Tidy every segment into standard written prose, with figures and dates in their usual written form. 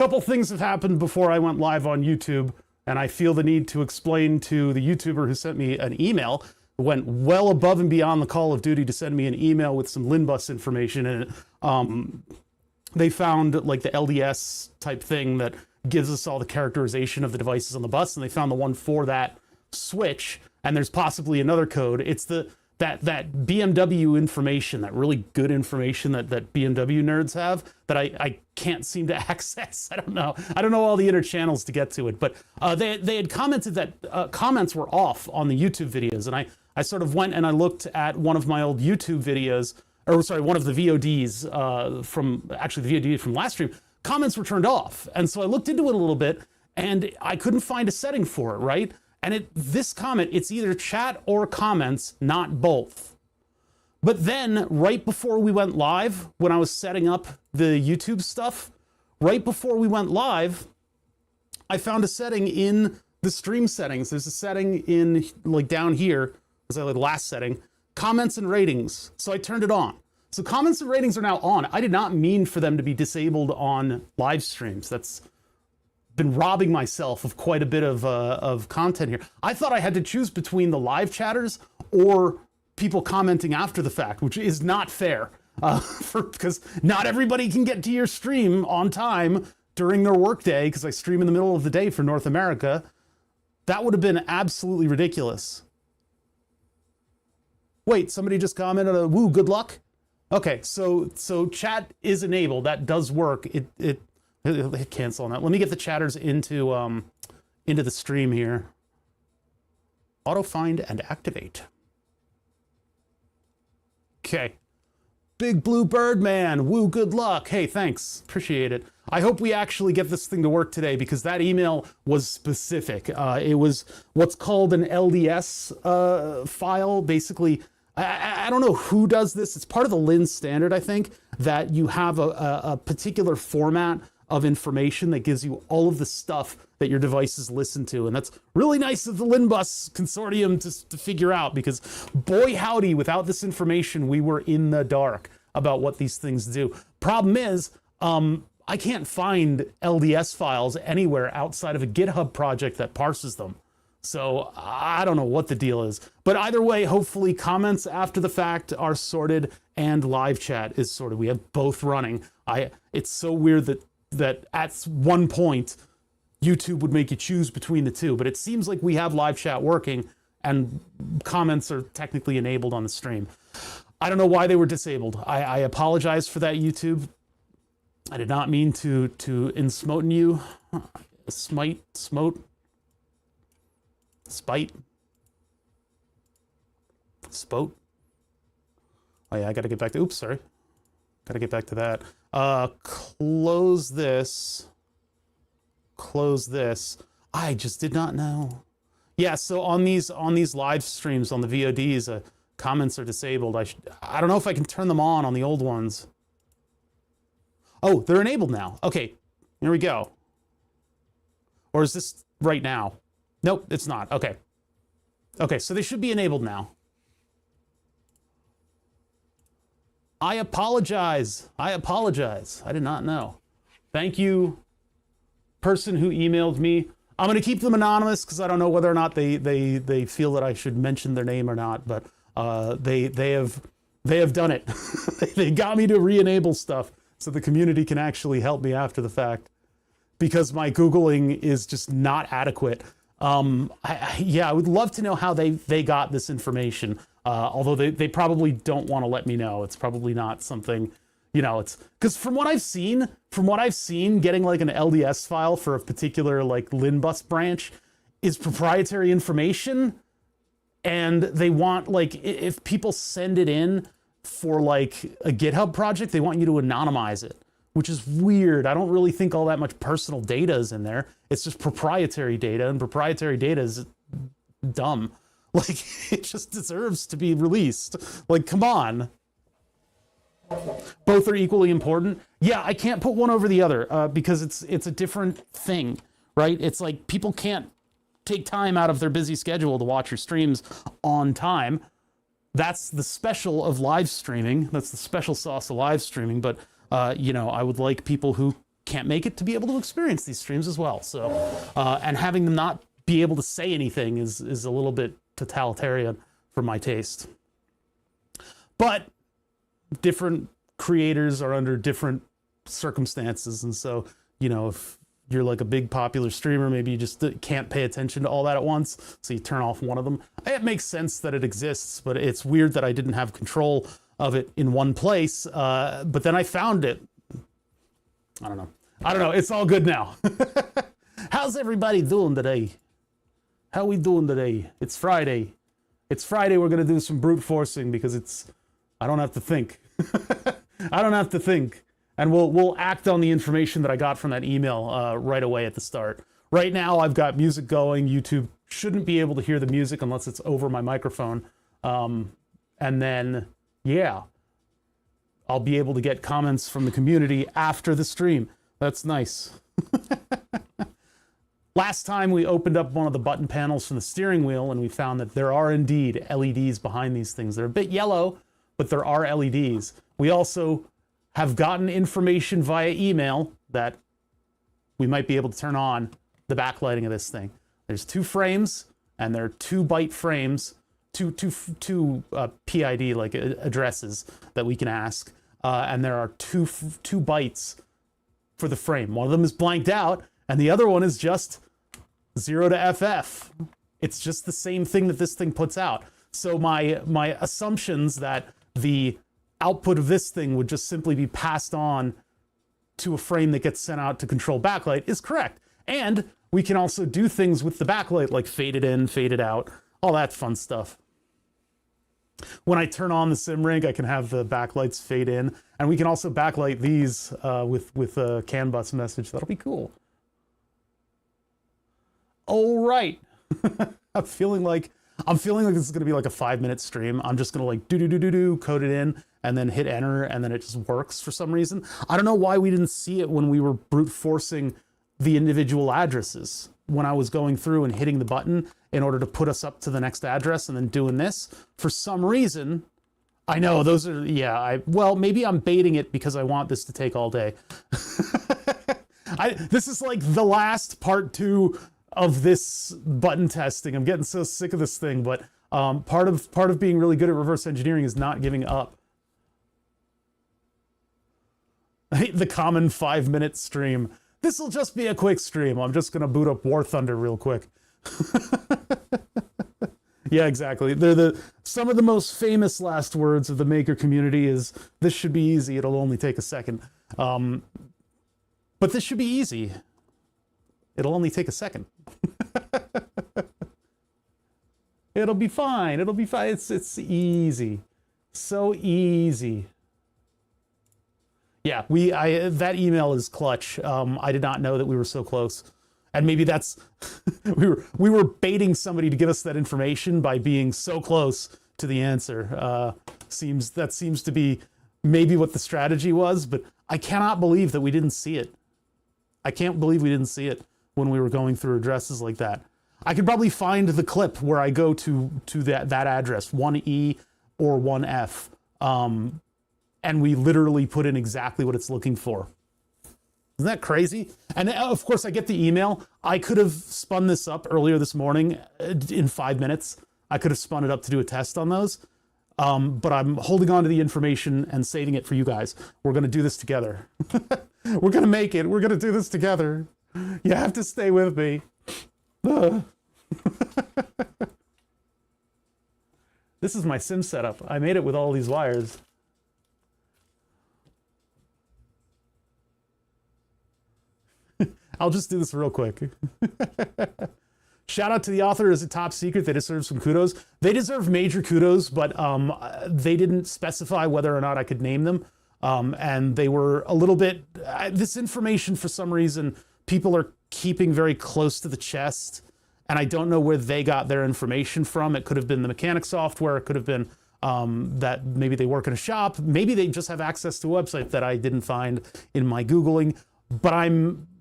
Couple things have happened before I went live on YouTube, and I feel the need to explain to the YouTuber who sent me an email, went well above and beyond the call of duty to send me an email with some LIN bus information in it. They found like the LDS type thing that gives us all the characterization of the devices on the bus, and they found the one for that switch, and there's possibly another code. It's that BMW information, that really good information that BMW nerds have that I can't seem to access. I don't know all the inner channels to get to it, but they had commented that comments were off on the YouTube videos, and I sort of went and I looked at one of my old YouTube videos, or sorry, one of the VODs from the VOD from last stream. Comments were turned off, and so I looked into it a little bit, and I couldn't find a setting for it, right? And this comment, it's either chat or comments, not both. But then, right before we went live, when I was setting up the YouTube stuff, right before we went live, I found a setting in the stream settings. There's a setting in, like down here, was that like the last setting, comments and ratings. So I turned it on. So comments and ratings are now on. I did not mean for them to be disabled on live streams. That's been robbing myself of quite a bit of content here. I thought I had to choose between the live chatters or people commenting after the fact, which is not fair, because not everybody can get to your stream on time during their workday, because I stream in the middle of the day for North America. That would have been absolutely ridiculous. Wait, somebody just commented, woo, good luck? Okay, so chat is enabled. That does work. It cancel on that. Let me get the chatters into the stream here. Auto find and activate. Okay. Big Blue Bird Man. Woo, good luck. Hey, thanks. Appreciate it. I hope we actually get this thing to work today, because that email was specific. It was what's called an LDS file. Basically, I don't know who does this. It's part of the LIN standard, I think, that you have a particular format of information that gives you all of the stuff that your devices listen to. And that's really nice of the LIN bus consortium to figure out, because boy howdy, without this information, we were in the dark about what these things do. Problem is, I can't find LDS files anywhere outside of a GitHub project that parses them. So I don't know what the deal is, but either way, hopefully comments after the fact are sorted and live chat is sorted. We have both running. It's so weird that at one point YouTube would make you choose between the two, but it seems like we have live chat working and comments are technically enabled on the stream. I don't know why they were disabled. I apologize for that, YouTube. I did not mean to insmoten you. Spite. Spote. Oh yeah, I gotta get back to, oops, sorry. Gotta get back to that. Close this. Close this. I just did not know. Yeah, so on these live streams, on the VODs, comments are disabled. I don't know if I can turn them on the old ones. Oh, they're enabled now. Okay, here we go. Or is this right now? Nope, it's not. Okay. Okay, so they should be enabled now. I apologize. I did not know. Thank you, person who emailed me. I'm going to keep them anonymous because I don't know whether or not they feel that I should mention their name or not, but they have done it. They got me to re-enable stuff so the community can actually help me after the fact, because my Googling is just not adequate. Yeah, I would love to know how they got this information. Although they probably don't want to let me know. It's probably not something, it's because from what I've seen, getting like an LDS file for a particular like LIN bus branch is proprietary information. And they want, like, if people send it in for like a GitHub project, they want you to anonymize it, which is weird. I don't really think all that much personal data is in there. It's just proprietary data, and proprietary data is dumb. Like, it just deserves to be released. Like, come on. Both are equally important. Yeah, I can't put one over the other because it's a different thing, right? It's like people can't take time out of their busy schedule to watch your streams on time. That's the special of live streaming. That's the special sauce of live streaming. But, I would like people who can't make it to be able to experience these streams as well. So, and having them not be able to say anything is a little bit totalitarian for my taste. But different creators are under different circumstances, and so, you know, if you're like a big popular streamer, maybe you just can't pay attention to all that at once, so you turn off one of them. It makes sense that it exists, but it's weird that I didn't have control of it in one place, but then I found it. I don't know. It's all good now. How's everybody doing today? How we doing today? It's Friday. It's Friday. We're going to do some brute forcing because I don't have to think. I don't have to think. And we'll act on the information that I got from that email right away at the start. Right now, I've got music going. YouTube shouldn't be able to hear the music unless it's over my microphone. And then, yeah, I'll be able to get comments from the community after the stream. That's nice. Last time we opened up one of the button panels from the steering wheel and we found that there are indeed LEDs behind these things. They're a bit yellow, but there are LEDs. We also have gotten information via email that we might be able to turn on the backlighting of this thing. There's 2 frames, and they're 2-byte frames, two PID like addresses that we can ask, and there are two bytes for the frame. One of them is blanked out, and the other one is just 0 to FF. It's just the same thing that this thing puts out. So my assumptions that the output of this thing would just simply be passed on to a frame that gets sent out to control backlight is correct. And we can also do things with the backlight, like fade it in, fade it out, all that fun stuff. When I turn on the SimRig, I can have the backlights fade in, and we can also backlight these with a CAN bus message. That'll be cool. All right. I'm feeling like this is going to be like a 5-minute stream. I'm just going to like do, code it in, and then hit enter, and then it just works for some reason. I don't know why we didn't see it when we were brute forcing the individual addresses. When I was going through and hitting the button in order to put us up to the next address and then doing this, for some reason, I know those are, yeah, well, maybe I'm baiting it because I want this to take all day. This is like the last part 2 of this button testing. I'm getting so sick of this thing, but part of being really good at reverse engineering is not giving up. The common 5-minute stream. This will just be a quick stream. I'm just going to boot up War Thunder real quick. Yeah, exactly. They're some of the most famous last words of the maker community is, this should be easy. It'll only take a second. But this should be easy. It'll only take a second. It'll be fine. It'll be fine. It's easy. So easy. Yeah, that email is clutch. I did not know that we were so close. And maybe that's we were baiting somebody to give us that information by being so close to the answer. Seems to be maybe what the strategy was, but I cannot believe that we didn't see it. I can't believe we didn't see it when we were going through addresses like that. I could probably find the clip where I go to that address, 1E or 1F. And we literally put in exactly what it's looking for. Isn't that crazy? And of course, I get the email. I could have spun this up earlier this morning in 5 minutes. I could have spun it up to do a test on those. But I'm holding on to the information and saving it for you guys. We're going to do this together. We're going to make it. We're going to do this together. You have to stay with me. This is my sim setup. I made it with all these wires. I'll just do this real quick. Shout out to the author. Is it top secret? They deserve some kudos. They deserve major kudos, but they didn't specify whether or not I could name them. And they were a little bit, this information for some reason, people are keeping very close to the chest. And I don't know where they got their information from. It could have been the mechanic software. It could have been that maybe they work in a shop. Maybe they just have access to a website that I didn't find in my Googling. But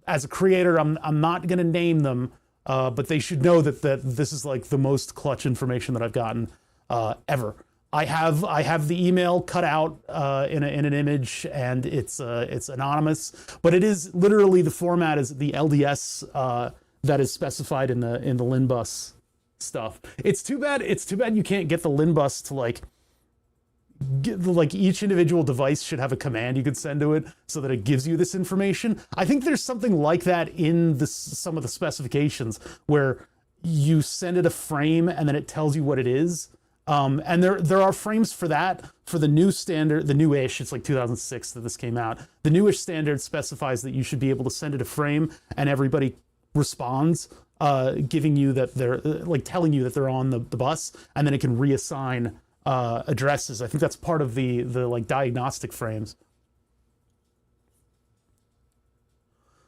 as a creator, I'm not going to name them, but they should know that this is like the most clutch information that I've gotten ever. I have the email cut out in an image, and it's anonymous, but it is literally, the format is the LDS that is specified in the LIN bus stuff. It's too bad you can't get the LIN bus to like each individual device should have a command you could send to it so that it gives you this information. I think there's something like that in some of the specifications where you send it a frame and then it tells you what it is. And there are frames for that. For the new standard, the newish, it's like 2006 that this came out. The newish standard specifies that you should be able to send it a frame and everybody responds, giving you that they're like telling you that they're on the bus, and then it can reassign addresses. I think that's part of the like diagnostic frames.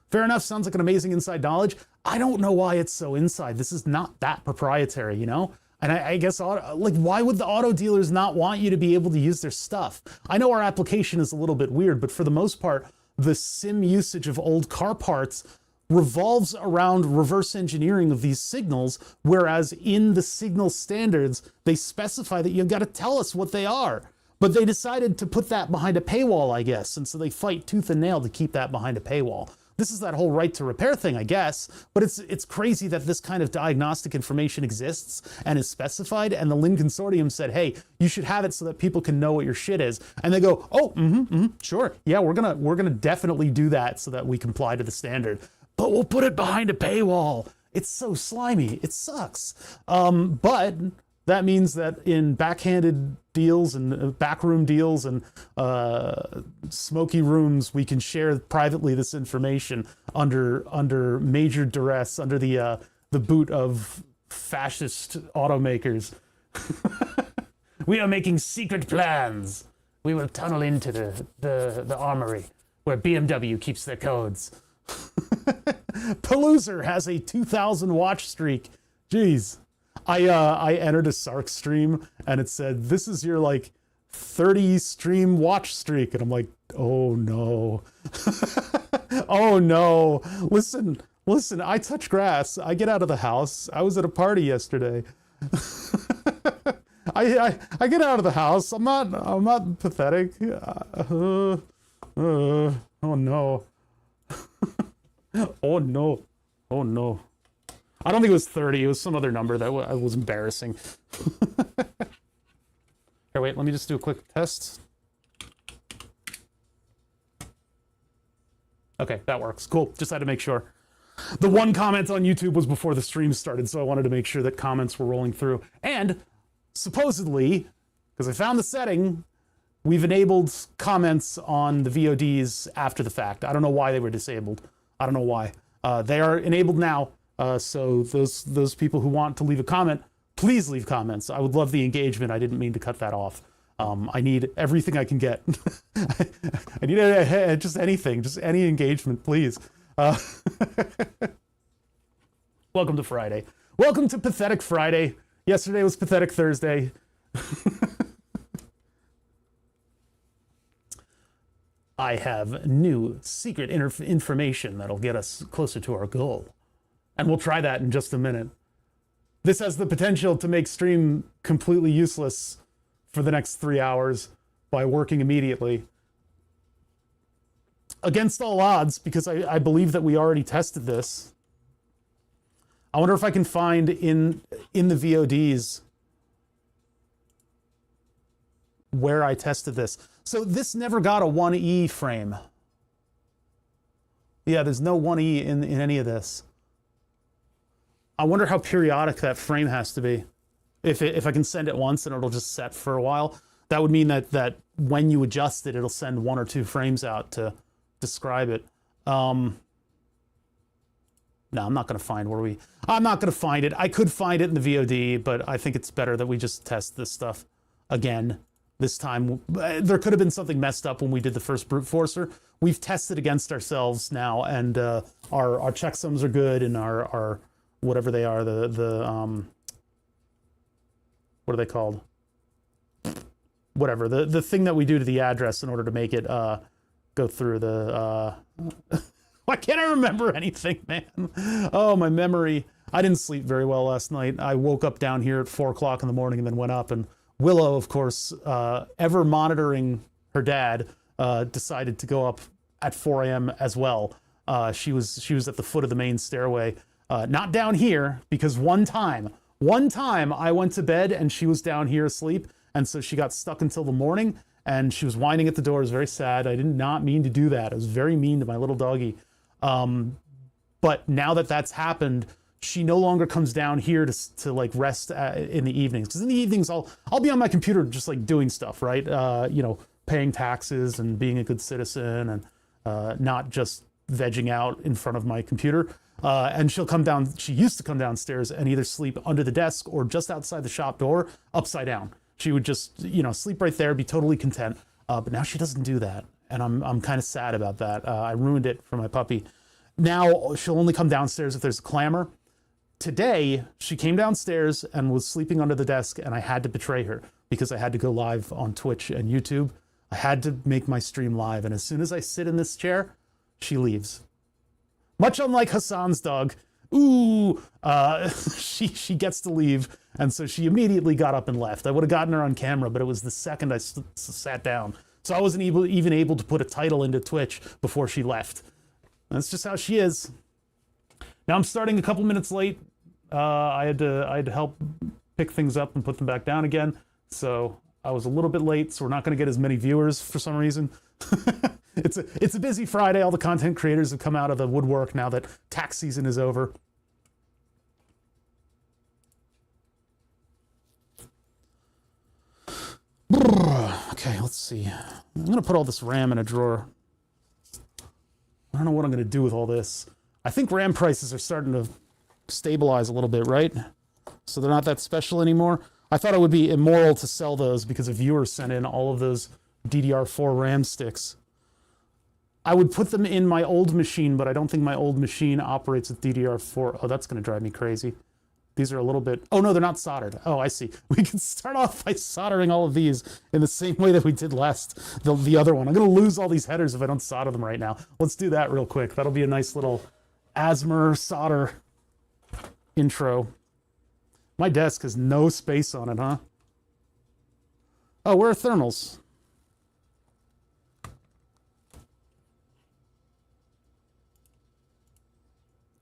Fair enough. Sounds like an amazing inside knowledge. I don't know why it's so inside. This is not that proprietary, you know? And I guess, like, why would the auto dealers not want you to be able to use their stuff? I know our application is a little bit weird, but for the most part, the sim usage of old car parts revolves around reverse engineering of these signals, whereas in the signal standards, they specify that you've got to tell us what they are. But they decided to put that behind a paywall, I guess, and so they fight tooth and nail to keep that behind a paywall. This is that whole right to repair thing, I guess, but it's crazy that this kind of diagnostic information exists and is specified, and the LIN Consortium said, hey, you should have it so that people can know what your shit is. And they go, oh, sure, yeah, we're gonna definitely do that so that we comply to the standard, but we'll put it behind a paywall. It's so slimy, it sucks. But that means that in backhanded deals and backroom deals and smoky rooms, we can share privately this information under major duress, under the boot of fascist automakers. We are making secret plans. We will tunnel into the armory where BMW keeps their codes. Paloozer has a 2,000 watch streak. Jeez. I entered a Sark stream and it said, this is your like 30 stream watch streak. And I'm like, oh no. Oh no. Listen, I touch grass. I get out of the house. I was at a party yesterday. I get out of the house. I'm not pathetic. Oh no. Oh no. Oh no. I don't think it was 30. It was some other number that was embarrassing. Here, wait, let me just do a quick test. Okay, that works. Cool. Just had to make sure. The one comment on YouTube was before the stream started, so I wanted to make sure that comments were rolling through. And supposedly, because I found the setting, we've enabled comments on the VODs after the fact. I don't know why they were disabled. I don't know why. They are enabled now. So those people who want to leave a comment, please leave comments. I would love the engagement. I didn't mean to cut that off. I need everything I can get. I need just anything, just any engagement, please. Welcome to Friday. Welcome to Pathetic Friday. Yesterday was Pathetic Thursday. I have new secret information that'll get us closer to our goal. And we'll try that in just a minute. This has the potential to make stream completely useless for the next 3 hours by working immediately. Against all odds, because I believe that we already tested this. I wonder if I can find in the VODs where I tested this. So this never got a 1E frame. Yeah, there's no 1E in any of this. I wonder how periodic that frame has to be. If I can send it once and it'll just set for a while, that would mean that when you adjust it, it'll send 1 or 2 frames out to describe it. No, I'm not going to find I'm not going to find it. I could find it in the VOD, but I think it's better that we just test this stuff again this time. There could have been something messed up when we did the first brute forcer. We've tested against ourselves now, and our checksums are good, and our whatever they are, what are they called? Whatever, the thing that we do to the address in order to make it go through the why can't I remember anything, man? Oh, my memory. I didn't sleep very well last night. I woke up down here at 4 o'clock in the morning and then went up and Willow, of course, ever monitoring her dad, decided to go up at 4 a.m. as well. She was at the foot of the main stairway, not down here, because one time I went to bed and she was down here asleep, and so she got stuck until the morning, and she was whining at the door. It was very sad. I did not mean to do that. I was very mean to my little doggy. But now that that's happened, she no longer comes down here to like rest in the evenings. Because in the evenings, I'll be on my computer just like doing stuff, right? You know, paying taxes and being a good citizen, and not just vegging out in front of my computer. And she'll come down. She used to come downstairs and either sleep under the desk or just outside the shop door, upside down. She would just, you know, sleep right there, be totally content. But now she doesn't do that, and I'm kind of sad about that. I ruined it for my puppy. Now she'll only come downstairs if there's a clamor. Today, she came downstairs and was sleeping under the desk, and I had to betray her because I had to go live on Twitch and YouTube. I had to make my stream live, and as soon as I sit in this chair, she leaves. Much unlike Hassan's dog, she gets to leave, and so she immediately got up and left. I would have gotten her on camera, but it was the second I sat down. So I wasn't even able to put a title into Twitch before she left. That's just how she is. Now I'm starting a couple minutes late. I had to help pick things up and put them back down again. So I was a little bit late, so we're not going to get as many viewers for some reason. It's a busy Friday. All the content creators have come out of the woodwork now that tax season is over. Okay, let's see. I'm going to put all this RAM in a drawer. I don't know what I'm going to do with all this. I think RAM prices are starting to stabilize a little bit, right? So they're not that special anymore. I thought it would be immoral to sell those because a viewer sent in all of those DDR4 RAM sticks. I would put them in my old machine, but I don't think my old machine operates with DDR4. Oh, that's going to drive me crazy. These are a little bit... Oh, no, they're not soldered. Oh, I see. We can start off by soldering all of these in the same way that we did the other one. I'm going to lose all these headers if I don't solder them right now. Let's do that real quick. That'll be a nice little ASMR solder intro. My desk has no space on it, huh? Oh, where are thermals?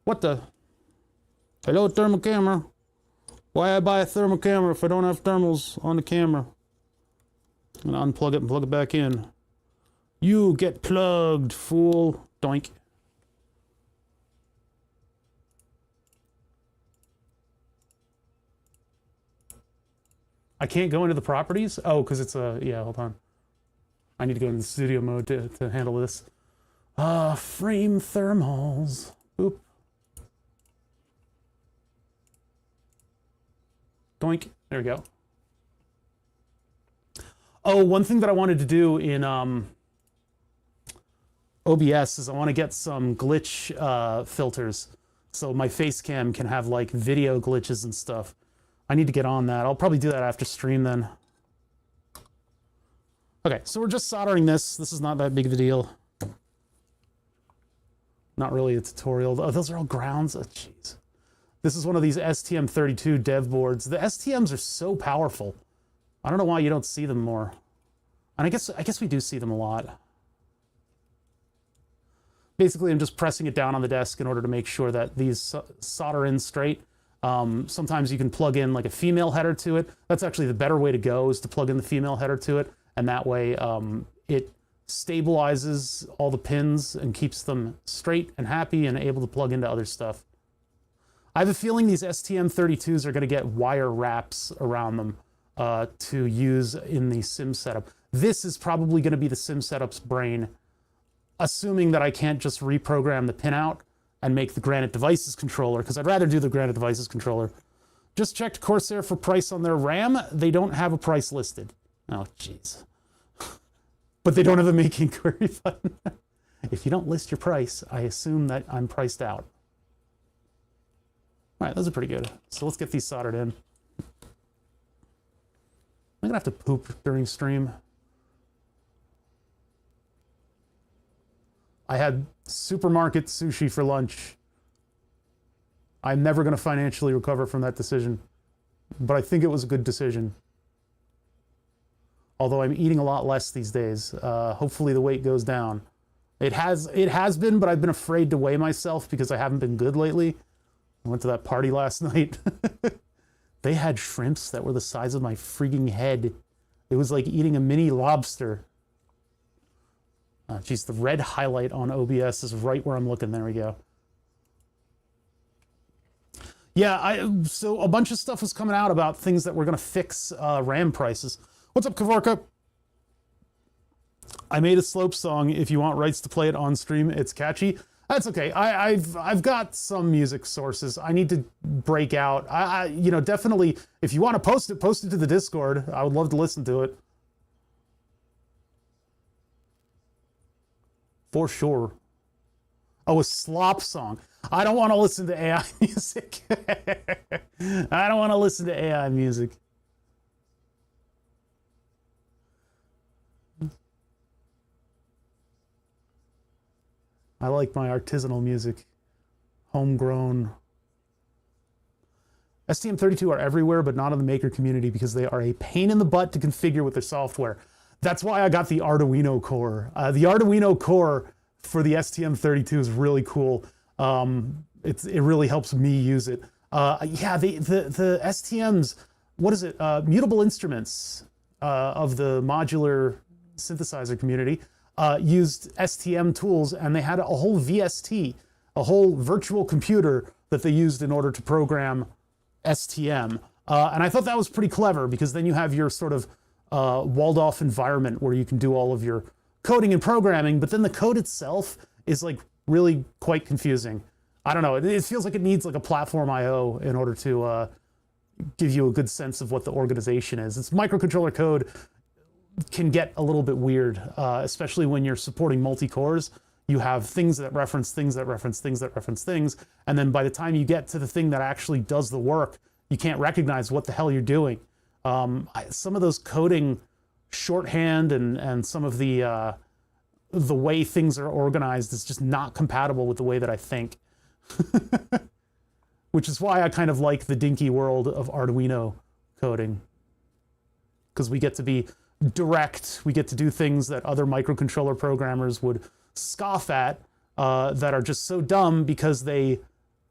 What the... Hello, thermal camera. Why I buy a thermal camera if I don't have thermals on the camera? I'm gonna unplug it and plug it back in. You get plugged, fool. Doink. I can't go into the properties? Oh, because it's a... Yeah, hold on. I need to go into the studio mode to handle this. Frame thermals. Boop. Doink. There we go. Oh, one thing that I wanted to do in OBS is I want to get some glitch filters so my face cam can have like video glitches and stuff. I need to get on that. I'll probably do that after stream then. Okay, so we're just soldering this. This is not that big of a deal. Not really a tutorial. Oh, those are all grounds? Oh, jeez. This is one of these STM32 dev boards. The STMs are so powerful. I don't know why you don't see them more. And I guess we do see them a lot. Basically, I'm just pressing it down on the desk in order to make sure that these solder in straight. Sometimes you can plug in like a female header to it. That's actually the better way to go, is to plug in the female header to it. And that way it stabilizes all the pins and keeps them straight and happy and able to plug into other stuff. I have a feeling these STM32s are going to get wire wraps around them to use in the sim setup. This is probably going to be the sim setup's brain, assuming that I can't just reprogram the pinout and make the Granite Devices controller, because I'd rather do the Granite Devices controller. Just checked Corsair for price on their RAM. They don't have a price listed. Oh, jeez. But they don't have a make inquiry button. If you don't list your price, I assume that I'm priced out. All right, those are pretty good. So let's get these soldered in. I'm gonna have to poop during stream. I had supermarket sushi for lunch. I'm never gonna financially recover from that decision, but I think it was a good decision. although I'm eating a lot less these days. Hopefully the weight goes down. It has been, but I've been afraid to weigh myself because I haven't been good lately. I went to that party last night. They had shrimps that were the size of my freaking head. It was like eating a mini lobster. Geez, the red highlight on OBS is right where I'm looking. There we go. Yeah, so a bunch of stuff was coming out about things that were going to fix RAM prices. What's up, Kavorka? I made a Slope song. If you want rights to play it on stream, it's catchy. That's okay. I've got some music sources. I need to break out. You know, definitely, if you want to post it to the Discord. I would love to listen to it. For sure. Oh, a slop song. I don't want to listen to AI music. I don't want to listen to AI music. I like my artisanal music. Homegrown. STM32 are everywhere, but not in the maker community because they are a pain in the butt to configure with their software. That's why I got the Arduino core. The Arduino core for the STM32 is really cool. It really helps me use it. Yeah, the STMs, what is it? Mutable Instruments of the modular synthesizer community used STM tools, and they had a whole VST, a whole virtual computer that they used in order to program STM. And I thought that was pretty clever because then you have your sort of walled off environment where you can do all of your coding and programming, but then the code itself is like really quite confusing. I don't know, it feels like it needs like a platform IO in order to give you a good sense of what the organization is. It's microcontroller code can get a little bit weird, especially when you're supporting multi-cores. You have things that reference things that reference things that reference things, and then by the time you get to the thing that actually does the work, you can't recognize what the hell you're doing. Some of those coding shorthand and some of the way things are organized is just not compatible with the way that I think. Which is why I kind of like the dinky world of Arduino coding. Because we get to be direct, we get to do things that other microcontroller programmers would scoff at, that are just so dumb because they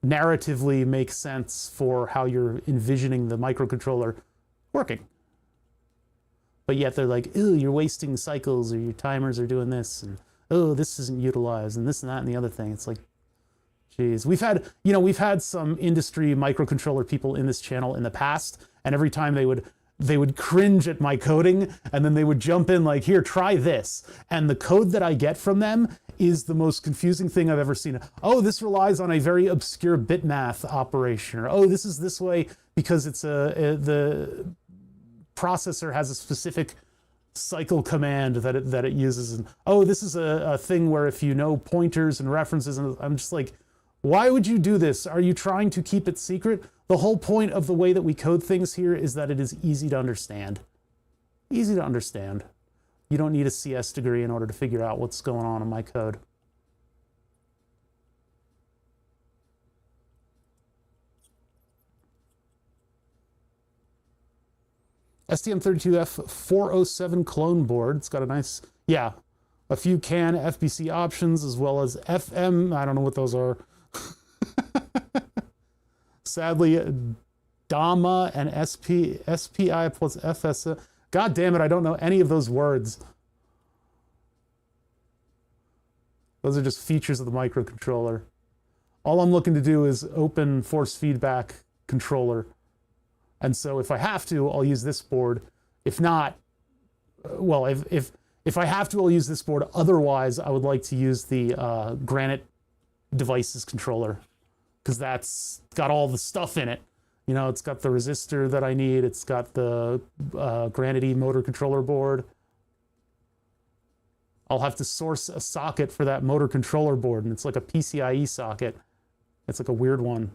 narratively make sense for how you're envisioning the microcontroller working. But yet they're like, ooh, you're wasting cycles, or your timers are doing this, and oh, this isn't utilized, and this and that and the other thing. It's like, geez. We've had some industry microcontroller people in this channel in the past, and every time they would cringe at my coding, and then they would jump in like, here, try this. And the code that I get from them is the most confusing thing I've ever seen. Oh, this relies on a very obscure bitmath operation. Or, oh, this is this way because it's the processor has a specific cycle command that it uses. And, oh, this is a thing where if you know pointers and references, and I'm just like, why would you do this? Are you trying to keep it secret? The whole point of the way that we code things here is that it is easy to understand. Easy to understand. You don't need a CS degree in order to figure out what's going on in my code. STM32F407 clone board. It's got a nice, yeah, a few CAN FBC options as well as FM. I don't know what those are. Sadly, DAMA and SPI plus FS. God damn it, I don't know any of those words. Those are just features of the microcontroller. All I'm looking to do is open force feedback controller. And so if I have to, I'll use this board. If not, well, if I have to, I'll use this board. Otherwise, I would like to use the Granite Devices controller, because that's got all the stuff in it. You know, it's got the resistor that I need. It's got the Granite motor controller board. I'll have to source a socket for that motor controller board, and it's like a PCIe socket. It's like a weird one.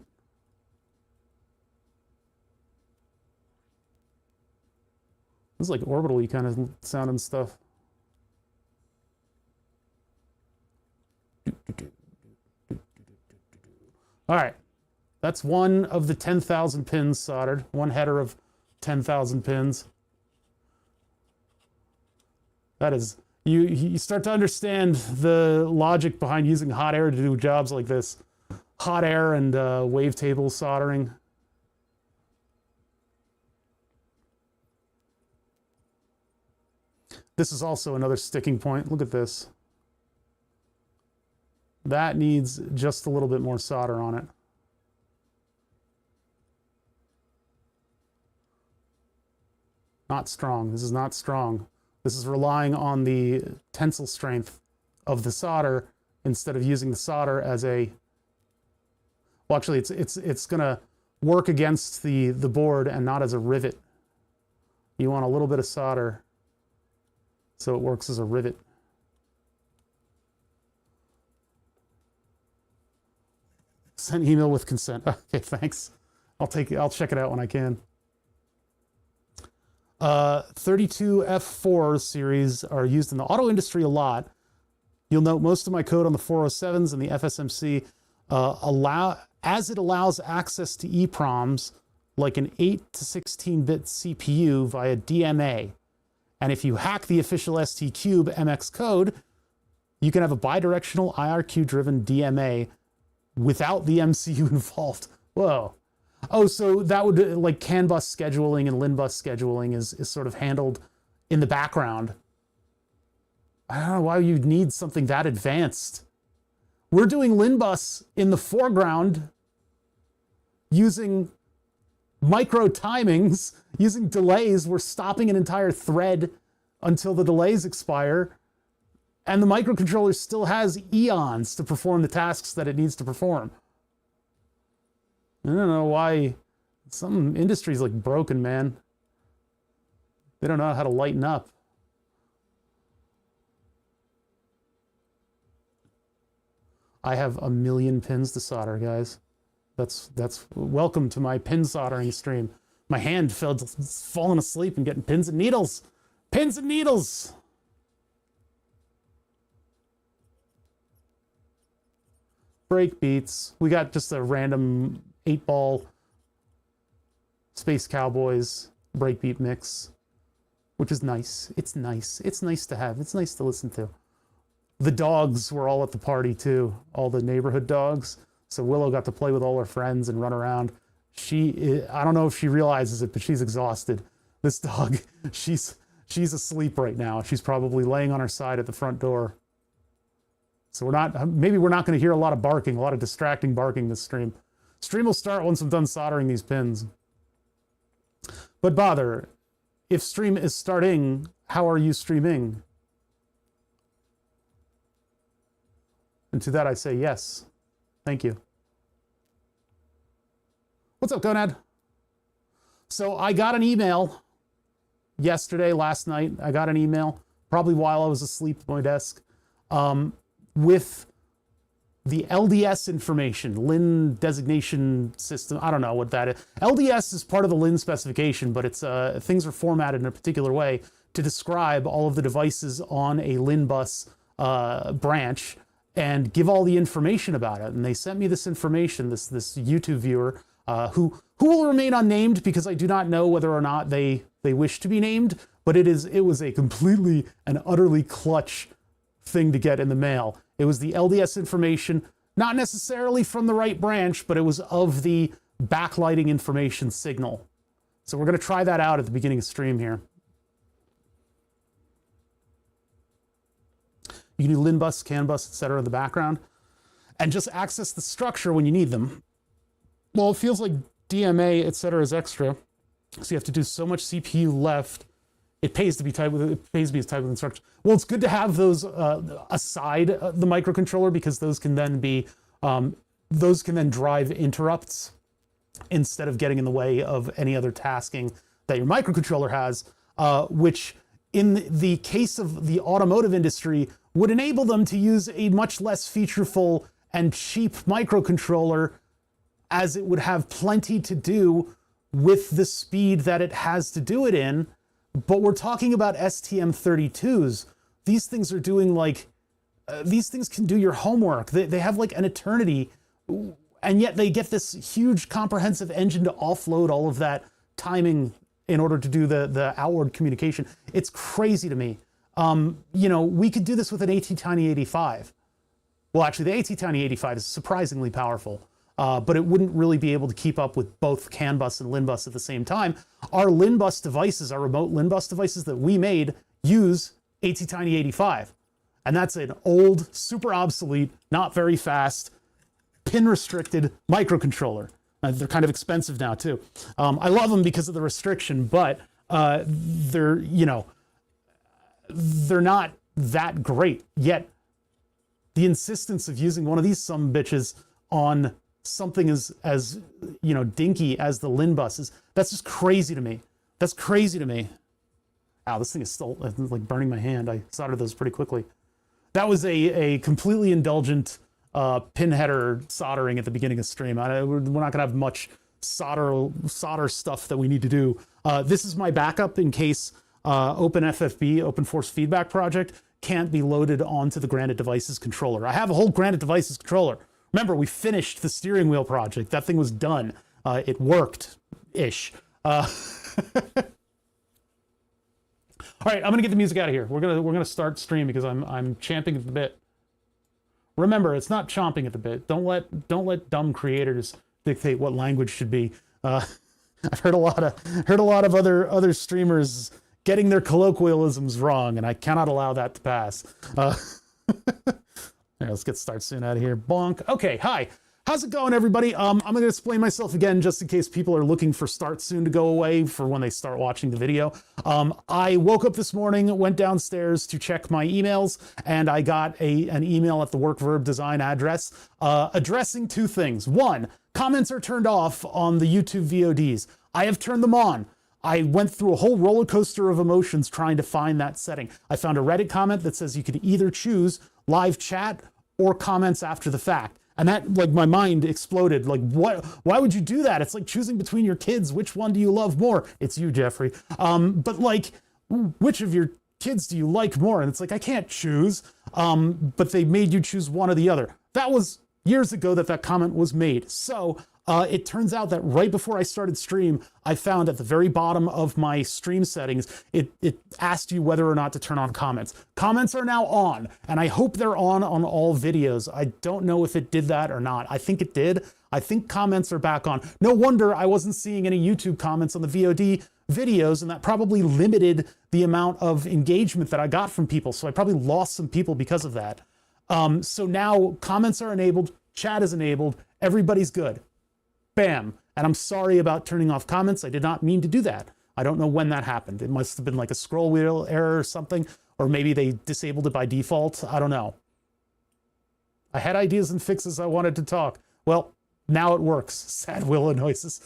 This is like orbitally kind of sounding stuff. All right, that's one of the 10,000 pins soldered, one header of 10,000 pins. That is, you start to understand the logic behind using hot air to do jobs like this. Hot air and wavetable soldering. This is also another sticking point. Look at this. That needs just a little bit more solder on it. Not strong. This is not strong. This is relying on the tensile strength of the solder instead of using the solder as a... Well, actually, it's going to work against the board and not as a rivet. You want a little bit of solder so it works as a rivet. Send email with consent. Okay, thanks. I'll check it out when I can. 32F4 series are used in the auto industry a lot. You'll note most of my code on the 407s and the FSMC as it allows access to EPROMs like an 8 to 16-bit CPU via DMA. And if you hack the official ST-Cube MX code, you can have a bidirectional IRQ-driven DMA without the MCU involved. Whoa. Oh, so that would, like, CAN bus scheduling and LIN bus scheduling is sort of handled in the background. I don't know why you'd need something that advanced. We're doing LIN bus in the foreground using micro timings, using delays. We're stopping an entire thread until the delays expire. And the microcontroller still has eons to perform the tasks that it needs to perform. I don't know why some industries like broken, man. They don't know how to lighten up. I have a million pins to solder, guys. That's welcome to my pin soldering stream. My hand falling asleep and getting pins and needles. Pins and needles. Break beats. We got just a random 8-ball Space Cowboys breakbeat mix, which is nice. It's nice. It's nice to have. It's nice to listen to. The dogs were all at the party too, all the neighborhood dogs. So Willow got to play with all her friends and run around. I don't know if she realizes it, but she's exhausted. This dog, she's asleep right now. She's probably laying on her side at the front door. So maybe we're not going to hear a lot of barking, a lot of distracting barking this stream. Stream will start once I'm done soldering these pins. But bother, if stream is starting, how are you streaming? And to that I say yes. Thank you. What's up, Gonad? So I got an email yesterday, last night. I got an email, probably while I was asleep at my desk, with the LDS information, LIN designation system. I don't know what that is. LDS is part of the LIN specification, but it's things are formatted in a particular way to describe all of the devices on a LIN bus branch and give all the information about it. And they sent me this information, this YouTube viewer, who will remain unnamed because I do not know whether or not they wish to be named, but it was a completely and utterly clutch thing to get in the mail. It was the LDS information, not necessarily from the right branch, but it was of the backlighting information signal. So we're going to try that out at the beginning of stream here. You can do LIN bus, CAN bus, etc. in the background, and just access the structure when you need them. Well, it feels like DMA, etc. is extra, so you have to do so much CPU left. It pays to be typed with. It pays me as type with instructions. Well, it's good to have those aside the microcontroller because those can then drive interrupts instead of getting in the way of any other tasking that your microcontroller has, which in the case of the automotive industry would enable them to use a much less featureful and cheap microcontroller, as it would have plenty to do with the speed that it has to do it in. But we're talking about STM32s. These things are doing these things can do your homework. They have like an eternity, and yet they get this huge comprehensive engine to offload all of that timing in order to do the outward communication. It's crazy to me. You know, we could do this with an ATtiny85. Well, actually, the ATtiny85 is surprisingly powerful, but it wouldn't really be able to keep up with both CAN bus and LIN bus at the same time. Our LIN bus devices, our remote LIN bus devices that we made, use ATtiny85. And that's an old, super obsolete, not very fast, pin-restricted microcontroller. They're kind of expensive now, too. I love them because of the restriction, but they're, you know, they're not that great. Yet, the insistence of using one of these sumbitches on something as you know, dinky as the LIN buses, that's just crazy to me. That's crazy to me. Ow, this thing is still like burning my hand. I soldered those pretty quickly. That was a completely indulgent pin header soldering at the beginning of stream. We're not gonna have much solder stuff that we need to do. This is my backup in case OpenFFB, Open Force Feedback Project, can't be loaded onto the Granite Devices controller. I have a whole Granite Devices controller. Remember, we finished the steering wheel project. That thing was done. It worked-ish. All right, I'm gonna get the music out of here. We're gonna start stream because I'm champing at the bit. Remember, it's not chomping at the bit. Don't let dumb creators dictate what language should be. I've heard a lot of other streamers getting their colloquialisms wrong, and I cannot allow that to pass. Right, let's get started soon out of here. Bonk. Okay, hi. How's it going, everybody? I'm going to explain myself again just in case people are looking for start soon to go away for when they start watching the video. I woke up this morning, went downstairs to check my emails, and I got an email at the work verb design address addressing two things. One, comments are turned off on the YouTube VODs. I have turned them on. I went through a whole roller coaster of emotions trying to find that setting. I found a Reddit comment that says you can either choose live chat or comments after the fact. And that, like, my mind exploded. Like, what? Why would you do that? It's like choosing between your kids. Which one do you love more? It's you, Jeffrey. But like, which of your kids do you like more? And it's like, I can't choose. But they made you choose one or the other. That was years ago that comment was made. So it turns out that right before I started stream, I found at the very bottom of my stream settings, it asked you whether or not to turn on comments. Comments are now on, and I hope they're on all videos. I don't know if it did that or not. I think it did. I think comments are back on. No wonder I wasn't seeing any YouTube comments on the VOD videos, and that probably limited the amount of engagement that I got from people. So I probably lost some people because of that. So now comments are enabled, chat is enabled, everybody's good. Bam. And I'm sorry about turning off comments. I did not mean to do that. I don't know when that happened. It must have been like a scroll wheel error or something, or maybe they disabled it by default. I don't know. I had ideas and fixes. I wanted to talk. Well, now it works. Sad Willow noises.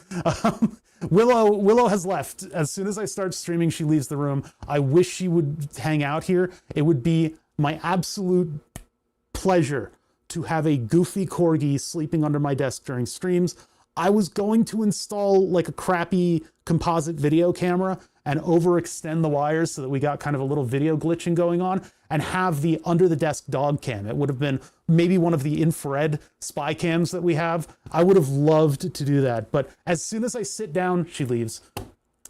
Willow has left. As soon as I start streaming, she leaves the room. I wish she would hang out here. It would be my absolute pleasure to have a goofy corgi sleeping under my desk during streams. I was going to install like a crappy composite video camera and overextend the wires so that we got kind of a little video glitching going on and have the under the desk dog cam. It would have been maybe one of the infrared spy cams that we have. I would have loved to do that. But as soon as I sit down, she leaves.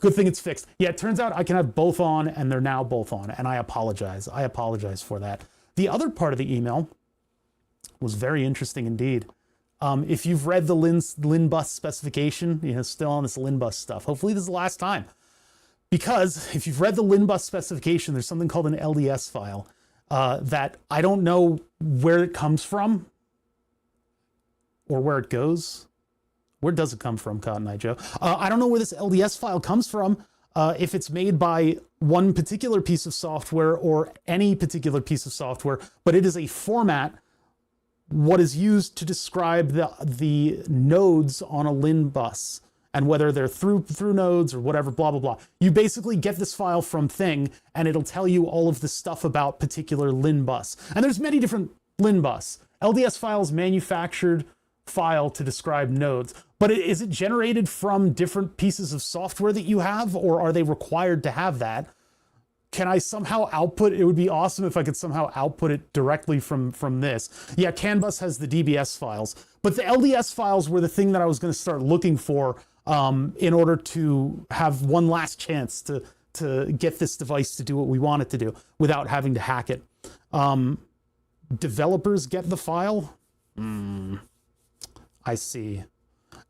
Good thing it's fixed. Yeah, it turns out I can have both on, and they're now both on, and I apologize. I apologize for that. The other part of the email was very interesting indeed. If you've read the LIN bus specification, you know, still on this LIN bus stuff, hopefully this is the last time. Because if you've read the LIN bus specification, there's something called an LDS file that I don't know where it comes from or where it goes. Where does it come from, Cotton Eye Joe? I don't know where this LDS file comes from, if it's made by one particular piece of software or any particular piece of software, but it is a format what is used to describe the nodes on a LIN bus and whether they're through nodes or whatever, blah, blah, blah. You basically get this file from Thing and it'll tell you all of the stuff about particular LIN bus. And there's many different LIN bus. LDS files manufactured file to describe nodes, but is it generated from different pieces of software that you have, or are they required to have that? Can I somehow output? It would be awesome if I could somehow output it directly from this. Yeah, CAN bus has the DBS files, but the LDS files were the thing that I was going to start looking for in order to have one last chance to to get this device to do what we want it to do without having to hack it. Developers get the file. I see.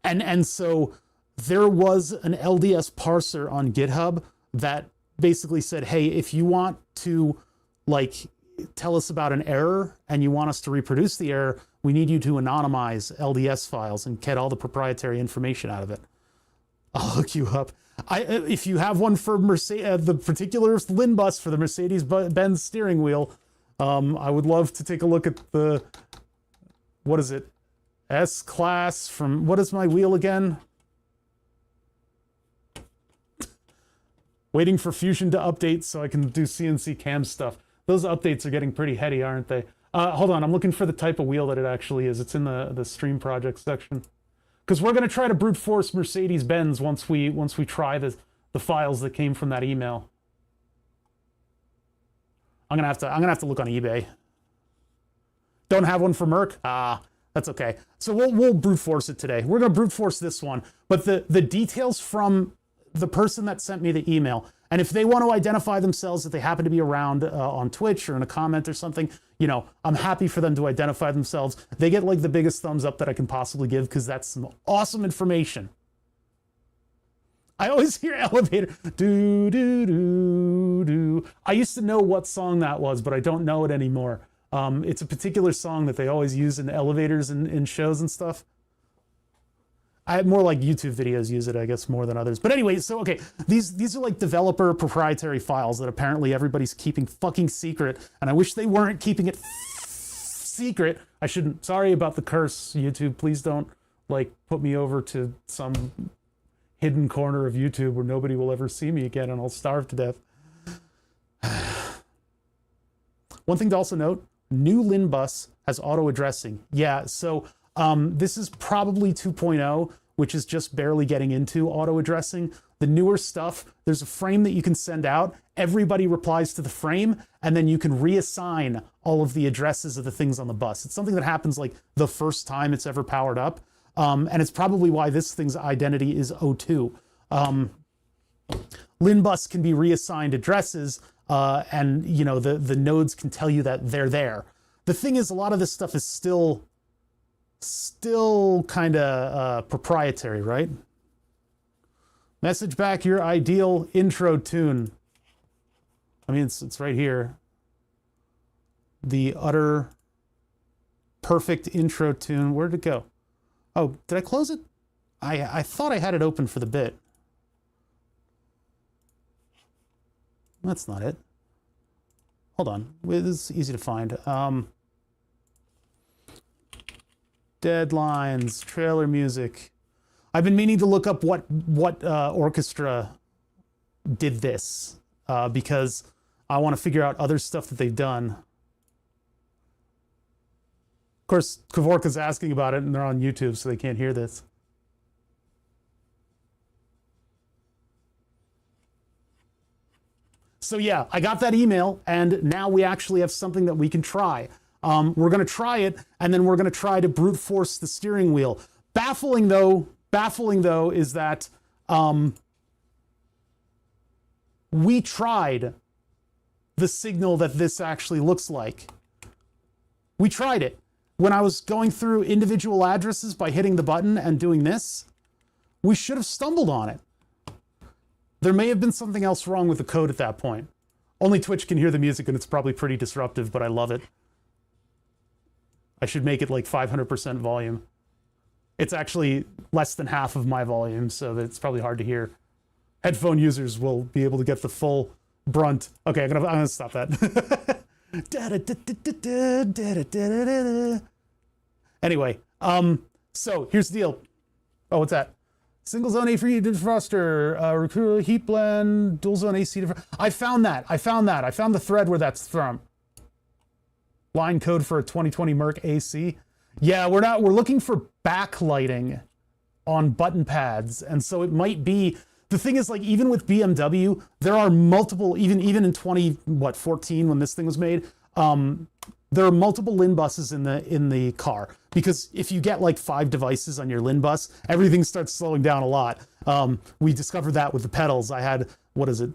And so there was an LDS parser on GitHub that basically said, hey, if you want to like tell us about an error and you want us to reproduce the error, we need you to anonymize LDS files and get all the proprietary information out of it. I'll hook you up. If you have one for the particular LIN bus for the Mercedes-Benz steering wheel, I would love to take a look at the, what is it? S-Class from, what is my wheel again? Waiting for Fusion to update so I can do CNC cam stuff. Those updates are getting pretty heady, aren't they? Hold on, I'm looking for the type of wheel that it actually is. It's in the stream project section. Because we're going to try to brute force Mercedes-Benz once we try the files that came from that email. I'm gonna have to look on eBay. Don't have one for Merc? That's okay. So we'll brute force it today. We're gonna brute force this one, but the details from the person that sent me the email, and if they want to identify themselves, if they happen to be around on Twitch or in a comment or something, you know, I'm happy for them to identify themselves. They get like the biggest thumbs up that I can possibly give because that's some awesome information. I always hear elevator, do, do, do, do. I used to know what song that was, but I don't know it anymore. It's a particular song that they always use in elevators and in shows and stuff. More like YouTube videos use it, I guess, more than others. But anyway, so, okay, these are like developer proprietary files that apparently everybody's keeping fucking secret, and I wish they weren't keeping it secret. I shouldn't, sorry about the curse, YouTube. Please don't, like, put me over to some hidden corner of YouTube where nobody will ever see me again and I'll starve to death. One thing to also note, new LIN bus has auto addressing. Yeah, so this is probably 2.0, which is just barely getting into auto addressing. The newer stuff, there's a frame that you can send out. Everybody replies to the frame, and then you can reassign all of the addresses of the things on the bus. It's something that happens like the first time it's ever powered up. And it's probably why this thing's identity is 02. LIN bus can be reassigned addresses, and you know the nodes can tell you that they're there. The thing is, a lot of this stuff is still kind of proprietary, right? Message back your ideal intro tune. I mean, it's right here. The utter perfect intro tune. Where'd it go? Oh, did I close it? I thought I had it open for the bit. That's not it. Hold on. This is easy to find. Deadlines, trailer music. I've been meaning to look up what orchestra did this because I want to figure out other stuff that they've done. Of course, Kavorka's asking about it and they're on YouTube, so they can't hear this. So yeah, I got that email and now we actually have something that we can try. We're going to try it, and then we're going to try to brute force the steering wheel. Baffling though is that we tried the signal that this actually looks like. We tried it. When I was going through individual addresses by hitting the button and doing this, we should have stumbled on it. There may have been something else wrong with the code at that point. Only Twitch can hear the music and it's probably pretty disruptive, but I love it. I should make it like 500% volume. It's actually less than half of my volume, so it's probably hard to hear. Headphone users will be able to get the full brunt. Okay, I'm gonna stop that. Anyway, so here's the deal. Oh, what's that? Single zone A3 defroster, recruiter heat blend, dual zone AC defroster. I found the thread where that's from. Line code for a 2020 Merc AC. Yeah, we're looking for backlighting on button pads. And so it might be, the thing is, like, even with BMW, there are multiple, even in 2014 when this thing was made, there are multiple LIN buses in the car, because if you get like 5 devices on your LIN bus, everything starts slowing down a lot. We discovered that with the pedals. I had, what is it?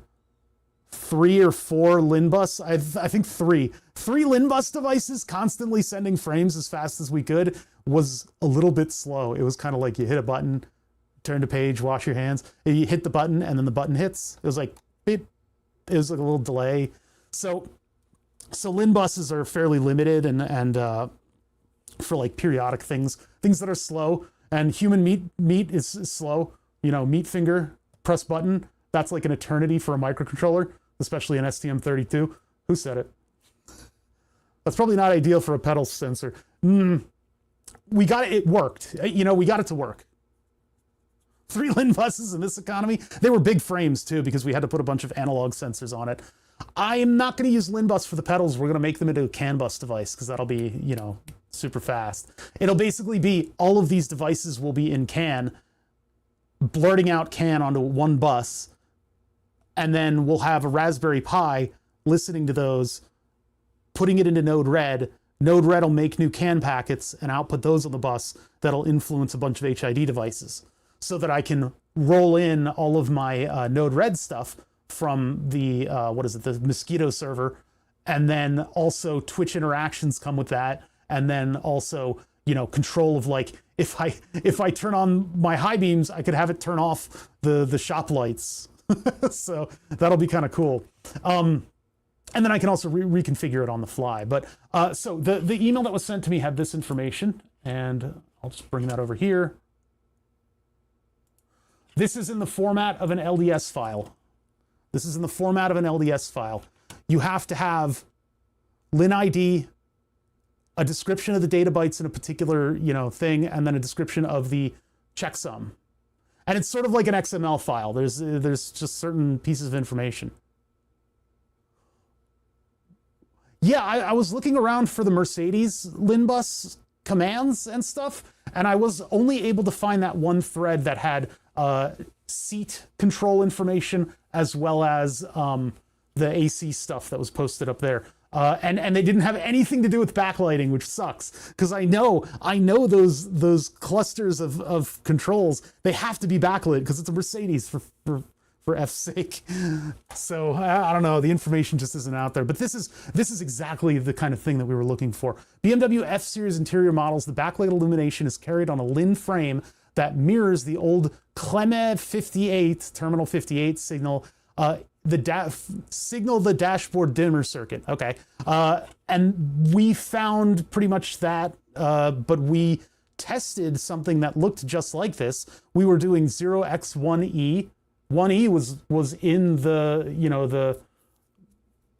3 or 4 LIN bus, I think 3 LIN bus devices constantly sending frames as fast as we could was a little bit slow. It was kind of like you hit a button, turn the page, wash your hands, and you hit the button, and then the button hits. It was like beep. It was like a little delay. So LIN buses are fairly limited, and for like periodic things that are slow. And human meat is slow. You know, meat finger, press button. That's like an eternity for a microcontroller, especially an STM32. Who said it? That's probably not ideal for a pedal sensor. We got it. It worked. You know, we got it to work. 3 LIN buses in this economy. They were big frames too, because we had to put a bunch of analog sensors on it. I am not going to use LIN bus for the pedals. We're going to make them into a CAN bus device, because that'll be, you know, super fast. It'll basically be all of these devices will be in CAN, blurting out CAN onto one bus, and then we'll have a Raspberry Pi listening to those, putting it into Node-RED. Node-RED will make new CAN packets and output those on the bus that'll influence a bunch of HID devices, so that I can roll in all of my Node-RED stuff from the, the Mosquito server, and then also Twitch interactions come with that, and then also, you know, control of, like, if I turn on my high beams, I could have it turn off the shop lights. So that'll be kind of cool. And then I can also reconfigure it on the fly. But so the email that was sent to me had this information, and I'll just bring that over here. This is in the format of an LDS file. This is in the format of an LDS file. You have to have LIN ID, a description of the data bytes in a particular, you know, thing, and then a description of the checksum. And it's sort of like an XML file. There's just certain pieces of information. Yeah, I was looking around for the Mercedes LIN bus commands and stuff, and I was only able to find that one thread that had seat control information, as well as the AC stuff that was posted up there. And they didn't have anything to do with backlighting, which sucks, because I know those clusters of controls, they have to be backlit because it's a Mercedes, for F's sake. So I don't know, the information just isn't out there. But this is exactly the kind of thing that we were looking for. BMW F Series interior models, the backlight illumination is carried on a LIN frame that mirrors the old Cleme 58 terminal 58 signal. Signal the dashboard dimmer circuit. Okay. And we found pretty much that, but we tested something that looked just like this. We were doing 0x1e. 1e was in the, you know, the,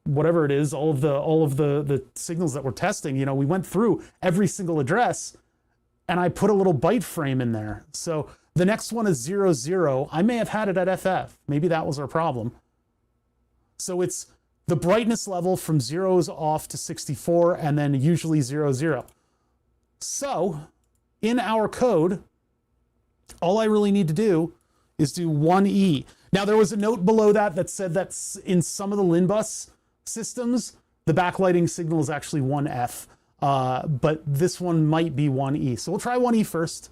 whatever it is, all of the signals that we're testing. You know, we went through every single address, and I put a little byte frame in there. So the next one is 00. I may have had it at FF. Maybe that was our problem. So it's the brightness level from 0s off to 64, and then usually 00. So in our code, all I really need to do is do 1E. Now, there was a note below that said that in some of the LIN bus systems, the backlighting signal is actually 1F, but this one might be 1E. So we'll try 1E first.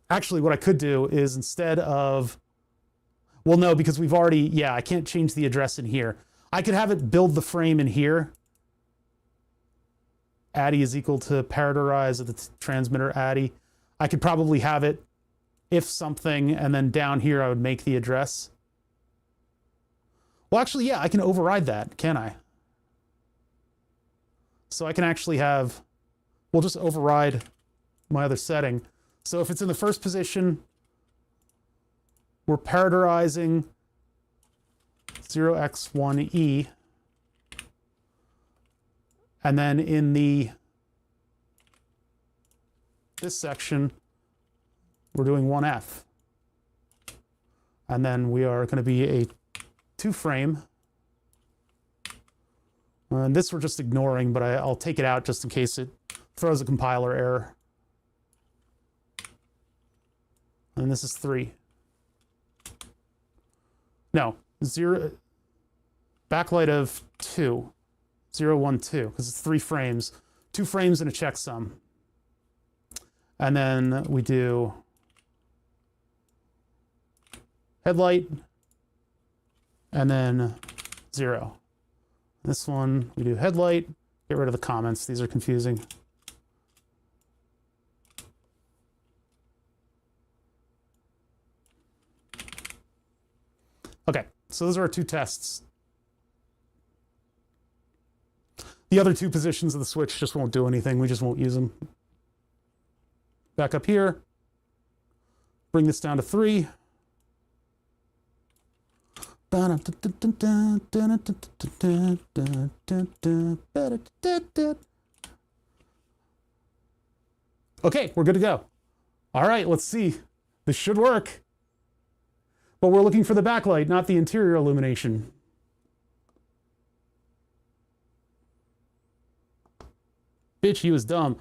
Actually, what I could do is, instead of, well, no, because we've already, yeah, I can't change the address in here. I could have it build the frame in here. ADDI is equal to parameterize of the transmitter ADDI. I could probably have it if something, and then down here I would make the address. Well, actually, yeah, I can override that, can I? So I can actually have, we'll just override my other setting. So if it's in the first position, we're parameterizing 0x1e. And then in this section, we're doing 1F. And then we are going to be a 2-frame. And this we're just ignoring, but I'll take it out just in case it throws a compiler error. And this is 3. No, 0, backlight of 2. 0, 1, 2, because it's 3 frames. 2 frames and a checksum. And then we do headlight, and then 0. This one, we do headlight, get rid of the comments. These are confusing. Okay, so those are our 2 tests. The other 2 positions of the switch just won't do anything. We just won't use them. Back up here. Bring this down to 3. Okay, we're good to go. All right, let's see. This should work. But we're looking for the backlight, not the interior illumination. Bitch, he was dumb.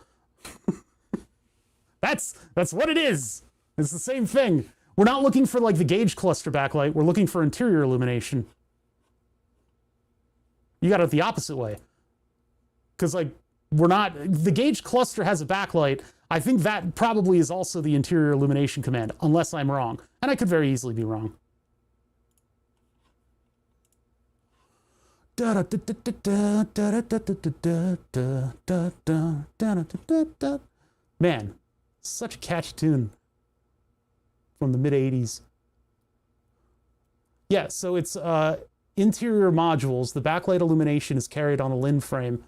That's what it is. It's the same thing. We're not looking for like the gauge cluster backlight. We're looking for interior illumination. You got it the opposite way. Because like we're not, the gauge cluster has a backlight. I think that probably is also the interior illumination command, unless I'm wrong. And I could very easily be wrong. Man, such a catchy tune from the mid-'80s. Yeah, so it's interior modules. The backlight illumination is carried on a LIN frame.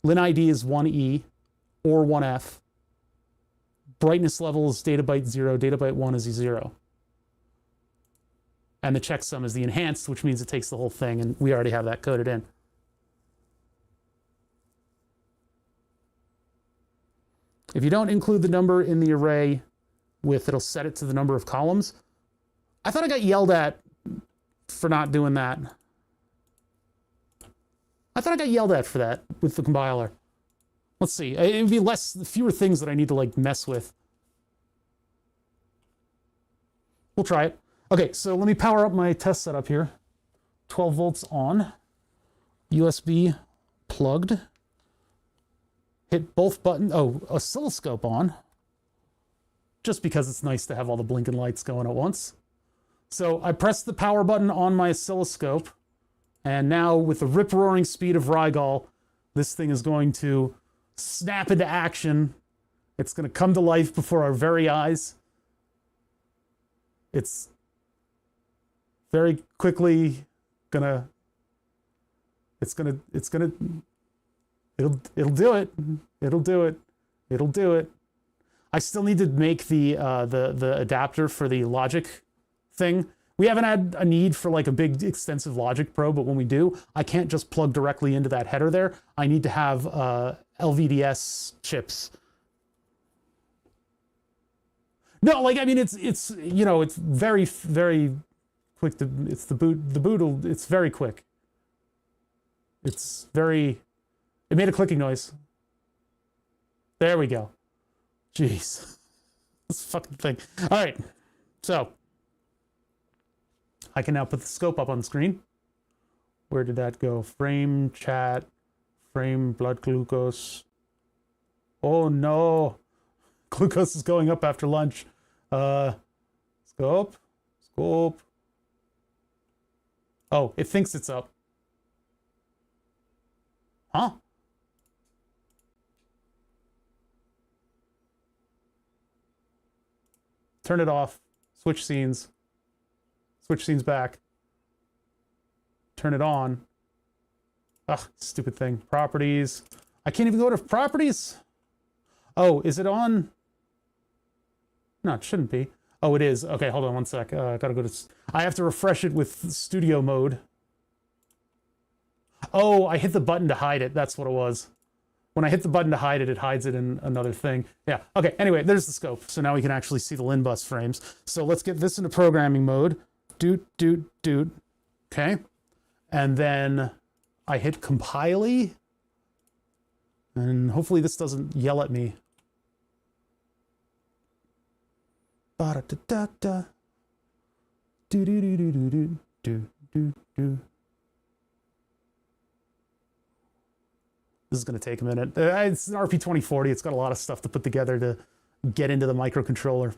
LIN ID is 1E or 1F. Brightness level is data byte 0, data byte 1 is 0. And the checksum is the enhanced, which means it takes the whole thing, and we already have that coded in. If you don't include the number in the array with, it'll set it to the number of columns. I thought I got yelled at for not doing that. I thought I got yelled at for that with the compiler. Let's see. It would be fewer things that I need to like mess with. We'll try it. Okay, so let me power up my test setup here. 12 volts on. USB plugged. Hit both buttons. Oh, oscilloscope on. Just because it's nice to have all the blinking lights going at once. So I pressed the power button on my oscilloscope. And now with the rip-roaring speed of Rygal, this thing is going to snap into action. It's going to come to life before our very eyes. It's very quickly it'll do it. It'll do it. It'll do it. I still need to make the adapter for the logic thing. We haven't had a need for like a big extensive logic probe, but when we do, I can't just plug directly into that header there. I need to have LVDS chips. No, like I mean it's you know, it's very quick to, it's the boot it's very quick. It made a clicking noise. There we go. Jeez. This fucking thing. All right. So I can now put the scope up on the screen. Where did that go? Frame chat, frame blood glucose. Oh no. Glucose is going up after lunch. Scope. Oh, it thinks it's up. Huh? Turn it off. Switch scenes. Switch scenes back. Turn it on. Ugh, stupid thing. Properties. I can't even go to properties. Oh, is it on? No, it shouldn't be. Oh, it is. Okay, hold on one sec. Gotta go to... I have to refresh it with studio mode. Oh, I hit the button to hide it. That's what it was. When I hit the button to hide it, it hides it in another thing. Yeah, okay, anyway, there's the scope. So now we can actually see the LIN bus frames. So let's get this into programming mode. Doot. Okay. And then I hit compile. And hopefully this doesn't yell at me. Ba-da-da-da-da. Do-do-do-do-do-do. This is going to take a minute. It's an RP2040. It's got a lot of stuff to put together to get into the microcontroller.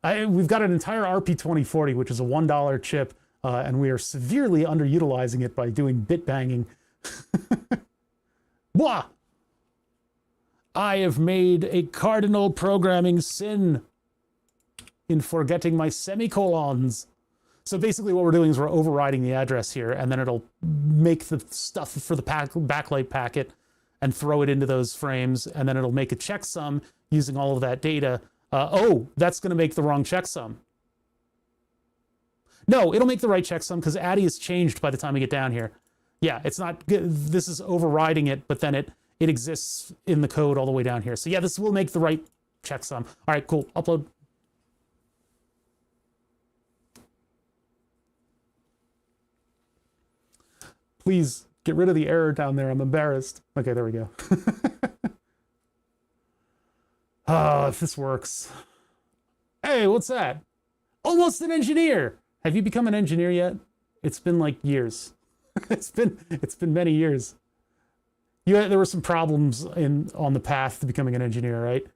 We've got an entire RP2040, which is a $1 chip, and we are severely underutilizing it by doing bit banging. Blah! I have made a cardinal programming sin in forgetting my semicolons. So basically what we're doing is we're overriding the address here, and then it'll make the stuff for the backlight packet and throw it into those frames, and then it'll make a checksum using all of that data. Oh, that's going to make the wrong checksum. No, it'll make the right checksum because ADDIE is changed by the time we get down here. Yeah, it's not, this is overriding it, but then it exists in the code all the way down here. So yeah, this will make the right checksum. All right, cool. Upload. Please get rid of the error down there. I'm embarrassed. Okay, there we go. Oh, if this works. Hey, what's that? Almost an engineer. Have you become an engineer yet? It's been like years. It's been many years. There were some problems on the path to becoming an engineer, right?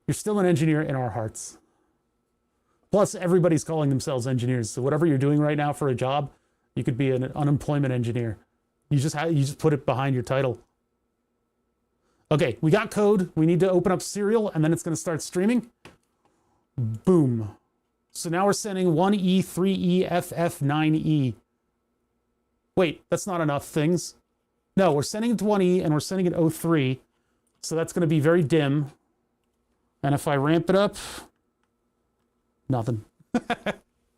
You're still an engineer in our hearts. Plus, everybody's calling themselves engineers. So whatever you're doing right now for a job, you could be an unemployment engineer. You just put it behind your title. Okay, we got code. We need to open up serial, and then it's going to start streaming. Boom. So now we're sending 1E, 3E, FF, 9E. Wait, that's not enough things. No, we're sending it to 1E, and we're sending it 03. So that's going to be very dim. And if I ramp it up, nothing.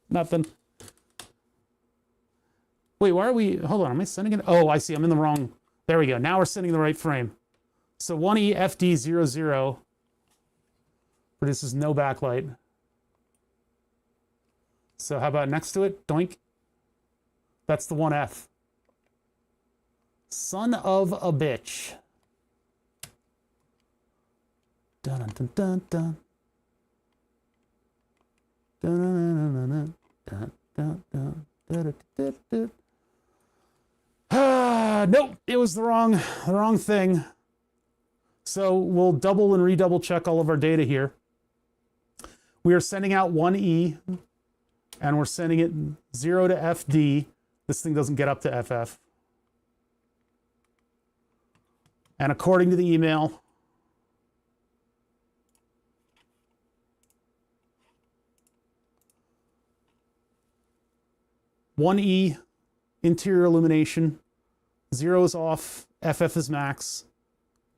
Nothing. Wait, why are we... Hold on, am I sending it? Oh, I see. I'm in the wrong... There we go. Now we're sending the right frame. So 1E FD00 produces no backlight. So how about next to it? Doink. That's the 1F. Son of a bitch. Dun dun dun dun. Dun dun dun dun dun dun dun. Nope, it was the wrong thing. So we'll double and redouble check all of our data here. We are sending out 1E, and we're sending it 0 to FD. This thing doesn't get up to FF. And according to the email, (1E) interior illumination, 0 is off, FF is max,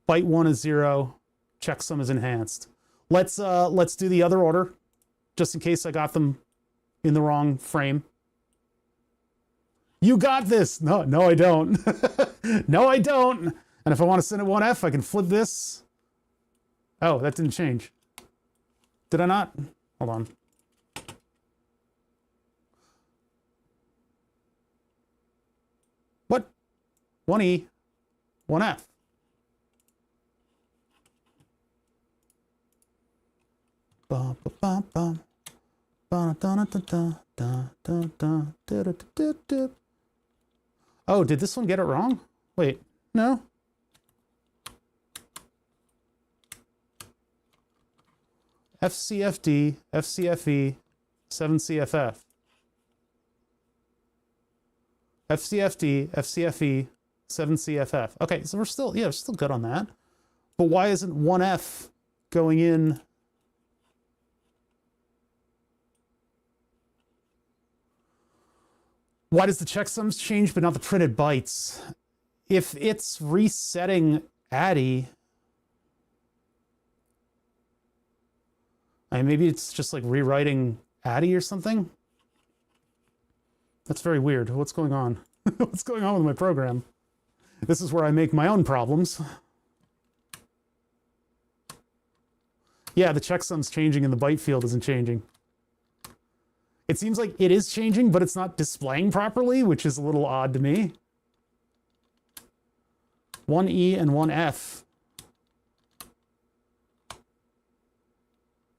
byte 1 is 0, checksum is enhanced. Let's do the other order, just in case I got them in the wrong frame. You got this. No, I don't. No, I don't. And if I want to send it 1F, I can flip this. Oh, that didn't change. Did I not? Hold on. What? 1E, 1F. Bum, bum, bum, bum. Oh, did this one get it wrong? Wait, no. FCFD, FCFE, 7CFF. FCFD, FCFE, 7CFF. Okay, so we're still good on that. But why isn't 1F going in? Why does the checksums change but not the printed bytes? If it's resetting ADDIE, maybe it's just like rewriting ADDIE or something? That's very weird. What's going on? What's going on with my program? This is where I make my own problems. Yeah, the checksum's changing and the byte field isn't changing. It seems like it is changing, but it's not displaying properly, which is a little odd to me. 1E and 1F.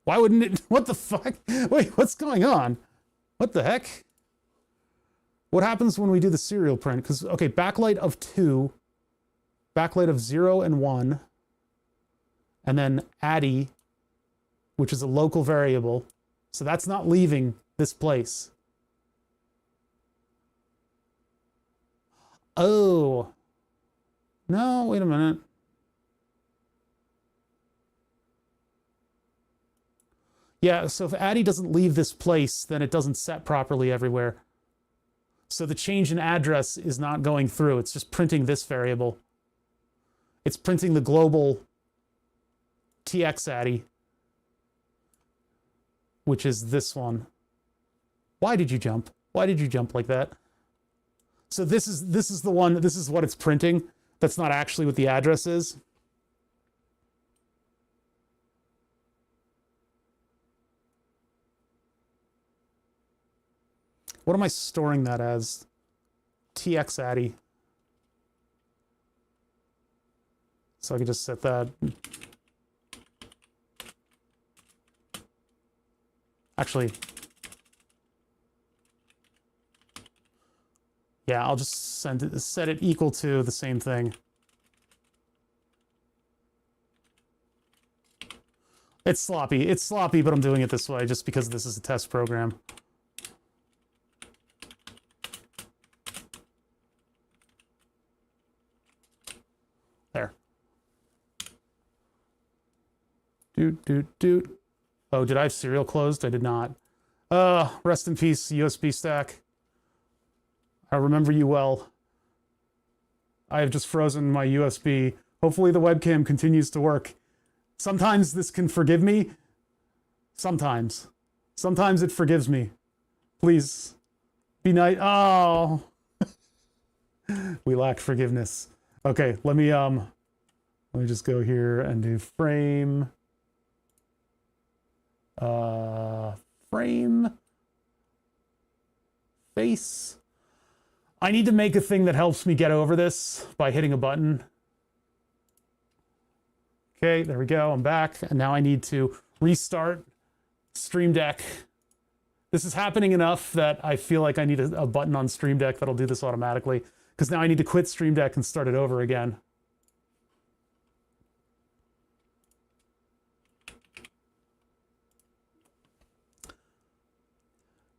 Why wouldn't it? What the fuck? Wait, what's going on? What the heck? What happens when we do the serial print? Because, okay, backlight of 2, backlight of 0 and 1, and then ADDIE, which is a local variable, So that's not leaving this place. Oh. No, wait a minute. Yeah, so if Addy doesn't leave this place, then it doesn't set properly everywhere. So the change in address is not going through. It's just printing this variable. It's printing the global TX Addy, which is this one. Why did you jump? Why did you jump like that? So this is the one, this is what it's printing. That's not actually what the address is. What am I storing that as? TX Addy. So I can just set that. Actually, yeah, I'll just set it equal to the same thing. It's sloppy, but I'm doing it this way just because this is a test program. There. Doot. Oh, did I have serial closed? I did not. Rest in peace, USB stack. I remember you well. I have just frozen my USB. Hopefully the webcam continues to work. Sometimes this can forgive me. Sometimes. Sometimes it forgives me. Please. Be nice. Oh. We lack forgiveness. Okay, let me just go here and do frame. Frame. Face. I need to make a thing that helps me get over this by hitting a button. Okay, there we go. I'm back. And now I need to restart Stream Deck. This is happening enough that I feel like I need a button on Stream Deck that'll do this automatically. Because now I need to quit Stream Deck and start it over again.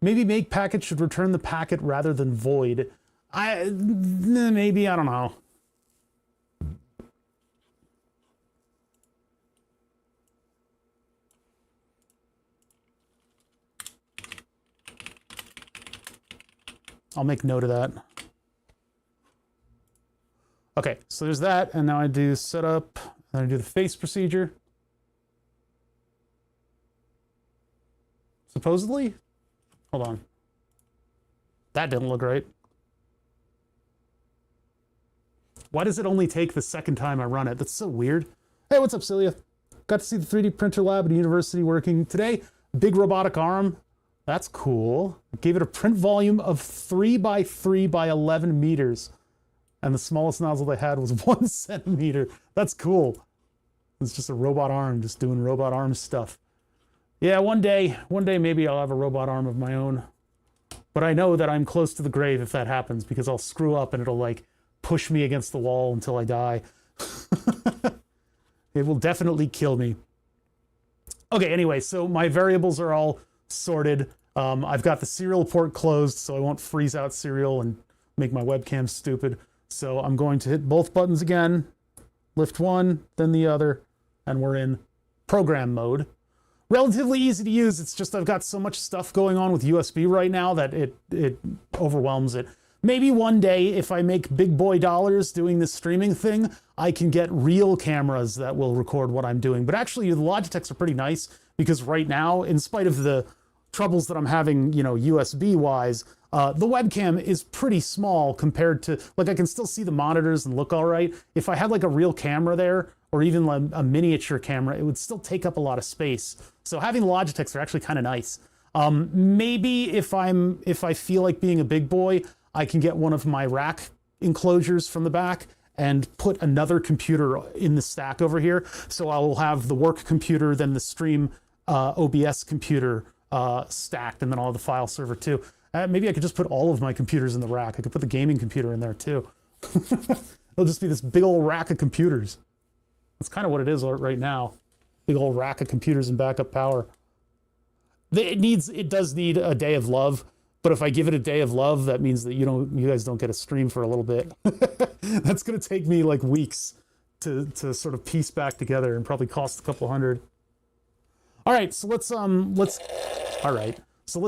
Maybe make packet should return the packet rather than void. Maybe, I don't know. I'll make note of that. Okay, so there's that, and now I do setup, and I do the face procedure. Supposedly? Hold on. That didn't look right. Why does it only take the second time I run it? That's so weird. Hey, what's up, Celia? Got to see the 3D printer lab at the university working today. Big robotic arm. That's cool. Gave it a print volume of 3 by 3 by 11 meters. And the smallest nozzle they had was 1 centimeter. That's cool. It's just a robot arm just doing robot arm stuff. Yeah, one day maybe I'll have a robot arm of my own. But I know that I'm close to the grave if that happens because I'll screw up and it'll like push me against the wall until I die. It will definitely kill me. Okay, anyway, so my variables are all sorted. I've got the serial port closed so I won't freeze out serial and make my webcam stupid. So I'm going to hit both buttons again, lift one, then the other, and we're in program mode. Relatively easy to use. It's just I've got so much stuff going on with USB right now that it overwhelms it. Maybe one day, if I make big boy dollars doing this streaming thing, I can get real cameras that will record what I'm doing. But actually, the Logitechs are pretty nice because right now, in spite of the troubles that I'm having, you know, USB-wise, the webcam is pretty small compared to, like, I can still see the monitors and look all right. If I had like a real camera there, or even a miniature camera, it would still take up a lot of space. So having Logitechs are actually kind of nice. Maybe if I feel like being a big boy, I can get one of my rack enclosures from the back and put another computer in the stack over here. So I will have the work computer, then the stream OBS computer stacked, and then I'll have the file server too. Maybe I could just put all of my computers in the rack. I could put the gaming computer in there too. It'll just be this big old rack of computers. That's kind of what it is right now. Big old rack of computers and backup power. It does need a day of love, but if I give it a day of love, that means that you guys don't get a stream for a little bit. That's gonna take me like weeks to sort of piece back together and probably cost a couple hundred. All right, so let's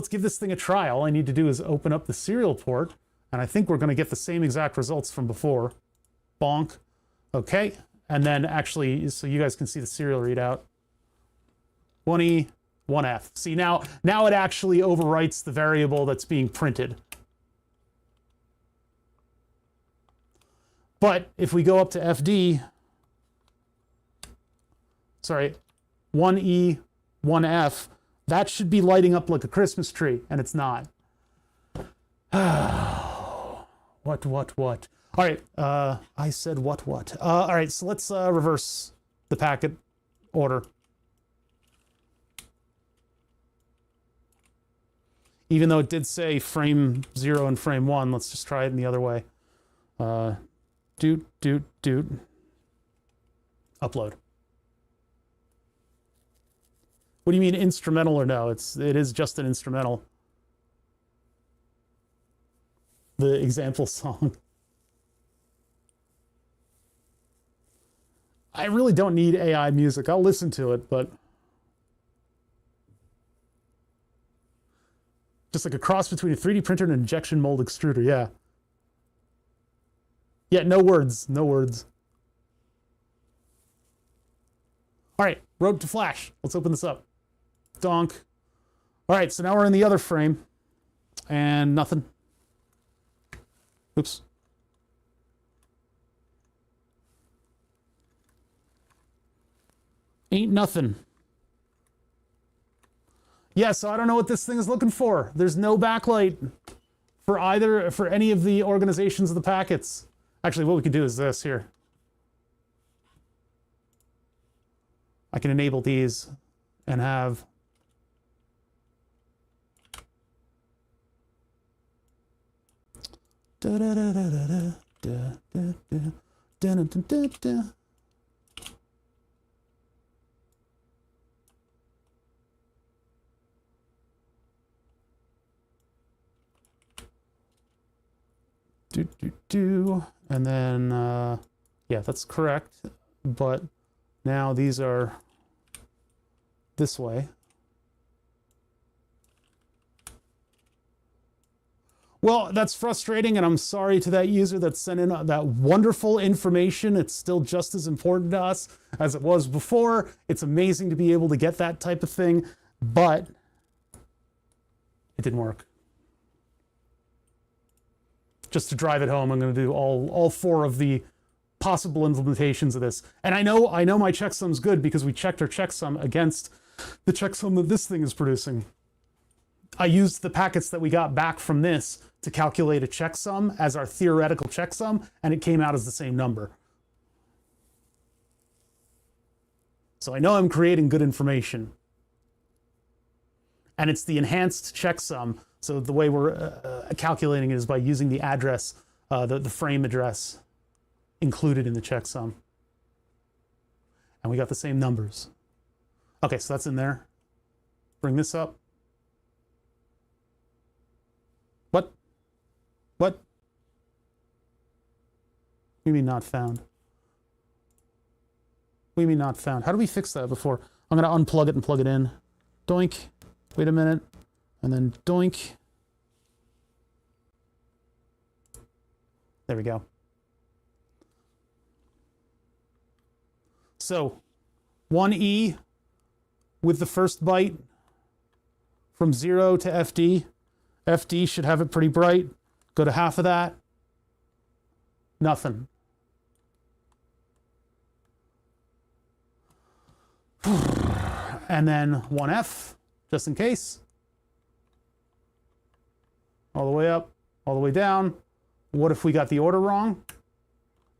give this thing a try. All I need to do is open up the serial port, and I think we're gonna get the same exact results from before. Bonk. Okay, and then actually, so you guys can see the serial readout. 1E, 1F. See, now it actually overwrites the variable that's being printed. But if we go up to FD, sorry, 1E, 1F, that should be lighting up like a Christmas tree, and it's not. What? All right, I said what? All right, so let's reverse the packet order. Even though it did say frame 0 and frame 1, let's just try it in the other way. Doot. Upload. What do you mean instrumental or no? It is just an instrumental. The example song. I really don't need AI music. I'll listen to it, but just like a cross between a 3D printer and an injection mold extruder, yeah. Yeah, no words. All right, road to Flash. Let's open this up. Donk. All right, so now we're in the other frame, and nothing. Oops. Ain't nothing. Yeah, so I don't know what this thing is looking for. There's no backlight for any of the organizations of the packets. Actually, what we can do is this here. I can enable these and have and then yeah, that's correct, but now these are this way. Well, that's frustrating, and I'm sorry to that user that sent in that wonderful information. It's still just as important to us as it was before. It's amazing to be able to get that type of thing, but it didn't work. Just to drive it home, I'm going to do all 4 of the possible implementations of this. And I know my checksum's good because we checked our checksum against the checksum that this thing is producing. I used the packets that we got back from this to calculate a checksum as our theoretical checksum, and it came out as the same number. So I know I'm creating good information. And it's the enhanced checksum. So the way we're calculating it is by using the address, the frame address included in the checksum. And we got the same numbers. Okay, so that's in there. Bring this up. What? What? You mean not found? What do you mean not found? How do we fix that before? I'm going to unplug it and plug it in. Doink. Wait a minute. And then doink. There we go. So 1E with the first byte from 0 to FD. FD should have it pretty bright. Go to half of that. Nothing. And then 1F, just in case. All the way up, all the way down. What if we got the order wrong?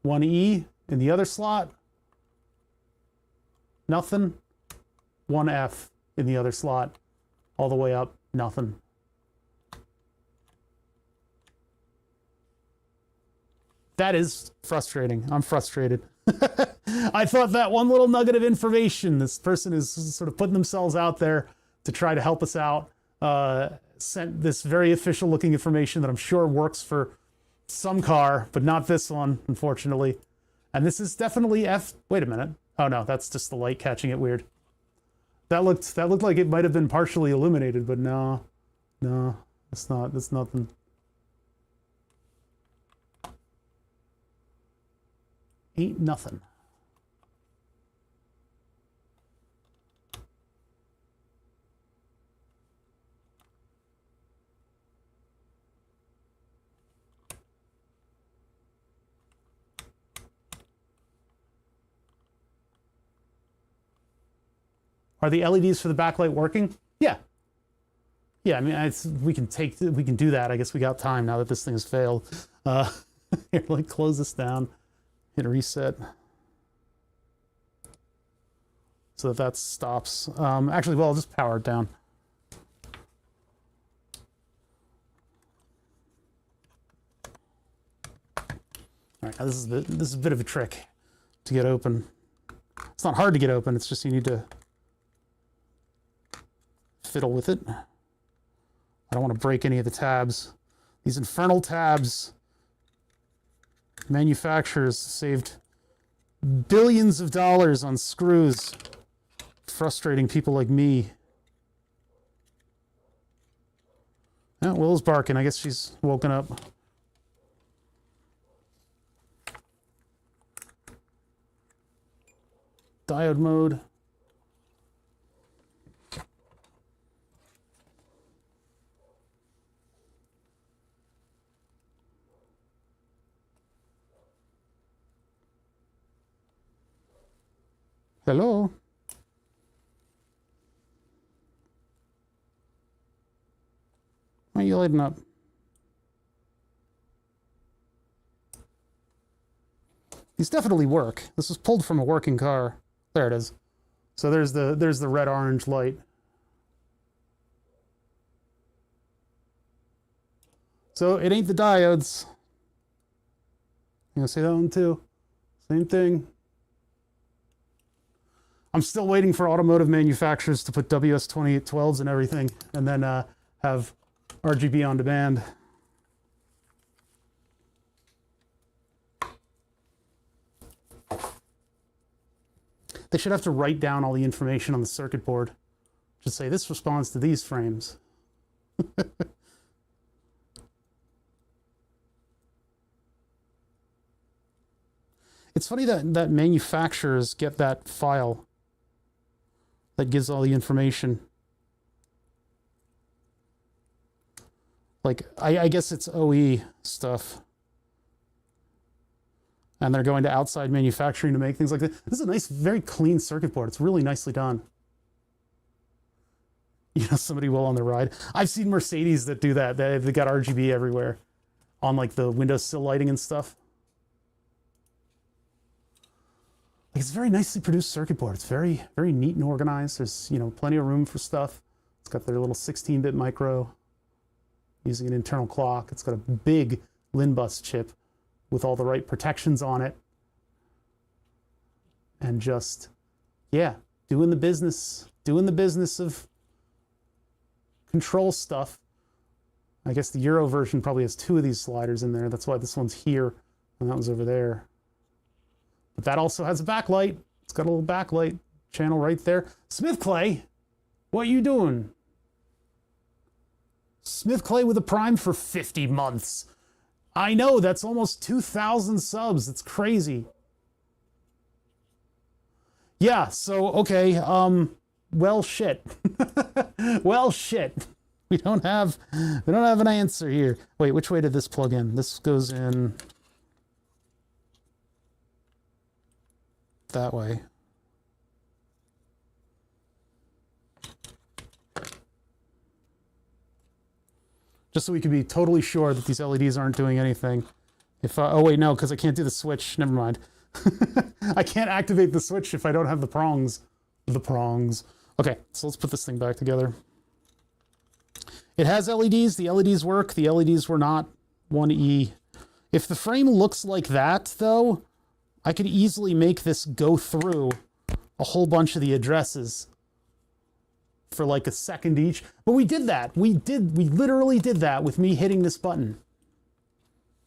1E in the other slot. Nothing. 1F in the other slot. All the way up, nothing. That is frustrating. I'm frustrated. I thought that one little nugget of information, this person is sort of putting themselves out there to try to help us out, sent this very official looking information that I'm sure works for some car, but not this one, unfortunately. And this is definitely wait a minute. Oh no, that's just the light catching it weird. That looked like it might have been partially illuminated, but no, it's not. It's nothing. Ain't nothing. Are the LEDs for the backlight working? Yeah. Yeah, I mean, we can do that. I guess we got time now that this thing has failed. Here, let me close this down, hit reset, so that stops. Actually, well, I'll just power it down. All right, now this is a bit of a trick to get open. It's not hard to get open. It's just you need to fiddle with it. I don't want to break any of the tabs. These infernal tabs. Manufacturers saved billions of dollars on screws, frustrating people like me. Oh, Will's barking. I guess she's woken up. Diode mode. Hello? Why are you lighting up? These definitely work. This was pulled from a working car. There it is. So there's the red-orange light. So it ain't the diodes. I'm gonna say that one too. Same thing. I'm still waiting for automotive manufacturers to put WS2812s and everything, and then have RGB on demand. They should have to write down all the information on the circuit board. Just say, this responds to these frames. It's funny that manufacturers get that file that gives all the information. Like, I guess it's OE stuff. And they're going to outside manufacturing to make things like this. This is a nice, very clean circuit board. It's really nicely done. You know, somebody will on the ride. I've seen Mercedes that do that. They got RGB everywhere on like the windowsill lighting and stuff. Like, it's a very nicely produced circuit board. It's very, very neat and organized. There's, you know, plenty of room for stuff. It's got their little 16-bit micro using an internal clock. It's got a big LIN bus chip with all the right protections on it. And just, yeah, doing the business of control stuff. I guess the Euro version probably has 2 of these sliders in there. That's why this one's here and that one's over there. But that also has a backlight. It's got a little backlight channel right there. Smith Clay, what you doing? Smith Clay with a Prime for 50 months. I know, that's almost 2,000 subs. It's crazy. Yeah, so, okay, well, shit. Well, shit. We don't have an answer here. Wait, which way did this plug in? This goes in that way. Just so we can be totally sure that these LEDs aren't doing anything. If oh wait, no, because I can't do the switch. Never mind. I can't activate the switch if I don't have the prongs. The prongs. Okay, so let's put this thing back together. It has LEDs. The LEDs work. The LEDs were not 1E. If the frame looks like that, though, I could easily make this go through a whole bunch of the addresses. for like a second each. But we did that. We literally did that with me hitting this button.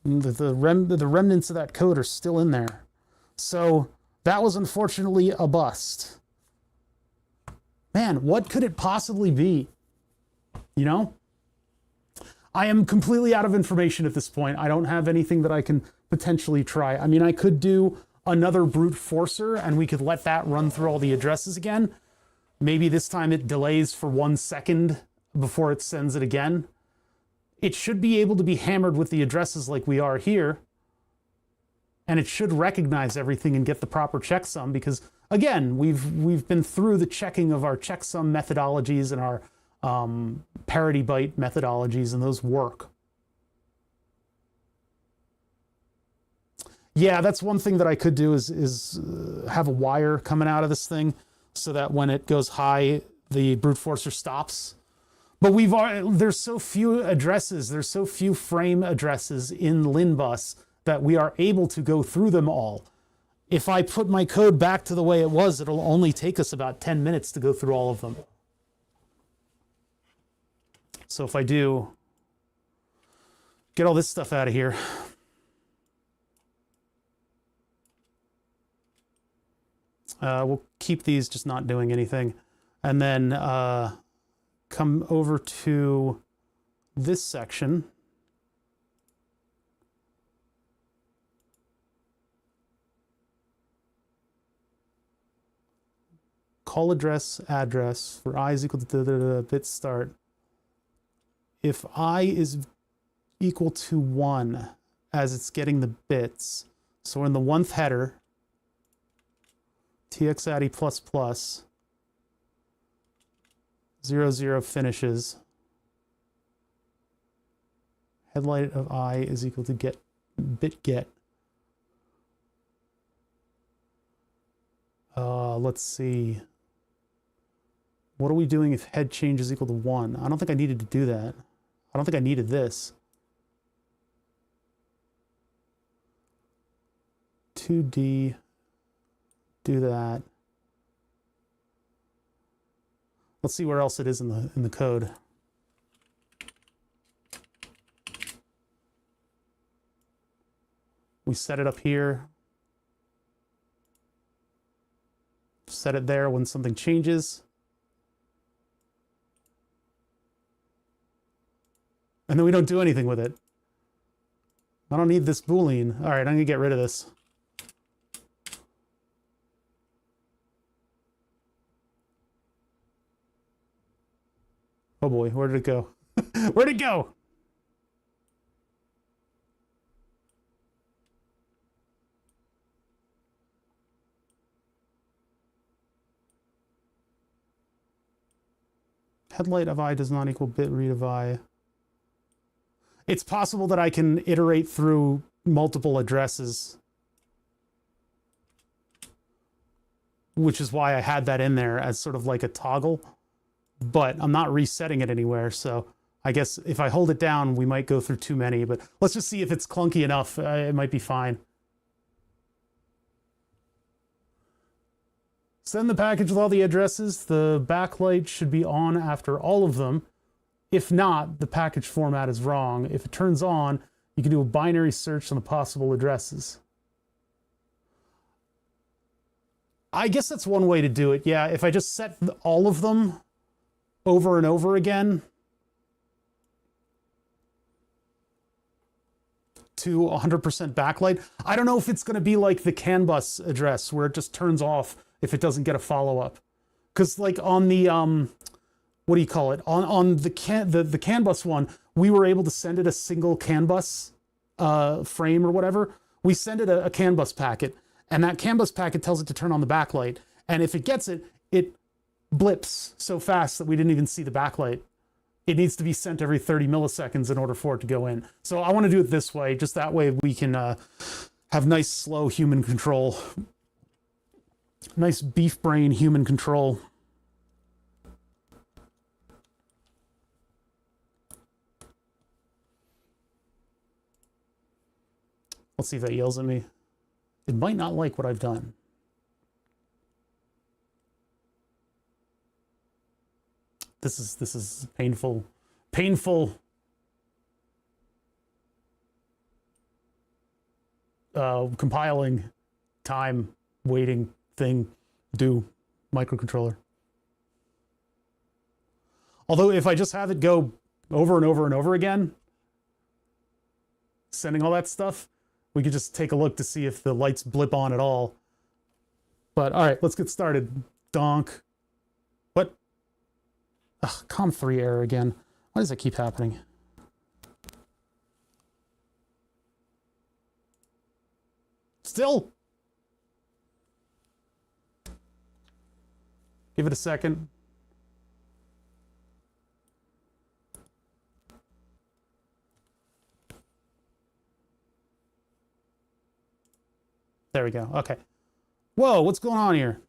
The remnants of that code are still in there. So that was unfortunately a bust. Man, what could it possibly be? You know? I am completely out of information at this point. I don't have anything that I can potentially try. I mean, I could do another brute forcer and we could let that run through all the addresses again. Maybe this time it delays for 1 second before it sends it again. It should be able to be hammered with the addresses like we are here. And it should recognize everything and get the proper checksum because, again, we've been through the checking of our checksum methodologies and our parity byte methodologies, and those work. Yeah, that's one thing that I could do is have a wire coming out of this thing so that when it goes high, the brute forcer stops. But there's so few addresses, there's so few frame addresses in LIN bus that we are able to go through them all. If I put my code back to the way it was, it'll only take us about 10 minutes to go through all of them. So if I do get all this stuff out of here, we'll keep these just not doing anything. And then come over to this section. Call address for I is equal to the bit start. If I is equal to 1 as it's getting the bits, so we're in the 1th header, txaddy plus plus, 0, 0 finishes, headlight of I is equal to bit get. Let's see. What are we doing if head change is equal to 1? I don't think I needed to do that. I don't think I needed this. 2D, do that. Let's see where else it is in the code. We set it up here. Set it there when something changes. And then we don't do anything with it. I don't need this Boolean. All right, I'm gonna get rid of this. Oh boy, where did it go? Where'd it go? Headlight of I does not equal bit read of I. It's possible that I can iterate through multiple addresses, which is why I had that in there as sort of like a toggle, but I'm not resetting it anywhere. So I guess if I hold it down, we might go through too many, but let's just see if it's clunky enough. It might be fine. Send the package with all the addresses. The backlight should be on after all of them. If not, the package format is wrong. If it turns on, you can do a binary search on the possible addresses. I guess that's one way to do it. Yeah, if I just set all of them over and over again to 100% backlight. I don't know if it's going to be like the CAN bus address where it just turns off if it doesn't get a follow-up. Because like on the what do you call it? On the CAN bus one, we were able to send it a single CAN bus frame or whatever. We send it a CAN bus packet, and that CAN bus packet tells it to turn on the backlight. And if it gets it, it blips so fast that we didn't even see the backlight. It needs to be sent every 30 milliseconds in order for it to go in. So I want to do it this way, just that way we can have nice, slow human control. Nice beef brain human control. Let's see if that yells at me. It might not like what I've done. This is painful, painful. Compiling, time, waiting, thing, do, microcontroller. Although if I just have it go over and over and over again, sending all that stuff, we could just take a look to see if the lights blip on at all. But all right, let's get started. Donk. What? Ugh, COM3 error again. Why does that keep happening? Still. Give it a second. There we go. Okay. Whoa, what's going on here?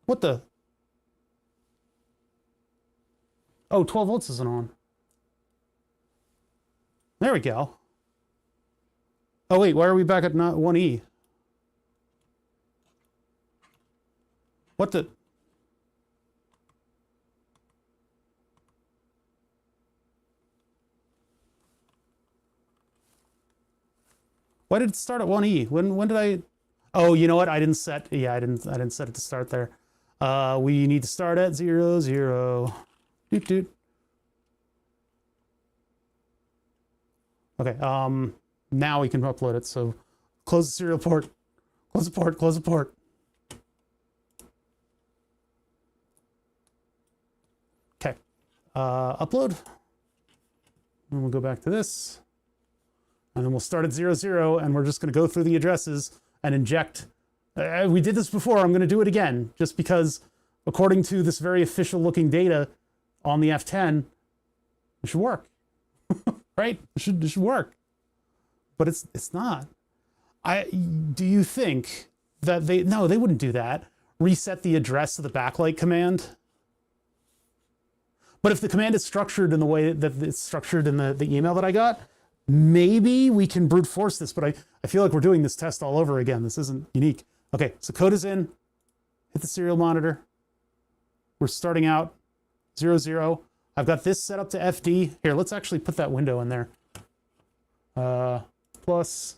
What the? Oh, 12 volts isn't on. There we go. Oh wait, why are we back at not 1E? What the? Why did it start at 1E? When did I? Oh, you know what? I didn't set. Yeah, I didn't set it to start there. We need to start at 0, 0. Doot doot. Okay. Now we can upload it. So close the serial port. Close the port. Close the port. Okay. Upload. And we'll go back to this. And then we'll start at 0, 0, and we're just going to go through the addresses and inject. We did this before. I'm going to do it again, just because, according to this very official-looking data on the F10, it should work, right? It should work, but it's not. Do you think that they wouldn't do that? Reset the address of the backlight command. But if the command is structured in the way that it's structured in the email that I got, maybe we can brute force this, but I feel like we're doing this test all over again. This isn't unique. Okay, so code is in. Hit the serial monitor. We're starting out 0, 0. I've got this set up to FD. Here, let's actually put that window in there. Plus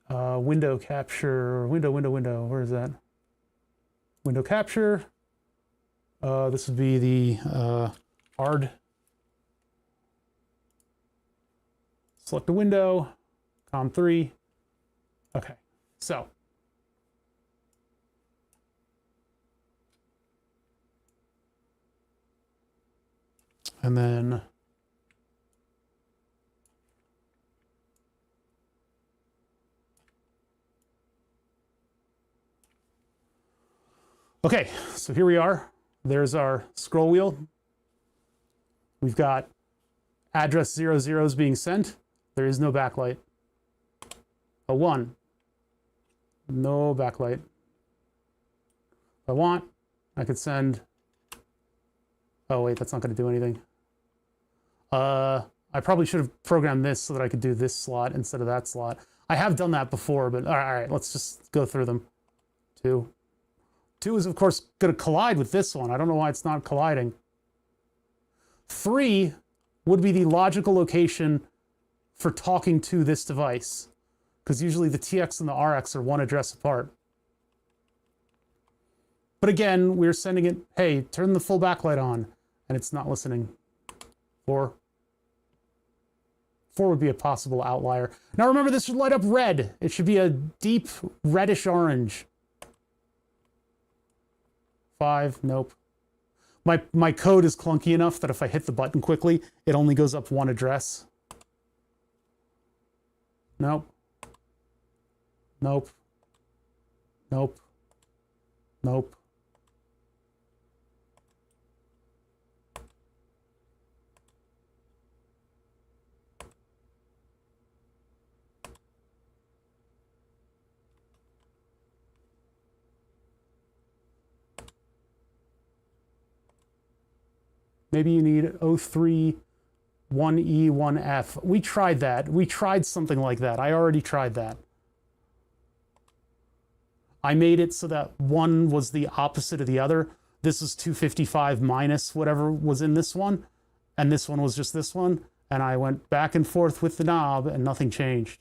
window capture, window. Where is that? Window capture. This would be the ARD. Select a window, COM3. Okay, so. And then. Okay, so here we are. There's our scroll wheel. We've got address 0, 0 is being sent. There is no backlight. A 1. No backlight. If I want, I could send. Oh wait, that's not going to do anything. I probably should have programmed this so that I could do this slot instead of that slot. I have done that before, but all right, let's just go through them. 2. 2 is of course going to collide with this one. I don't know why it's not colliding. 3 would be the logical location for talking to this device, because usually the TX and the RX are one address apart. But again, we're sending it, hey, turn the full backlight on, and it's not listening. 4 would be a possible outlier. Now remember, this should light up red. It should be a deep reddish orange. 5, nope. My code is clunky enough that if I hit the button quickly, it only goes up one address. Nope. Nope. Nope. Nope. Maybe you need 03, 1E, 1F. We tried that. We tried something like that. I already tried that. I made it so that one was the opposite of the other. this is 255 minus whatever was in this one, and this one was just this one, and I went back and forth with the knob and nothing changed.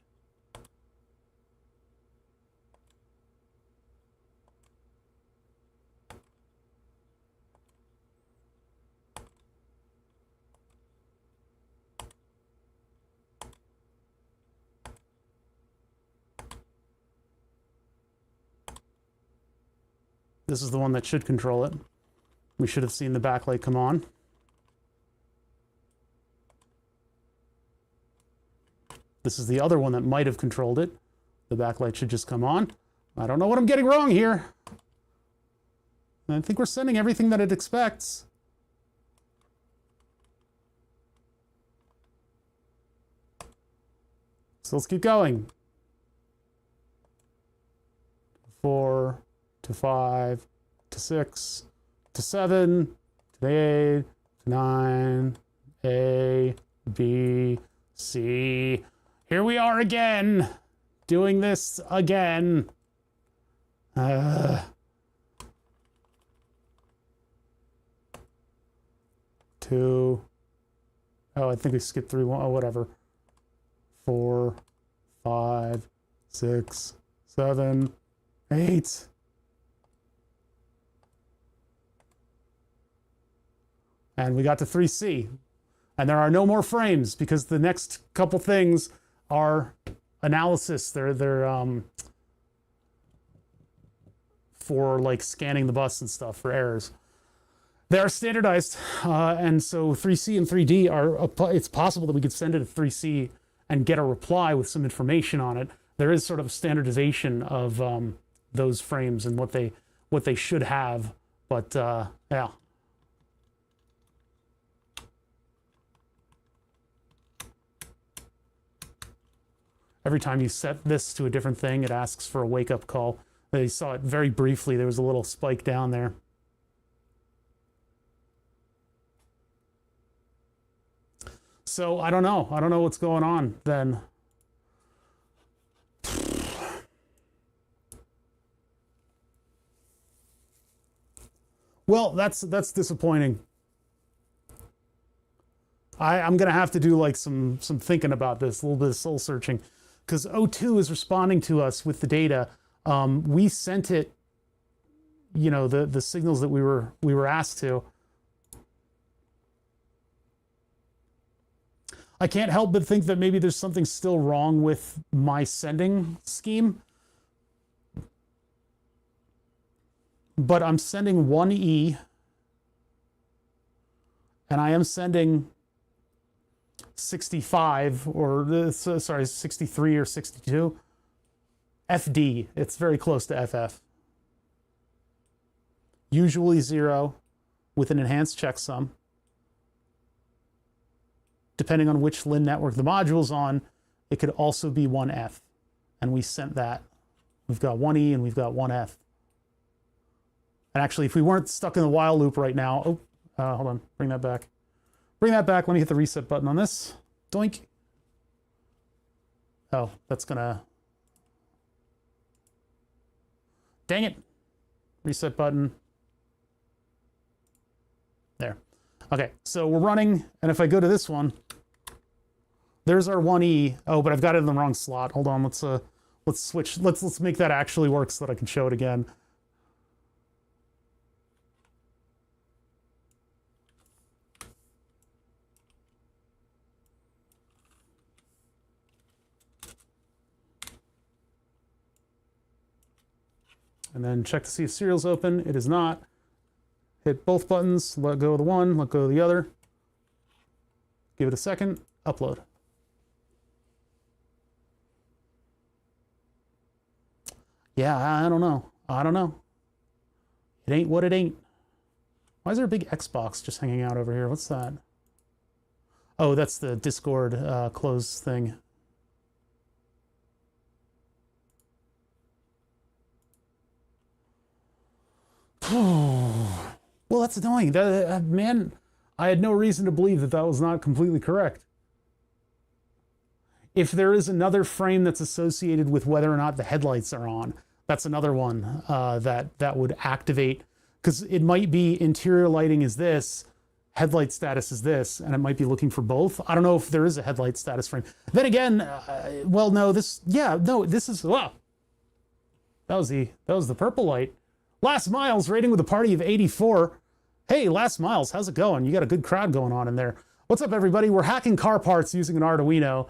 This is the one that should control it. We should have seen the backlight come on. This is the other one that might have controlled it. The backlight should just come on. I don't know what I'm getting wrong here. I think we're sending everything that it expects. So let's keep going. 4 to 5 to 6 to 7 to 8 to 9, A, B, C. Here we are again, doing this again. 2. Oh, I think we skipped 3. Oh, whatever. 4, 5, 6, 7, 8. And we got to 3C. And there are no more frames because the next couple things are analysis. They're for like scanning the bus and stuff for errors. They are standardized, and so 3C and 3D are. It's possible that we could send it to 3C and get a reply with some information on it. There is sort of a standardization of those frames and what they should have, but yeah. Every time you set this to a different thing, it asks for a wake-up call. They saw it very briefly. There was a little spike down there. So I don't know. I don't know what's going on then. Well, that's disappointing. I'm gonna have to do like some thinking about this, a little bit of soul searching, because O2 is responding to us with the data. We sent it, you know, the signals that we were asked to. I can't help but think that maybe there's something still wrong with my sending scheme. But I'm sending 1E, and I am sending 65 or sorry, 63 or 62 FD. It's very close to FF. Usually 0 with an enhanced checksum. Depending on which LIN network the module's on, it could also be 1F. And we sent that. We've got 1E and we've got 1F. And actually, if we weren't stuck in the while loop right now, hold on, bring that back. Bring that back. Let me hit the reset button on this. Doink. Oh, that's gonna... Dang it. Reset button. There. Okay, so we're running, and if I go to this one, there's our 1E. Oh, but I've got it in the wrong slot. Hold on, let's switch. Let's make that actually work so that I can show it again. And then check to see if serial's open. It is not. Hit both buttons, let go of the one, let go of the other. Give it a second, upload. Yeah, I don't know. I don't know. It ain't what it ain't. Why is there a big Xbox just hanging out over here? What's that? Oh, that's the Discord close thing. Well, that's annoying. Man, I had no reason to believe that that was not completely correct. If there is another frame that's associated with whether or not the headlights are on, that's another one that would activate because it might be interior lighting is this, headlight status is this, and it might be looking for both. I don't know if there is a headlight status frame. Then again, well, no, this is, wow. That was the purple light. Last Miles rating with a party of 84. Hey, Last Miles, how's it going? You got a good crowd going on in there. What's up, everybody? We're hacking car parts using an Arduino.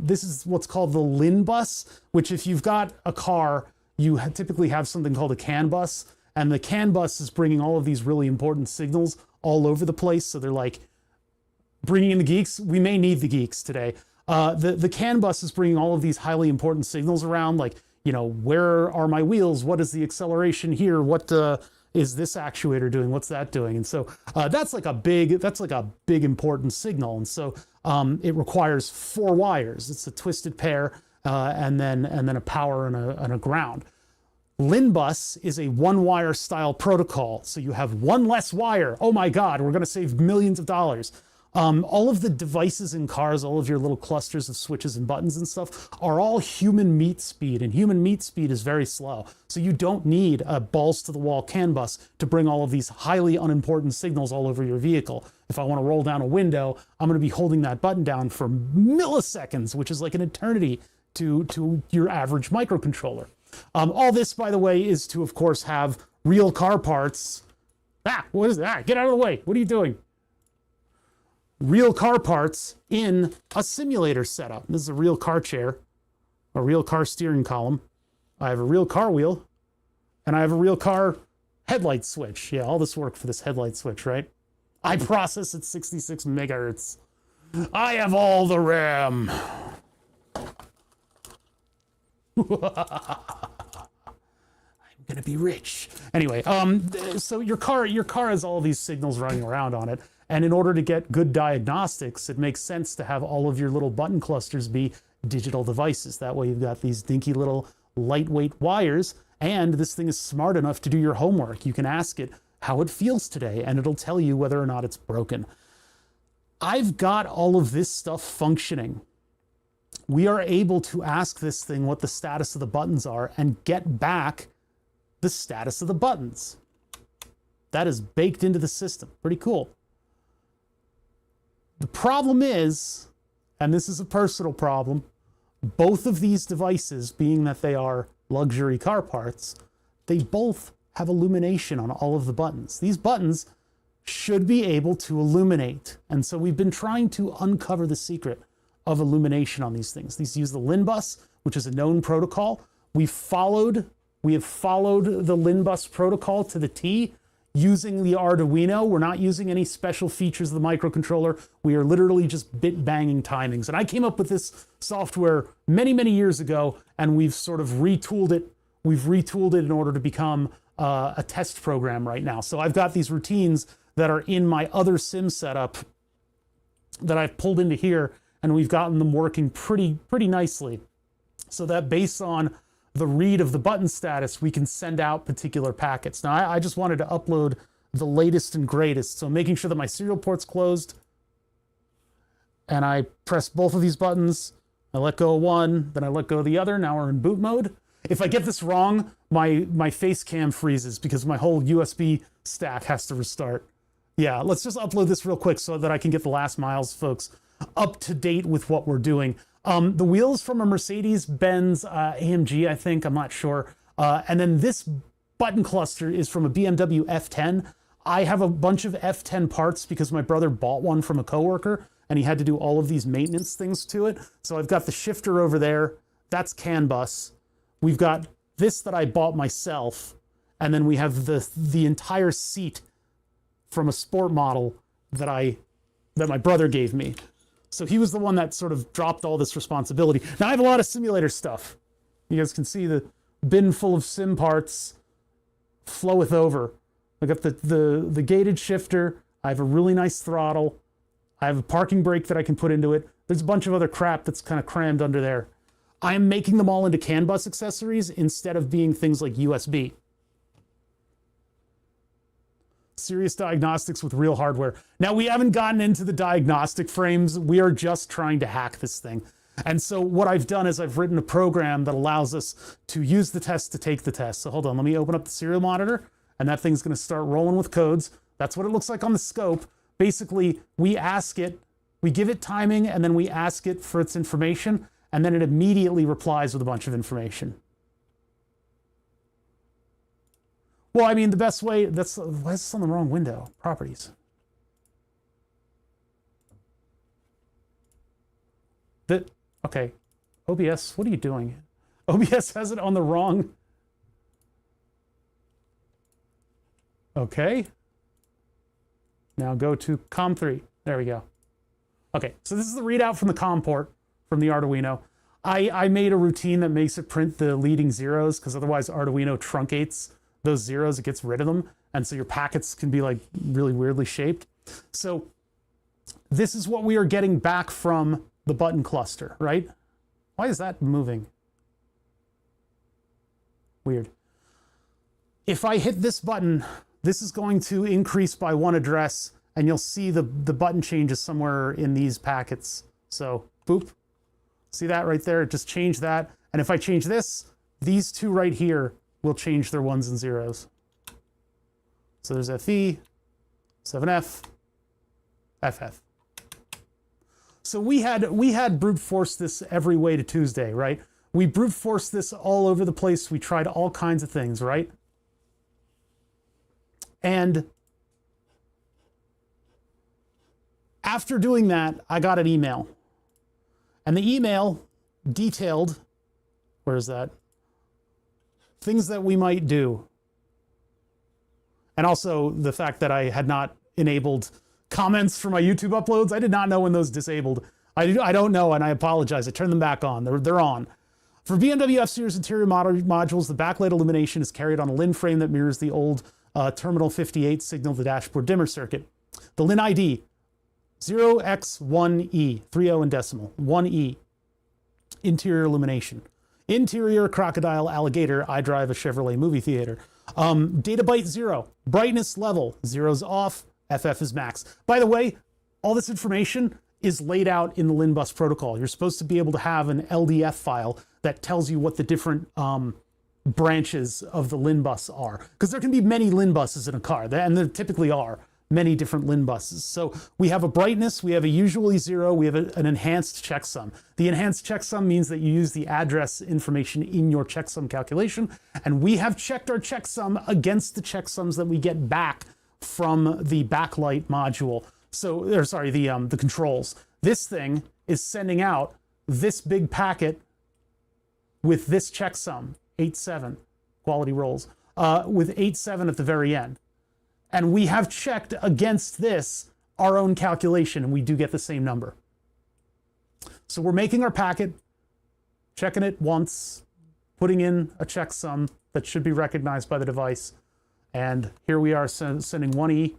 This is what's called the LIN bus, which if you've got a car, you typically have something called a CAN bus, and the CAN bus is bringing all of these really important signals all over the place. So they're like bringing in the geeks. We may need the geeks today. The CAN bus is bringing all of these highly important signals around, like, you know, where are my wheels? What is the acceleration here? What is this actuator doing? What's that doing? And so that's like a big important signal. And so it requires 4 wires. It's a twisted pair, and then a power and a ground. LIN bus is a 1-wire style protocol. So you have 1 less wire. Oh my God, we're going to save millions of dollars. All of the devices in cars, all of your little clusters of switches and buttons and stuff are all human meat speed, and human meat speed is very slow. So you don't need a balls to the wall CAN bus to bring all of these highly unimportant signals all over your vehicle. If I want to roll down a window, I'm going to be holding that button down for milliseconds, which is like an eternity to your average microcontroller. All this, by the way, is to, of course, have real car parts. What is that? Get out of the way. What are you doing? Real car parts in a simulator setup. This is a real car chair, a real car steering column. I have a real car wheel, and I have a real car headlight switch. Yeah, all this work for this headlight switch, right? I process at 66 megahertz. I have all the RAM. I'm gonna be rich. Anyway, so your car has all these signals running around on it. And in order to get good diagnostics, it makes sense to have all of your little button clusters be digital devices. That way you've got these dinky little lightweight wires, and this thing is smart enough to do your homework. You can ask it how it feels today, and it'll tell you whether or not it's broken. I've got all of this stuff functioning. We are able to ask this thing what the status of the buttons are and get back the status of the buttons. That is baked into the system. Pretty cool. The problem is, and this is a personal problem, both of these devices, being that they are luxury car parts, they both have illumination on all of the buttons. These buttons should be able to illuminate. And so we've been trying to uncover the secret of illumination on these things. These use the LIN bus, which is a known protocol. We have followed the LIN bus protocol to the T. Using the Arduino, we're not using any special features of the microcontroller. We are literally just bit banging timings. And I came up with this software many, many years ago, and we've sort of retooled it. We've retooled it in order to become a test program right now. So I've got these routines that are in my other sim setup that I've pulled into here, and we've gotten them working pretty nicely. So that based on the read of the button status, we can send out particular packets. Now, I just wanted to upload the latest and greatest. So making sure that my serial port's closed, and I press both of these buttons. I let go of one, then I let go of the other. Now we're in boot mode. If I get this wrong, my face cam freezes because my whole USB stack has to restart. Yeah, let's just upload this real quick so that I can get the Last Miles folks up to date with what we're doing. The wheel's from a Mercedes-Benz AMG, I think, I'm not sure. And then this button cluster is from a BMW F10. I have a bunch of F10 parts because my brother bought one from a coworker, and he had to do all of these maintenance things to it. So I've got the shifter over there. That's CAN bus. We've got this that I bought myself. And then we have the entire seat from a sport model that my brother gave me. So he was the one that sort of dropped all this responsibility. Now I have a lot of simulator stuff. You guys can see the bin full of sim parts floweth over. I got the gated shifter. I have a really nice throttle. I have a parking brake that I can put into it. There's a bunch of other crap that's kind of crammed under there. I am making them all into CAN bus accessories instead of being things like USB. Serious diagnostics with real hardware. Now, we haven't gotten into the diagnostic frames. We are just trying to hack this thing. And so what I've done is I've written a program that allows us to use the test to take the test. So hold on, let me open up the serial monitor, and that thing's going to start rolling with codes. That's what it looks like on the scope. Basically, we ask it, we give it timing, and then we ask it for its information, and then it immediately replies with a bunch of information. Well, I mean, the best way, why is this on the wrong window? Properties. Okay, OBS, what are you doing? OBS has it on the wrong. Okay. Now go to COM3. There we go. Okay, so this is the readout from the COM port from the Arduino. I made a routine that makes it print the leading zeros because otherwise Arduino truncates those zeros, it gets rid of them. And so your packets can be like really weirdly shaped. So this is what we are getting back from the button cluster, right? Why is that moving? Weird. If I hit this button, this is going to increase by 1 address, and you'll see the button changes somewhere in these packets. So, boop. See that right there? It just changed that. And if I change this, these two right here will change their 1s and 0s. So there's FE, 7F, FF. So we had brute force this every way to Tuesday, right? We brute forced this all over the place. We tried all kinds of things, right? And after doing that, I got an email. And the email detailed, where is that? Things that we might do. And also the fact that I had not enabled comments for my YouTube uploads. I did not know when those disabled. I don't know, and I apologize. I turned them back on. They're on. For BMW F-Series interior modules, the backlight illumination is carried on a LIN frame that mirrors the old terminal 58 signal to dashboard dimmer circuit. The LIN ID, 0x1E, 30 in decimal, 1E. Interior illumination. Interior crocodile alligator, I drive a Chevrolet movie theater. Data byte 0, brightness level, 0's off, FF is max. By the way, all this information is laid out in the LIN bus protocol. You're supposed to be able to have an LDF file that tells you what the different branches of the LIN bus are. Because there can be many LIN buses in a car, and there typically are many different LIN buses. So we have a brightness, we have a usually 0, we have an enhanced checksum. The enhanced checksum means that you use the address information in your checksum calculation, and we have checked our checksum against the checksums that we get back from the backlight module. So, or sorry, the controls. This thing is sending out this big packet with this checksum, 8.7, quality rolls, with 8.7 at the very end. And we have checked against this our own calculation, and we do get the same number. So we're making our packet, checking it once, putting in a checksum that should be recognized by the device. And here we are sending 1E,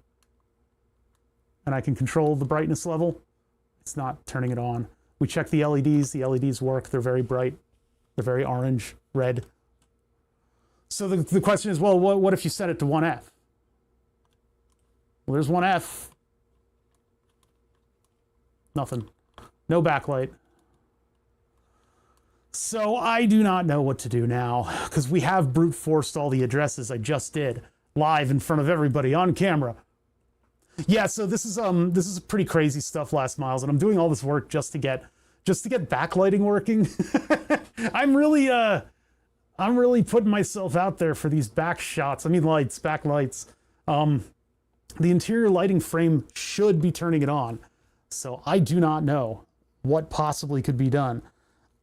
and I can control the brightness level. It's not turning it on. We check the LEDs. The LEDs work. They're very bright. They're very orange, red. So the question is, well, what if you set it to 1F? Well, there's 1F. Nothing. No backlight. So I do not know what to do now, because we have brute forced all the addresses. I just did, live in front of everybody on camera. Yeah, so this is pretty crazy stuff, Last Miles, and I'm doing all this work just to get backlighting working. I'm really putting myself out there for these back shots. I mean lights, backlights. The interior lighting frame should be turning it on. So I do not know what possibly could be done.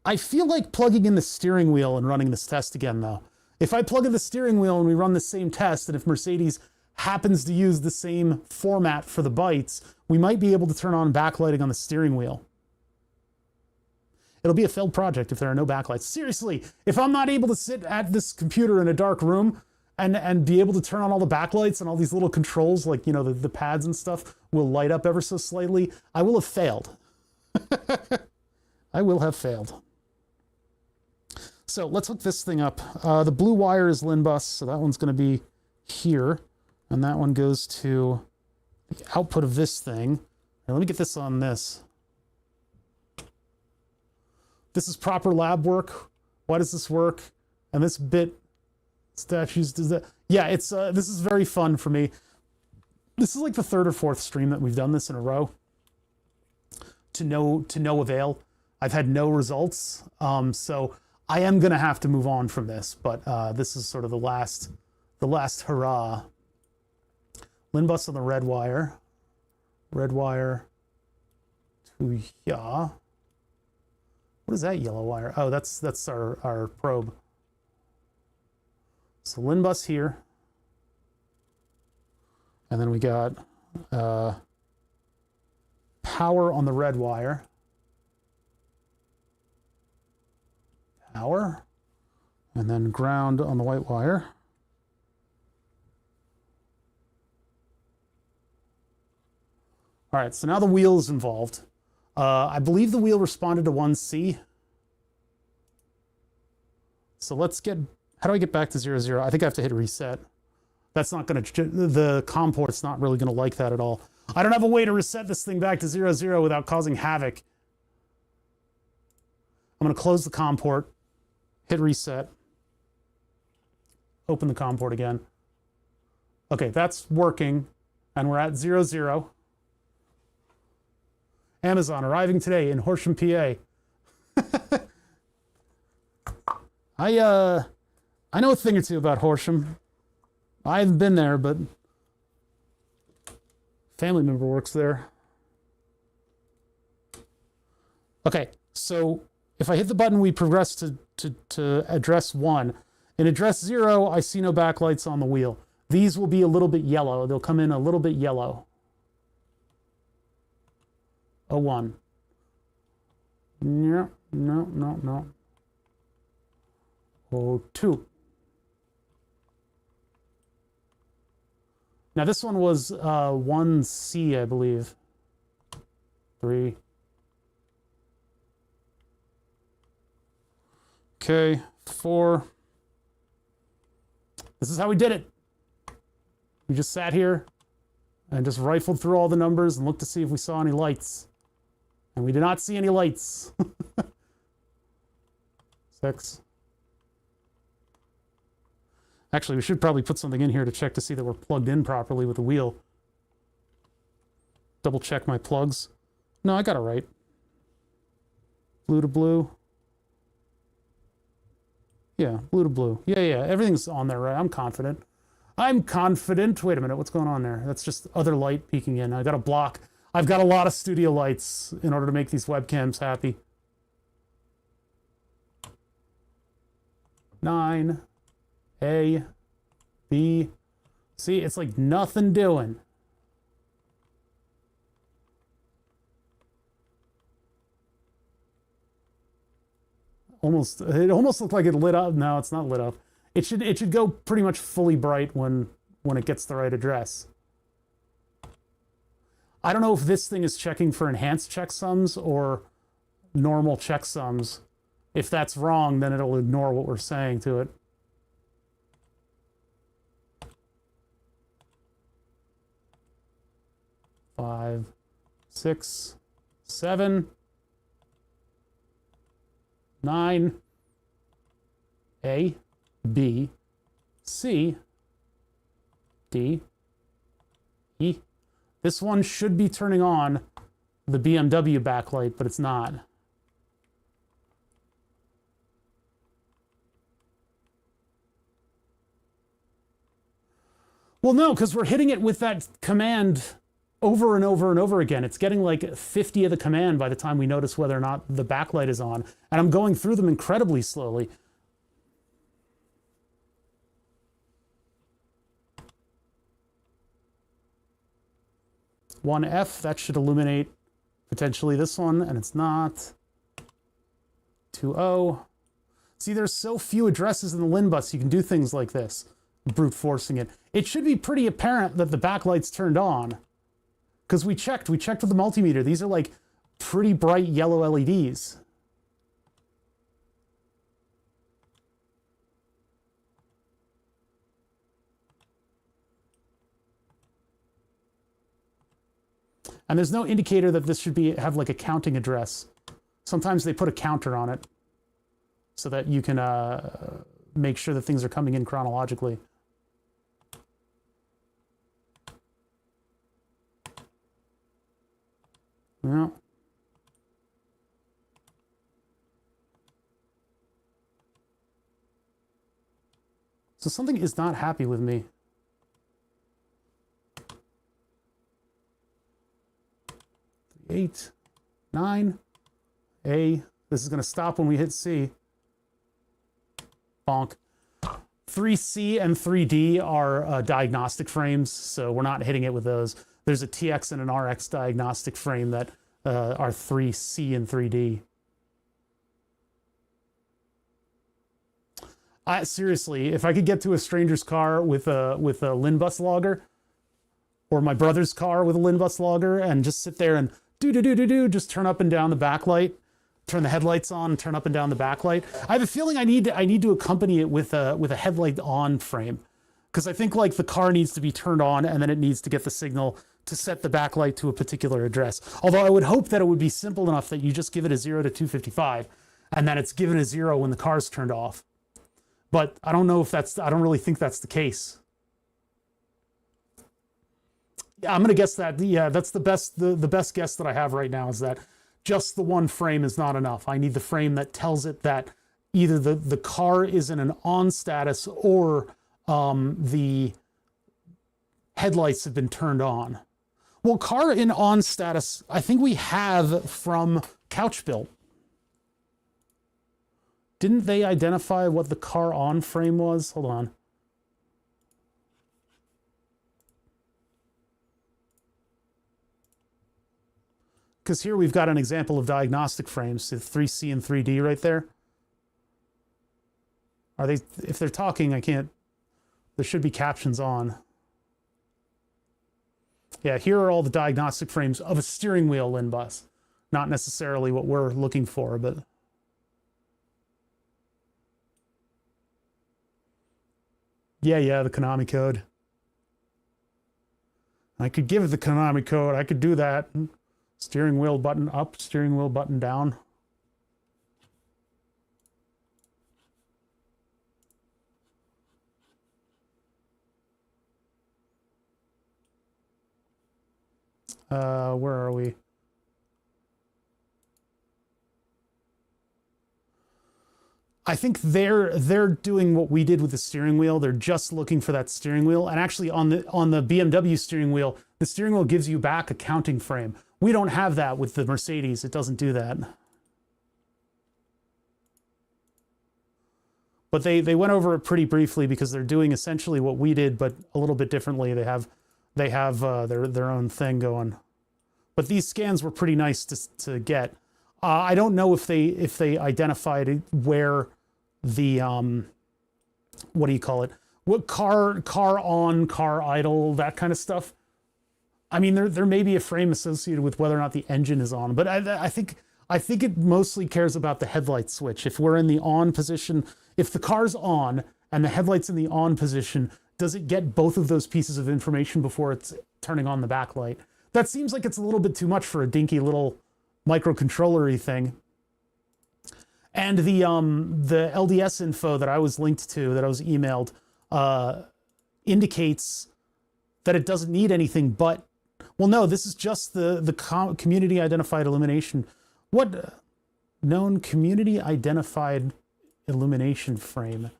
I feel like plugging in the steering wheel and running this test again, though. If I plug in the steering wheel and we run the same test, and if Mercedes happens to use the same format for the bytes, we might be able to turn on backlighting on the steering wheel. It'll be a failed project if there are no backlights. Seriously, if I'm not able to sit at this computer in a dark room and be able to turn on all the backlights and all these little controls, like, you know, the pads and stuff will light up ever so slightly, I will have failed. I will have failed. So let's hook this thing up. The blue wire is LIN bus, so that one's going to be here. And that one goes to the output of this thing. Now, let me get this on this. This is proper lab work. Why does this work? And this bit Statues, does that? Yeah, it's this is very fun for me. This is like the third or fourth stream that we've done this in a row. To no avail. I've had no results. So I am gonna have to move on from this, but this is sort of the last hurrah. LIN bus on the red wire. Red wire to yeah. What is that yellow wire? Oh, that's our probe. So LIN bus here. And then we got power on the red wire. Power. And then ground on the white wire. All right, so now the wheel is involved. I believe the wheel responded to 1C. So let's get, how do I get back to 0, 0? I think I have to hit reset. That's not gonna, the COM port's not really gonna like that at all. I don't have a way to reset this thing back to 0, 0 without causing havoc. I'm gonna close the COM port, hit reset, open the COM port again. Okay, that's working, and we're at 0, 0. Amazon arriving today in Horsham, PA. I know a thing or two about Horsham. I haven't been there, but family member works there. Okay, so if I hit the button, we progress to address 1. In address 0, I see no backlights on the wheel. These will be a little bit yellow. They'll come in a little bit yellow. 01. No, no, no, no. 02. Now this one was 1C, I believe. 3. Okay, 4. This is how we did it. We just sat here and just rifled through all the numbers and looked to see if we saw any lights. And we did not see any lights. 6. Actually, we should probably put something in here to check to see that we're plugged in properly with the wheel. Double check my plugs. No, I got it right. Blue to blue. Yeah, blue to blue. Yeah, yeah, everything's on there, right? I'm confident. I'm confident. Wait a minute, what's going on there? That's just other light peeking in. I got a block. I've got a lot of studio lights in order to make these webcams happy. 9. A. B. See, it's like nothing doing. It almost looked like it lit up. No, it's not lit up. It should go pretty much fully bright when it gets the right address. I don't know if this thing is checking for enhanced checksums or normal checksums. If that's wrong, then it'll ignore what we're saying to it. Five, 6, 7, 9, A, B, C, D, E. This one should be turning on the BMW backlight, but it's not. Well, no, because we're hitting it with that command over and over and over again. It's getting like 50 of the command by the time we notice whether or not the backlight is on. And I'm going through them incredibly slowly. One F, that should illuminate potentially this one, and it's not. 2O. See, there's so few addresses in the LIN bus, you can do things like this, brute forcing it. It should be pretty apparent that the backlight's turned on. Because we checked with the multimeter. These are like pretty bright yellow LEDs. And there's no indicator that this should have like a counting address. Sometimes they put a counter on it so that you can make sure that things are coming in chronologically. Yeah. So something is not happy with me. Eight, 9, A. This is going to stop when we hit C. Bonk. 3C and 3D are diagnostic frames, so we're not hitting it with those. There's a TX and an RX diagnostic frame that are 3C and 3D. Seriously, if I could get to a stranger's car with a LIN bus logger, or my brother's car with a LIN bus logger, and just sit there and just turn up and down the backlight, turn the headlights on, turn up and down the backlight. I have a feeling I need to accompany it with a headlight on frame, because I think like the car needs to be turned on and then it needs to get the signal to set the backlight to a particular address. Although I would hope that it would be simple enough that you just give it a 0 to 255, and then it's given a 0 when the car's turned off. But I don't know if I don't really think that's the case. Yeah, I'm gonna guess that, yeah, that's the best guess that I have right now, is that just the one frame is not enough. I need the frame that tells it that either the car is in an on status or the headlights have been turned on. Well, car in on status, I think we have from Couch Built. Didn't they identify what the car on frame was? Hold on. Because here we've got an example of diagnostic frames, 3C and 3D right there. Are they, if they're talking, I can't, there should be captions on. Yeah, here are all the diagnostic frames of a steering wheel LIN bus. Not necessarily what we're looking for, but... Yeah, the Konami code. I could give it the Konami code. I could do that. Steering wheel button up, steering wheel button down. Where are we? I think they're doing what we did with the steering wheel. They're just looking for that steering wheel. And actually on the BMW steering wheel, the steering wheel gives you back a counting frame. We don't have that with the Mercedes. It doesn't do that. But they went over it pretty briefly because they're doing essentially what we did, but a little bit differently. They have their own thing going. But these scans were pretty nice to get. I don't know if they identified where the what do you call it? What car on, car idle, that kind of stuff. I mean, there may be a frame associated with whether or not the engine is on, but I think it mostly cares about the headlight switch. If we're in the on position, if the car's on and the headlight's in the on position, does it get both of those pieces of information before it's turning on the backlight? That seems like it's a little bit too much for a dinky little microcontroller-y thing. And the LDS info that I was linked to, that I was emailed, indicates that it doesn't need anything but, well, no, this is just the community identified illumination. What known community identified illumination frame?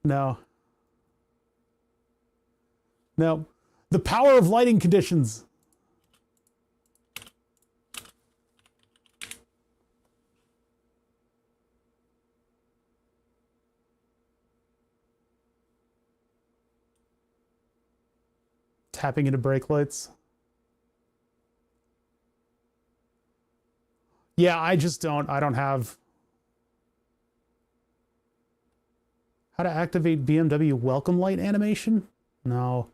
No. The power of lighting conditions. Tapping into brake lights. Yeah, I don't have. How to activate BMW welcome light animation? No.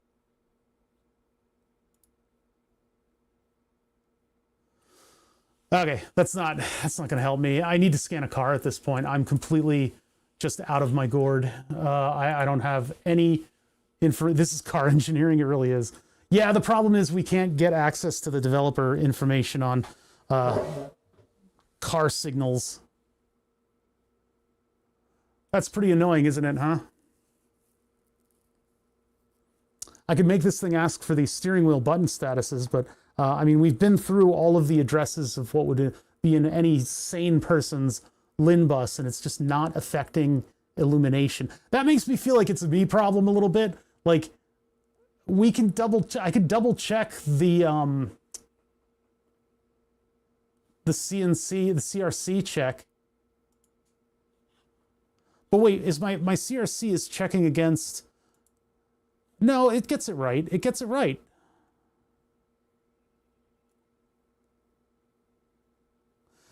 Okay, that's not going to help me. I need to scan a car at this point. I'm completely just out of my gourd. I don't have any info. This is car engineering. It really is. Yeah, the problem is we can't get access to the developer information on car signals. That's pretty annoying, isn't it, huh? I could make this thing ask for the steering wheel button statuses, but I mean, we've been through all of the addresses of what would be in any sane person's LIN bus, and it's just not affecting illumination. That makes me feel like it's a me problem a little bit. Like, we can I could double check the CNC, the CRC check. But wait, is my CRC is checking against... No, it gets it right. It gets it right.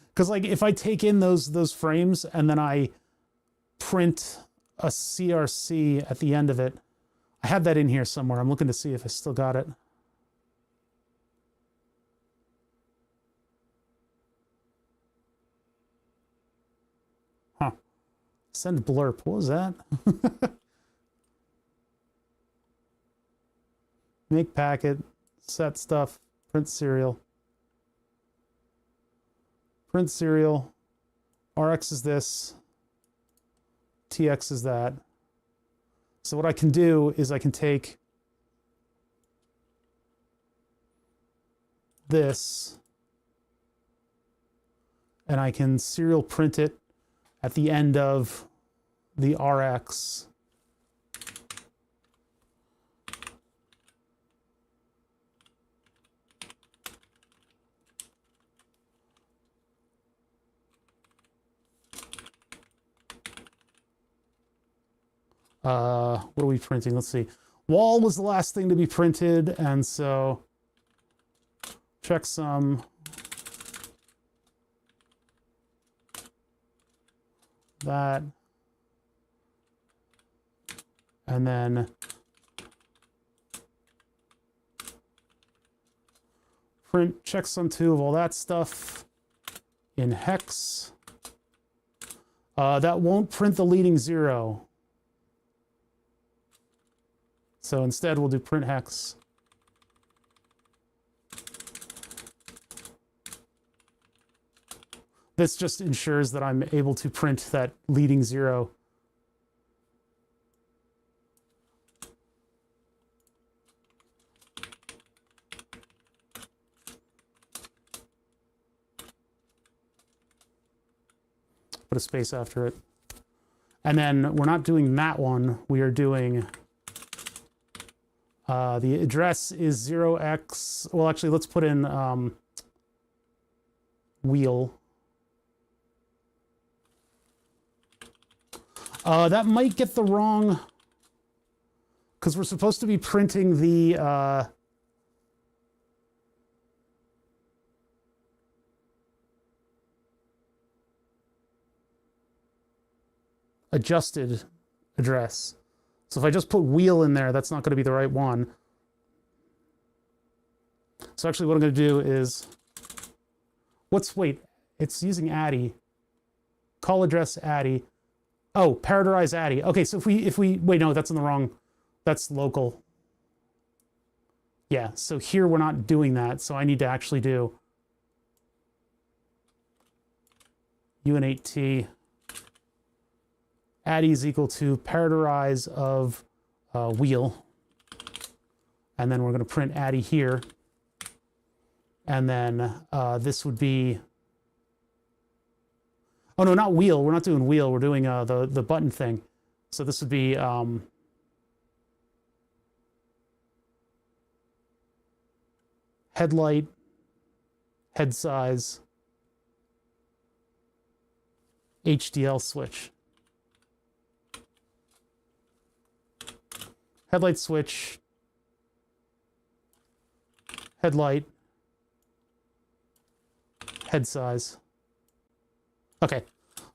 Because like if I take in those frames and then I print a CRC at the end of it, I had that in here somewhere. I'm looking to see if I still got it. Huh. Send blurb. What was that? Make packet, set stuff, print serial. Print serial. RX is this. TX is that. So what I can do is I can take this and I can serial print it at the end of the RX. What are we printing? Let's see. Wall was the last thing to be printed, and so checksum. That. And then print checksum 2 of all that stuff in hex. That won't print the leading 0. So instead we'll do print hex. This just ensures that I'm able to print that leading 0. Put a space after it. And then we're not doing that one. We are doing... the address is 0x. Well, actually, let's put in wheel. That might get the wrong... Because we're supposed to be printing the... adjusted address. So if I just put wheel in there, that's not going to be the right one. So actually what I'm going to do is... Wait, it's using ADDI. Call address ADDI. Oh, parameterize ADDI. Okay, so if we... Wait, no, that's in the wrong... That's local. Yeah, so here we're not doing that, so I need to actually do UN8T. ADDI is equal to parameterize of wheel. And then we're going to print ADDI here. And then this would be... Oh, no, not wheel. We're not doing wheel. We're doing the button thing. So this would be... headlight, head size, HDL switch. Headlight switch, headlight, head size. Okay,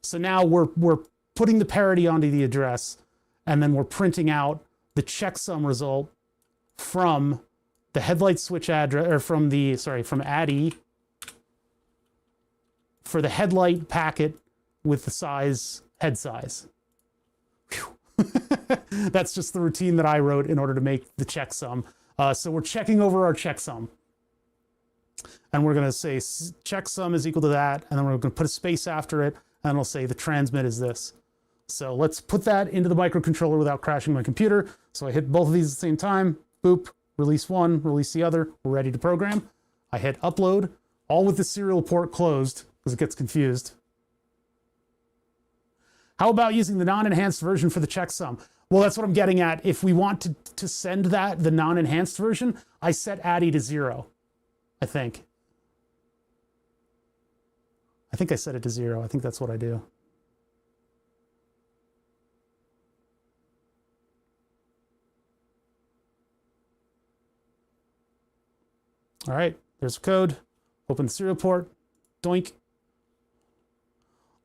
so now we're putting the parity onto the address, and then we're printing out the checksum result from the headlight switch address, or from ADDI for the headlight packet with the size, head size. That's just the routine that I wrote in order to make the checksum. So we're checking over our checksum. And we're going to say checksum is equal to that, and then we're going to put a space after it, and we'll say the transmit is this. So let's put that into the microcontroller without crashing my computer. So I hit both of these at the same time, boop, release one, release the other, we're ready to program. I hit upload, all with the serial port closed, because it gets confused. How about using the non-enhanced version for the checksum? Well, that's what I'm getting at. If we want to send that, the non-enhanced version, I set ADDI to 0, I think. I think I set it to 0. I think that's what I do. All right, there's the code. Open the serial port. Doink.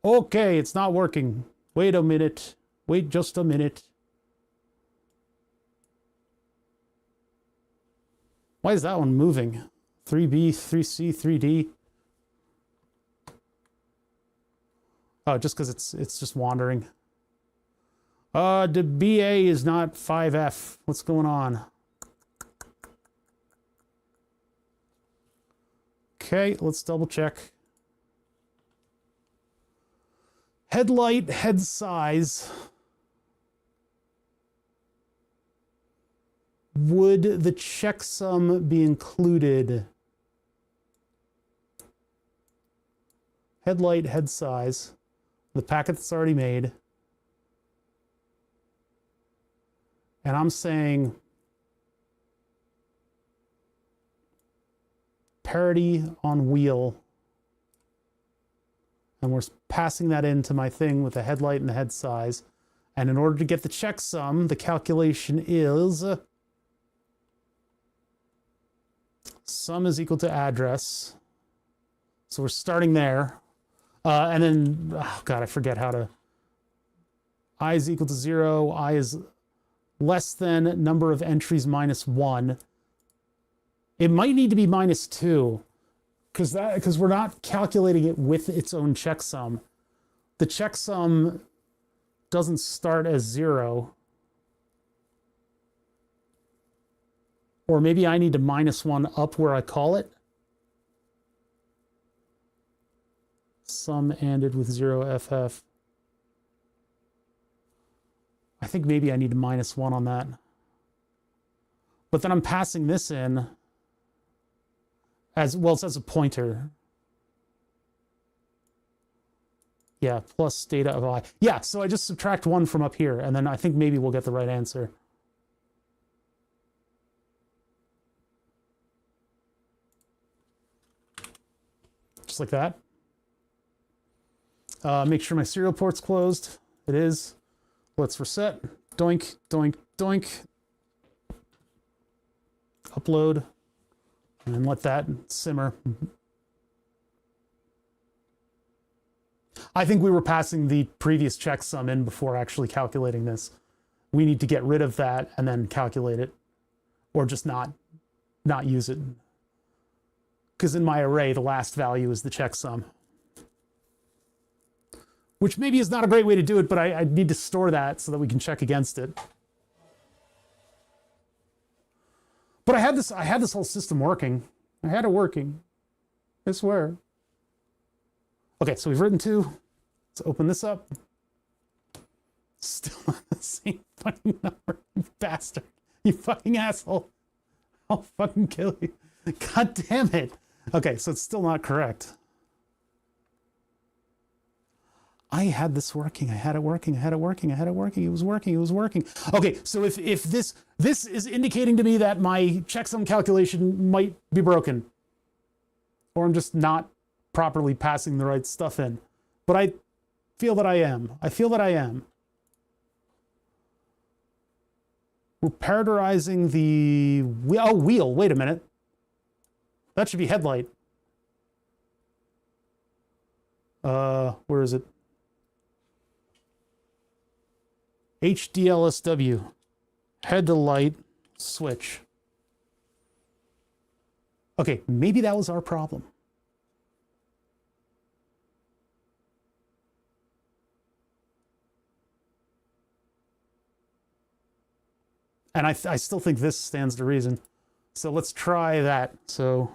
Okay, it's not working. Wait a minute. Wait just a minute. Why is that one moving? 3B, 3C, 3D. Oh, just because it's just wandering. The BA is not 5F. What's going on? Okay, let's double check. Headlight, head size. Would the checksum be included? Headlight, head size. The packet that's already made. And I'm saying parity on wheel. And we're passing that into my thing with the headlight and the head size. And in order to get the checksum, the calculation is sum is equal to address. So we're starting there. And then, oh God, I forget how to. I is equal to 0. I is less than number of entries minus 1. It might need to be minus 2. Because we're not calculating it with its own checksum. The checksum doesn't start as 0. Or maybe I need to minus 1 up where I call it. Sum ANDed with 0 FF. I think maybe I need to minus 1 on that. But then I'm passing this in as well, it says a pointer. Yeah, plus data of I. Yeah, so I just subtract 1 from up here, and then I think maybe we'll get the right answer. Just like that. Make sure my serial port's closed. It is. Let's reset. Doink, doink, doink. Upload. And let that simmer. I think we were passing the previous checksum in before actually calculating this. We need to get rid of that and then calculate it. Or just not use it. Because in my array, the last value is the checksum. Which maybe is not a great way to do it, but I need to store that so that we can check against it. But I had this whole system working. I had it working. I swear. Okay, so we've written 2. Let's open this up. Still not the same fucking number, you bastard. You fucking asshole. I'll fucking kill you. God damn it. Okay, so it's still not correct. I had this working. I had it working. I had it working. I had it working. It was working. It was working. Okay, so if this is indicating to me that my checksum calculation might be broken, or I'm just not properly passing the right stuff in, but I feel that I am. I feel that I am. We're parameterizing the wheel. Wait a minute. That should be headlight. Where is it? HDLSW, head to light, switch. Okay, maybe that was our problem. And I still think this stands to reason. So let's try that. So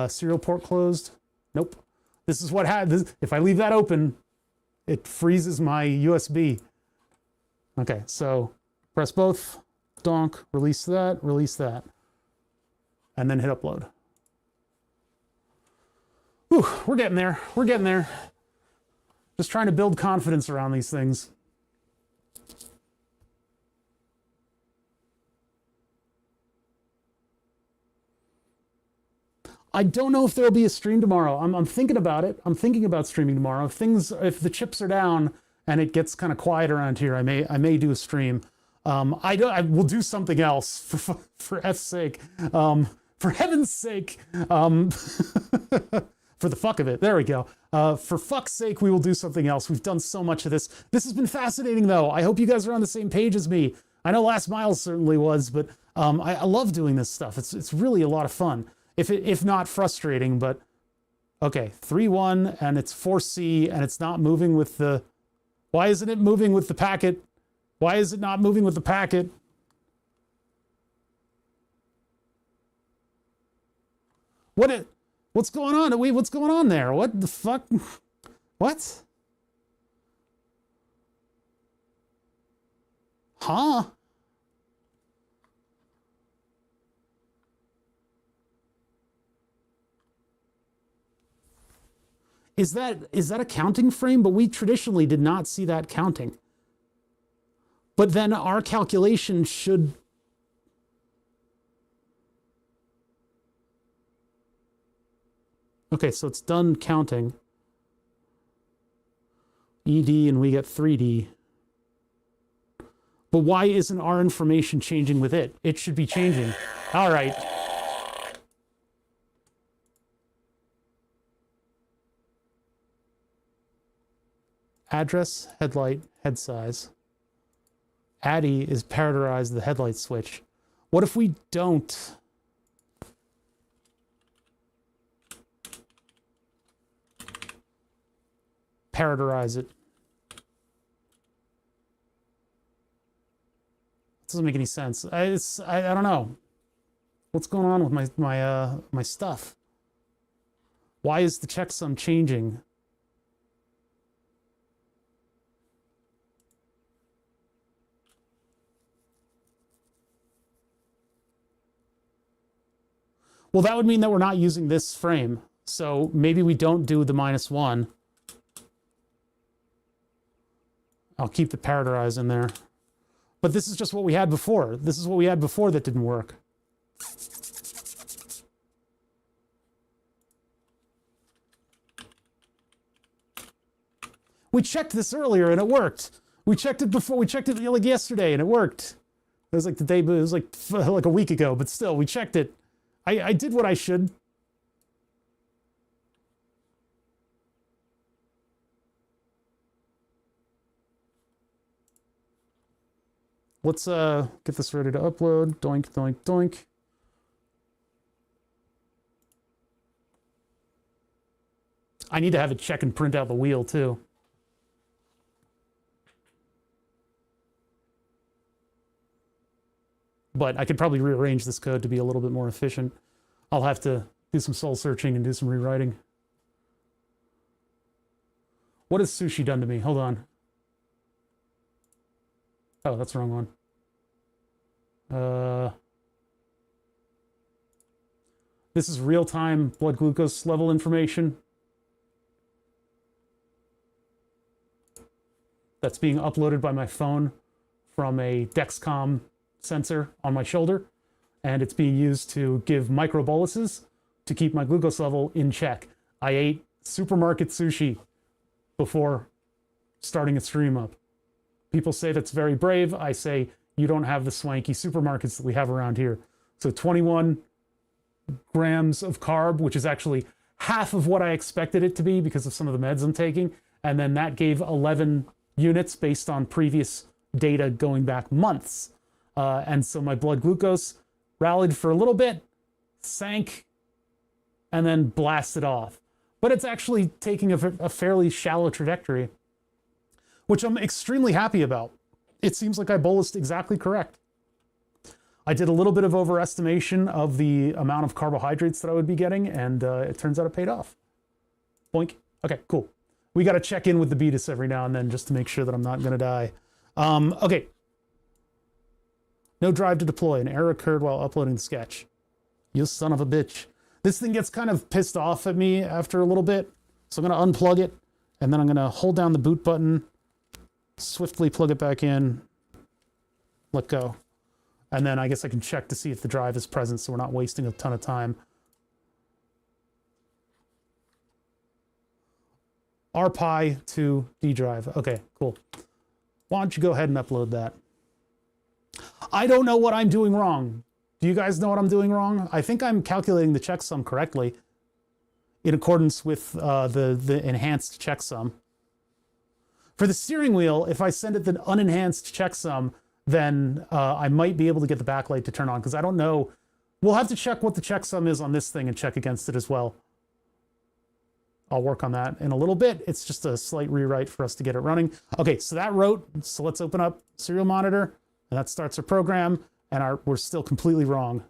serial port closed. Nope. This is what happens. If I leave that open, it freezes my USB. Okay, so press both, donk, release that, and then hit upload. Whew, we're getting there. We're getting there. Just trying to build confidence around these things. I don't know if there'll be a stream tomorrow. I'm thinking about it. I'm thinking about streaming tomorrow. If the chips are down and it gets kind of quiet around here, I may do a stream. I will do something else for F's sake. For heaven's sake. For the fuck of it. There we go. For fuck's sake, we will do something else. We've done so much of this. This has been fascinating, though. I hope you guys are on the same page as me. I know Last Mile certainly was, but I love doing this stuff. It's really a lot of fun. If not frustrating, but okay, 3.1 and it's 4C and it's not moving with the, why isn't it moving with the packet? Why is it not moving with the packet? What's going on? What's going on there? What the fuck? What? Huh? Is that a counting frame? But we traditionally did not see that counting. But then our calculation should... Okay, so it's done counting. ED and we get 3D. But why isn't our information changing with it? It should be changing. All right. Address, headlight, head size. ADDI is parameterized the headlight switch. What if we don't? Parameterize it. It doesn't make any sense. I don't know. What's going on with my stuff? Why is the checksum changing? Well, that would mean that we're not using this frame. So maybe we don't do the -1. I'll keep the parameterize in there. But this is just what we had before. This is what we had before that didn't work. We checked this earlier and it worked. We checked it before. We checked it like yesterday and it worked. It was like the day, but it was like a week ago. But still, we checked it. I did what I should. Let's get this ready to upload. Doink, doink, doink. I need to have it check and print out the wheel too. But I could probably rearrange this code to be a little bit more efficient. I'll have to do some soul searching and do some rewriting. What has Sushi done to me? Hold on. Oh, that's the wrong one. This is real-time blood glucose level information. That's being uploaded by my phone from a Dexcom sensor on my shoulder, and it's being used to give microboluses to keep my glucose level in check. I ate supermarket sushi before starting a stream up. People say that's very brave. I say you don't have the swanky supermarkets that we have around here. So 21 grams of carb, which is actually half of what I expected it to be because of some of the meds I'm taking, and then that gave 11 units based on previous data going back months. And so my blood glucose rallied for a little bit, sank, and then blasted off. But it's actually taking a fairly shallow trajectory, which I'm extremely happy about. It seems like I bolused exactly correct. I did a little bit of overestimation of the amount of carbohydrates that I would be getting, and it turns out it paid off. Boink. Okay, cool. We got to check in with the Beatus every now and then just to make sure that I'm not going to die. Okay. No drive to deploy. An error occurred while uploading the sketch. You son of a bitch. This thing gets kind of pissed off at me after a little bit. So I'm going to unplug it, and then I'm going to hold down the boot button, swiftly plug it back in, let go. And then I guess I can check to see if the drive is present so we're not wasting a ton of time. RPi to D drive. Okay, cool. Why don't you go ahead and upload that? I don't know what I'm doing wrong. Do you guys know what I'm doing wrong? I think I'm calculating the checksum correctly in accordance with the enhanced checksum. For the steering wheel, if I send it the unenhanced checksum, then I might be able to get the backlight to turn on, because I don't know. We'll have to check what the checksum is on this thing and check against it as well. I'll work on that in a little bit. It's just a slight rewrite for us to get it running. Okay, so that wrote. So let's open up serial monitor, and that starts our program, and we're still completely wrong.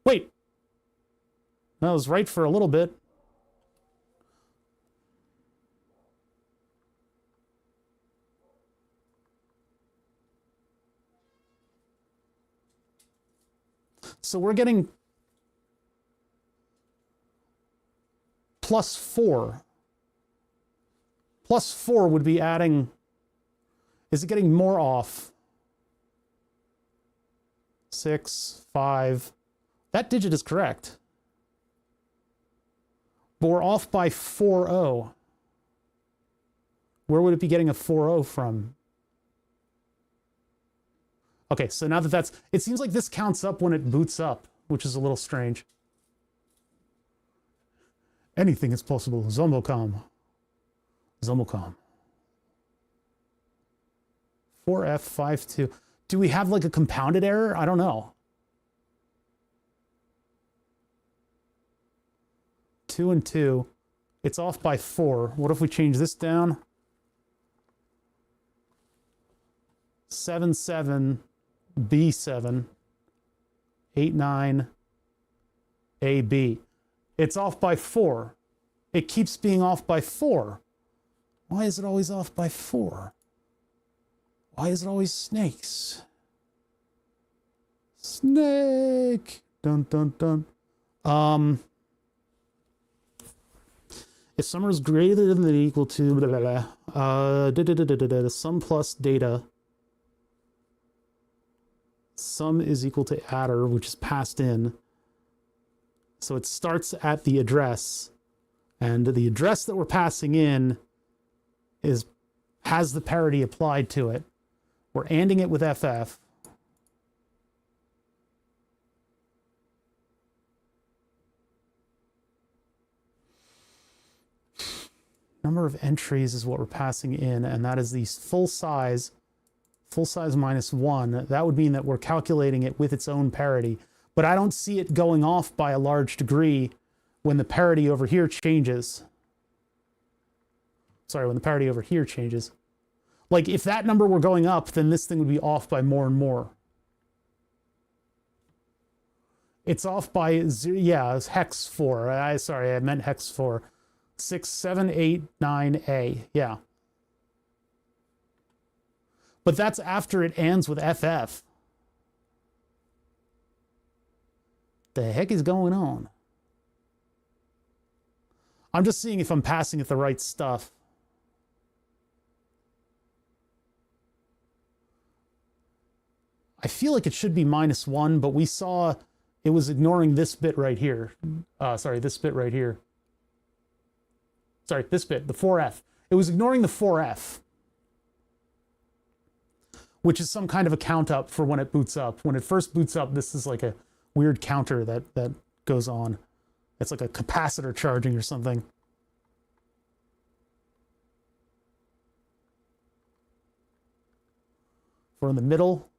Wait. That was right for a little bit. So we're getting +4. +4 would be adding, is it getting more off? 6, 5. That digit is correct. But we're off by 4-0. Where would it be getting a 4-0 from? Okay, so now that that's, it seems like this counts up when it boots up, which is a little strange. Anything is possible. Zombocom. Zombocom. 4F52. Do we have like a compounded error? I don't know. 2 and 2. It's off by 4. What if we change this down? 7, 7. B7, 8, 9, AB. It's off by 4. It keeps being off by 4. Why is it always off by 4? Why is it always snakes? Snake! Dun, dun, dun. If summer is greater than or equal to blah, blah, blah, sum plus data. Sum is equal to adder, which is passed in. So it starts at the address, and the address that we're passing in has the parity applied to it. We're ANDing it with FF. Number of entries is what we're passing in, and that is the full size minus 1. That would mean that we're calculating it with its own parity. But I don't see it going off by a large degree when the parity over here changes. Sorry, when the parity over here changes. Like, if that number were going up, then this thing would be off by more and more. It's off by, yeah, it's hex 4. Sorry, I meant hex 4. 6, 7, 8, 9A. Yeah. But that's after it ends with FF. The heck is going on? I'm just seeing if I'm passing it the right stuff. I feel like it should be -1, but we saw it was ignoring this bit right here. Sorry, this bit right here. Sorry, this bit, the 4F. It was ignoring the 4F, which is some kind of a count up for when it boots up. When it first boots up, this is like a weird counter that goes on. It's like a capacitor charging or something. For in the middle,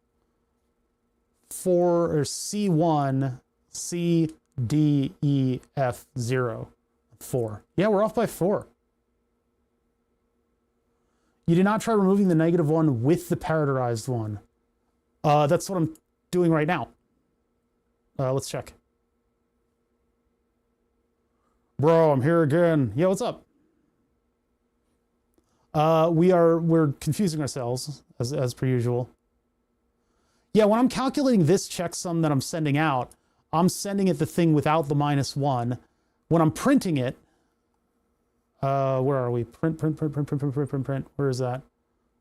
4 or C1, C, D, E, F, 0, 4. Yeah, we're off by 4. You did not try removing the -1 with the parameterized one. That's what I'm doing right now. Let's check. Bro, I'm here again. Yeah, what's up? We're confusing ourselves as per usual. Yeah, when I'm calculating this checksum that I'm sending out, I'm sending it the thing without the -1. When I'm printing it, where are we? Print. Where is that? I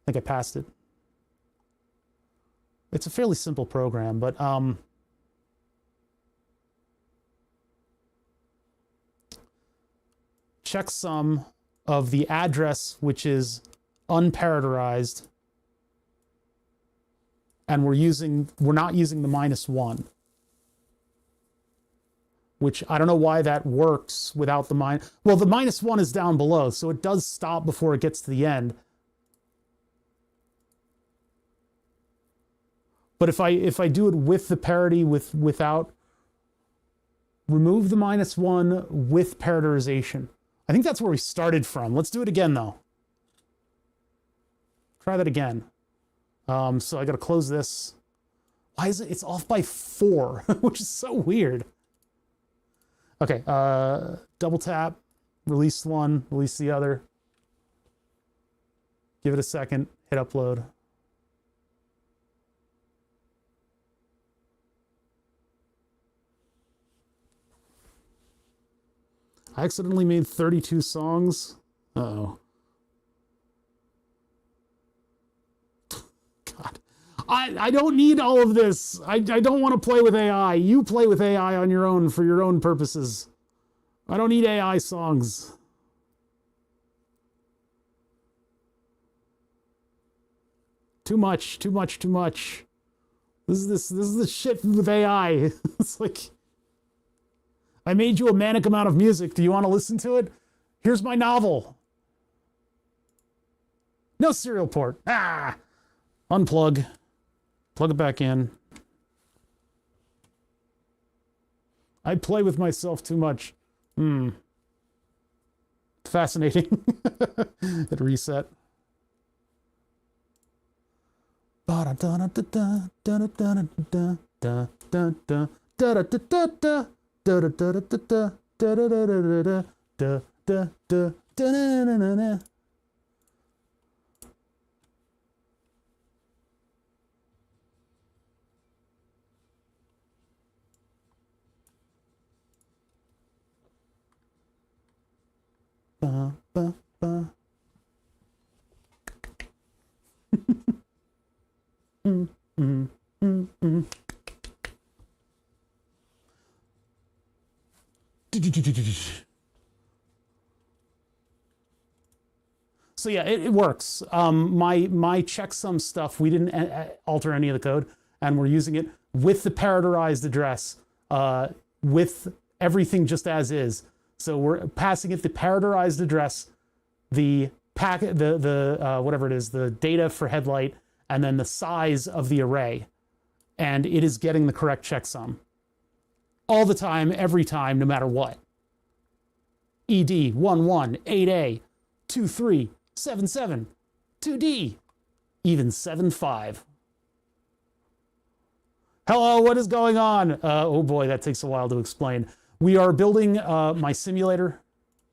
think I passed it. It's a fairly simple program, but checksum of the address which is unparameterized, and we're not using the -1, which I don't know why that works without the well, the -1 is down below, so it does stop before it gets to the end. But if I do it with the parity without, remove the -1 with parameterization. I think that's where we started from. Let's do it again though. Try that again. So I got to close this. Why is it? It's off by 4, which is so weird. Okay, double tap, release one, release the other. Give it a second, hit upload. I accidentally made 32 songs. Uh-oh. God. I don't need all of this. I don't want to play with AI. You play with AI on your own for your own purposes. I don't need AI songs. Too much. This is the shit with AI. It's like, I made you a manic amount of music. Do you want to listen to it? Here's my novel. No serial port. Ah! Unplug. Plug it back in. I play with myself too much. Fascinating. Hit reset. So yeah, it works. My checksum stuff, we didn't alter any of the code, and we're using it with the parameterized address, with everything just as is. So we're passing it the parameterized address, the packet, whatever it is, the data for headlight, and then the size of the array, and it is getting the correct checksum all the time, every time, no matter what. ED 11 8A 23 77 2D even 75. Hello, what is going on? Oh boy, that takes a while to explain. We are building my simulator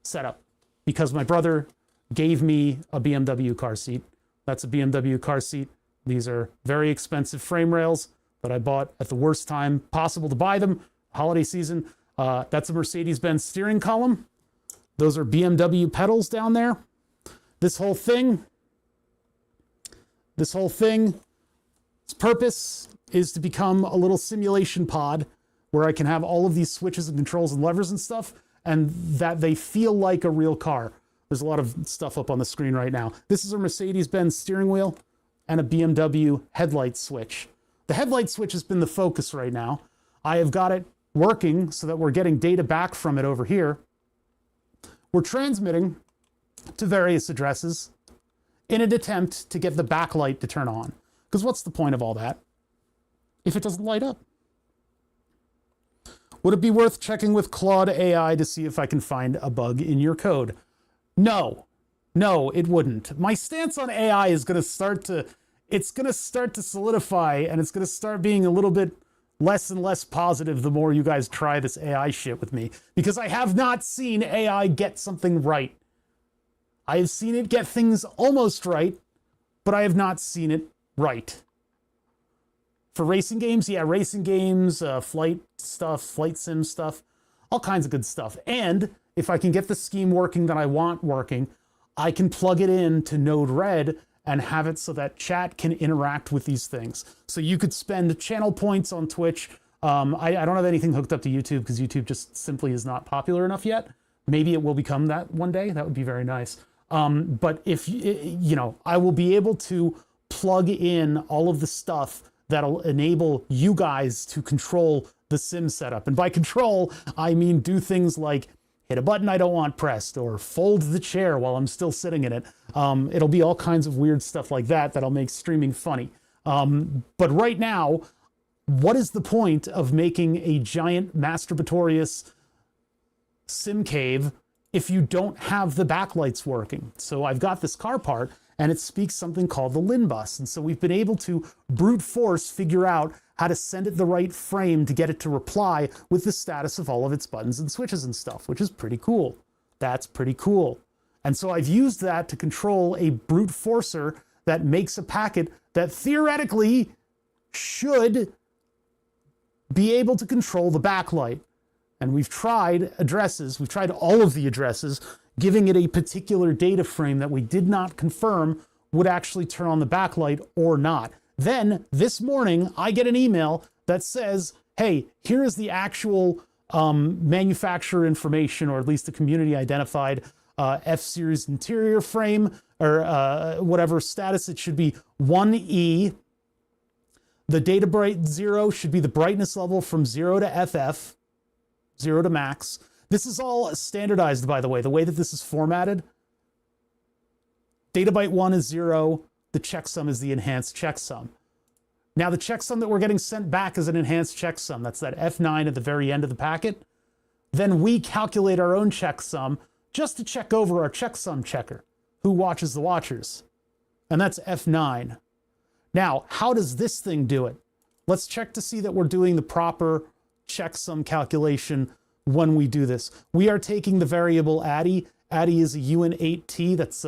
setup because my brother gave me a BMW car seat. That's a BMW car seat. These are very expensive frame rails that I bought at the worst time possible to buy them, holiday season. That's a Mercedes-Benz steering column. Those are BMW pedals down there. This whole thing, its purpose is to become a little simulation pod where I can have all of these switches and controls and levers and stuff, and that they feel like a real car. There's a lot of stuff up on the screen right now. This is a Mercedes-Benz steering wheel and a BMW headlight switch. The headlight switch has been the focus right now. I have got it working so that we're getting data back from it over here. We're transmitting to various addresses in an attempt to get the backlight to turn on. Because what's the point of all that if it doesn't light up? Would it be worth checking with Claude AI to see if I can find a bug in your code? No, it wouldn't. My stance on AI is going to start to solidify, and it's going to start being a little bit less and less positive the more you guys try this AI shit with me, because I have not seen AI get something right. I have seen it get things almost right, but I have not seen it right. For racing games, yeah, racing games, flight stuff, flight sim stuff, all kinds of good stuff. And if I can get the scheme working that I want working, I can plug it in to Node-RED and have it so that chat can interact with these things. So you could spend channel points on Twitch. I don't have anything hooked up to YouTube because YouTube just simply is not popular enough yet. Maybe it will become that one day. That would be very nice. But if, you know, I will be able to plug in all of the stuff that'll enable you guys to control the sim setup. And by control, I mean do things like hit a button I don't want pressed, or fold the chair while I'm still sitting in it. It'll be all kinds of weird stuff like that that'll make streaming funny. But right now, what is the point of making a giant masturbatorious sim cave if you don't have the backlights working? So I've got this car part, and it speaks something called the LIN bus. And so we've been able to brute force figure out how to send it the right frame to get it to reply with the status of all of its buttons and switches and stuff, which is pretty cool. That's pretty cool. And so I've used that to control a brute forcer that makes a packet that theoretically should be able to control the backlight. And we've tried addresses, we've tried all of the addresses, giving it a particular data frame that we did not confirm would actually turn on the backlight or not. Then this morning, I get an email that says, hey, here is the actual manufacturer information, or at least the community identified F-Series interior frame, or whatever status it should be, 1E. The data bright 0 should be the brightness level from 0 to FF, 0 to max. This is all standardized, by the way that this is formatted. Data byte 1 is 0. The checksum is the enhanced checksum. Now the checksum that we're getting sent back is an enhanced checksum. That's that F9 at the very end of the packet. Then we calculate our own checksum just to check over our checksum checker, who watches the watchers. And that's F9. Now, how does this thing do it? Let's check to see that we're doing the proper checksum calculation when we do this. We are taking the variable addy. Addy is a UN8T. That's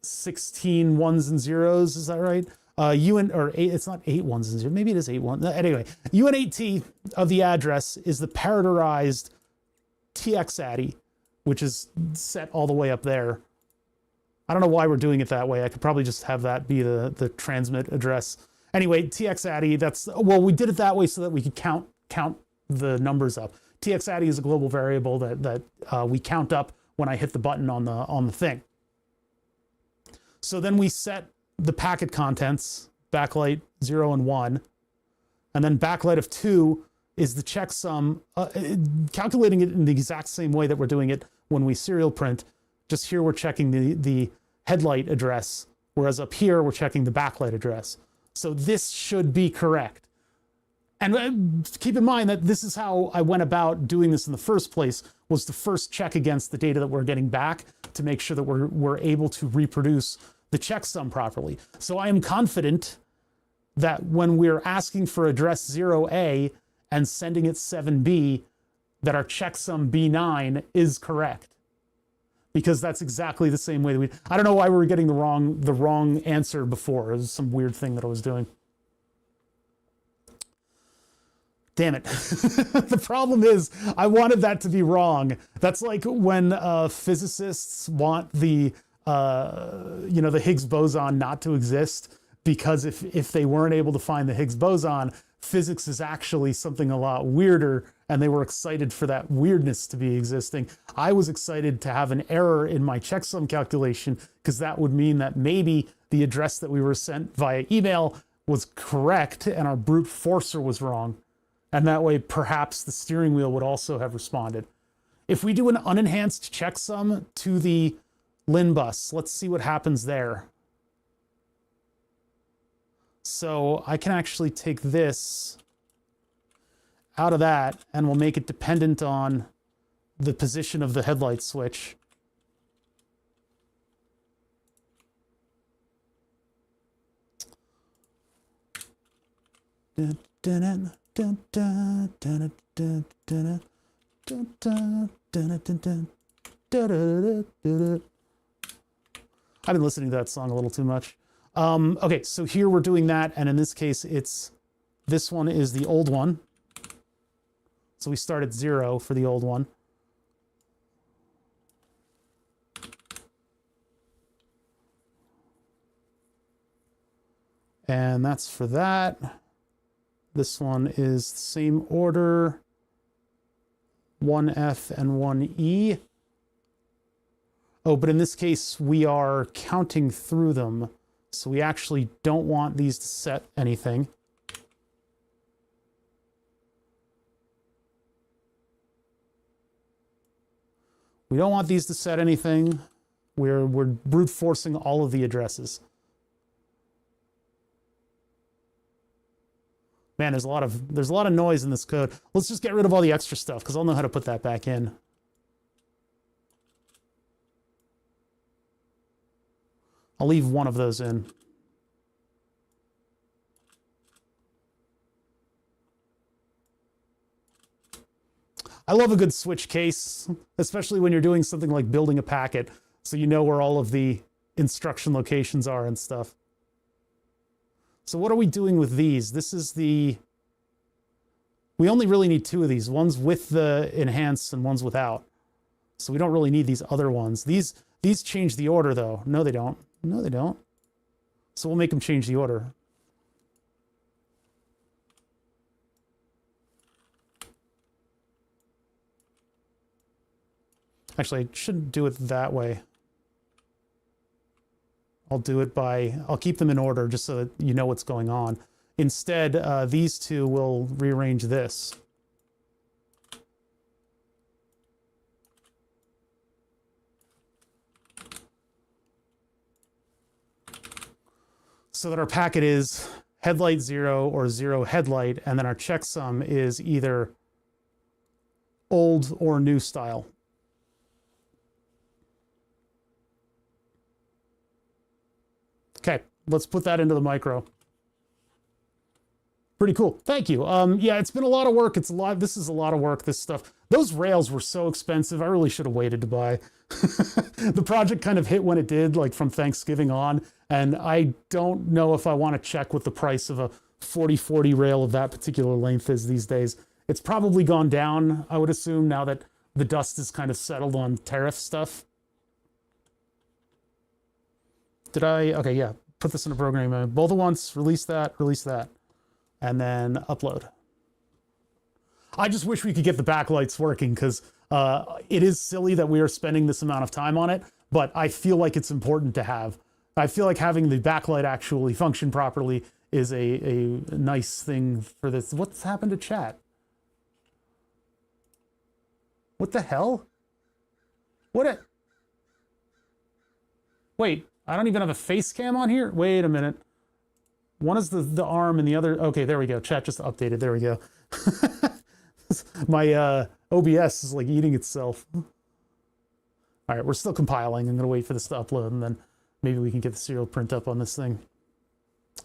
16 ones and zeros, is that right? It's not 8 ones and zeros, maybe it is 8 ones. Anyway, UN8T of the address is the parameterized TX addy, which is set all the way up there. I don't know why we're doing it that way. I could probably just have that be the transmit address. Anyway, TX addy, well, we did it that way so that we could count the numbers up. TX addy is a global variable that we count up when I hit the button on the thing. So then we set the packet contents, backlight 0 and 1, and then backlight of 2 is the checksum, calculating it in the exact same way that we're doing it when we serial print. Just here we're checking the headlight address, whereas up here we're checking the backlight address. So this should be correct. And keep in mind that this is how I went about doing this in the first place, was to first check against the data that we're getting back to make sure that we're able to reproduce the checksum properly. So I am confident that when we're asking for address 0A and sending it 7B, that our checksum B9 is correct. Because that's exactly the same way that I don't know why we were getting the wrong answer before. It was some weird thing that I was doing. Damn it. The problem is I wanted that to be wrong. That's like when physicists want the Higgs boson not to exist, because if they weren't able to find the Higgs boson, physics is actually something a lot weirder, and they were excited for that weirdness to be existing. I was excited to have an error in my checksum calculation, because that would mean that maybe the address that we were sent via email was correct and our brute forcer was wrong. And that way, perhaps the steering wheel would also have responded. If we do an unenhanced checksum to the LIN bus, let's see what happens there. So I can actually take this out of that, and we'll make it dependent on the position of the headlight switch. I've been listening to that song a little too much. Okay, so here we're doing that, and in this case, this one is the old one. So we start at 0 for the old one. And that's for that. This one is the same order, 1F and 1E. Oh, but in this case, we are counting through them. So we actually don't want these to set anything. We don't want these to set anything. We're brute forcing all of the addresses. Man, there's a lot of noise in this code. Let's just get rid of all the extra stuff because I'll know how to put that back in. I'll leave one of those in. I love a good switch case, especially when you're doing something like building a packet, so you know where all of the instruction locations are and stuff. So what are we doing with these? This is the... We only really need 2 of these. One's with the enhance and one's without. So we don't really need these other ones. These change the order, though. No, they don't. No, they don't. So we'll make them change the order. Actually, I shouldn't do it that way. I'll do it by, I'll keep them in order just so that you know what's going on. Instead, these 2 will rearrange this. So that our packet is headlight 0 or 0 headlight, and then our checksum is either old or new style. Okay, let's put that into the micro. Pretty cool. Thank you. Yeah, it's been a lot of work. This is a lot of work, this stuff. Those rails were so expensive. I really should have waited to buy. The project kind of hit when it did, like from Thanksgiving on. And I don't know if I want to check what the price of a 4040 rail of that particular length is these days. It's probably gone down, I would assume, now that the dust is kind of settled on tariff stuff. Did I? Okay, yeah. Put this in a program mode. Both at once. Release that. And then upload. I just wish we could get the backlights working because it is silly that we are spending this amount of time on it, but I feel like it's important to have. I feel like having the backlight actually function properly is a nice thing for this. What's happened to chat? What the hell? Wait, I don't even have a face cam on here? Wait a minute. One is the arm and the other... Okay, there we go. Chat just updated. There we go. My OBS is like eating itself. All right, we're still compiling. I'm going to wait for this to upload, and then maybe we can get the serial print up on this thing.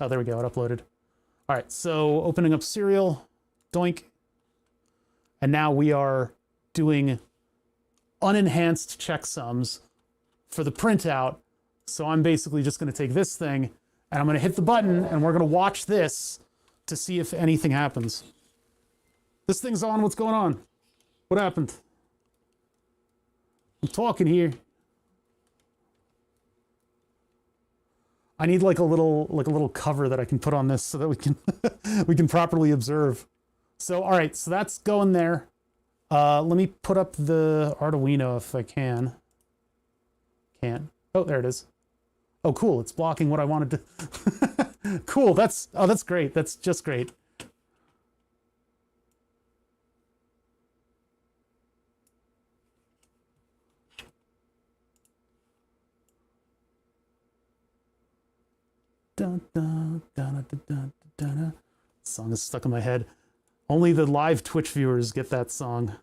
Oh, there we go. It uploaded. All right, so opening up serial. Doink. And now we are doing unenhanced checksums for the printout. So I'm basically just going to take this thing, and I'm going to hit the button, and we're going to watch this to see if anything happens. This thing's on. What's going on? What happened? I'm talking here. I need like a little cover that I can put on this so that we can we can properly observe. So all right, so that's going there. Let me put up the Arduino if I can. Can't. Oh, there it is. Oh, cool. It's blocking what I wanted to. Cool. That's great. That's just great. Dun, dun, dun, dun, dun, dun, dun. Song is stuck in my head. Only the live Twitch viewers get that song.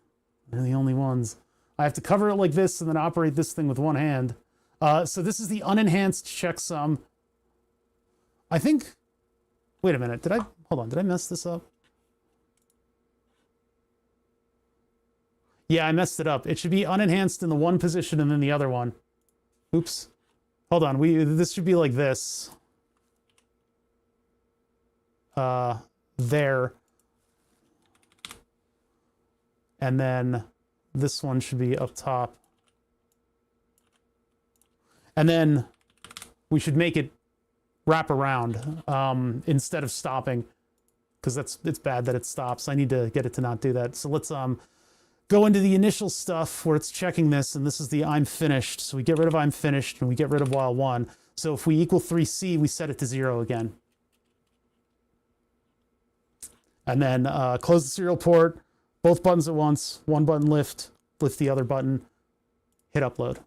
They're the only ones. I have to cover it like this and then operate this thing with one hand. So this is the unenhanced checksum. I think... Wait a minute. Hold on. Did I mess this up? Yeah, I messed it up. It should be unenhanced in the one position and then the other one. Oops. Hold on. This should be like this. There. And then this one should be up top. And then we should make it wrap around instead of stopping, because it's bad that it stops. I need to get it to not do that. So let's go into the initial stuff where it's checking this, and this is the I'm finished. So we get rid of I'm finished and we get rid of while 1. So if we equal 3C, we set it to 0 again. And then close the serial port, both buttons at once, one button lift the other button, hit upload.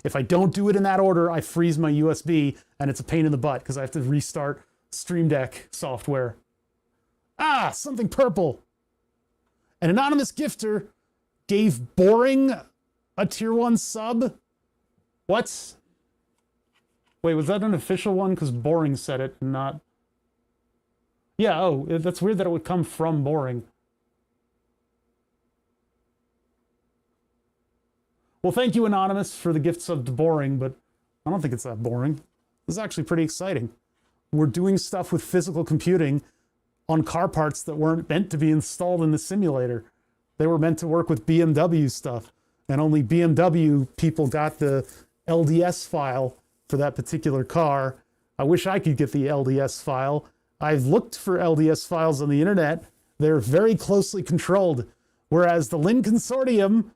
If I don't do it in that order, I freeze my USB, and it's a pain in the butt because I have to restart Stream Deck software. Ah, something purple. An anonymous gifter gave Boring a tier 1 sub. What? Wait, was that an official one? Because Boring said it, not... Yeah, oh, that's weird that it would come from Boring. Well, thank you, Anonymous, for the gift sub to Boring, but I don't think it's that boring. This is actually pretty exciting. We're doing stuff with physical computing on car parts that weren't meant to be installed in the simulator. They were meant to work with BMW stuff, and only BMW people got the LDS file for that particular car. I wish I could get the LDS file. I've looked for LDS files on the internet. They're very closely controlled, whereas the LIN consortium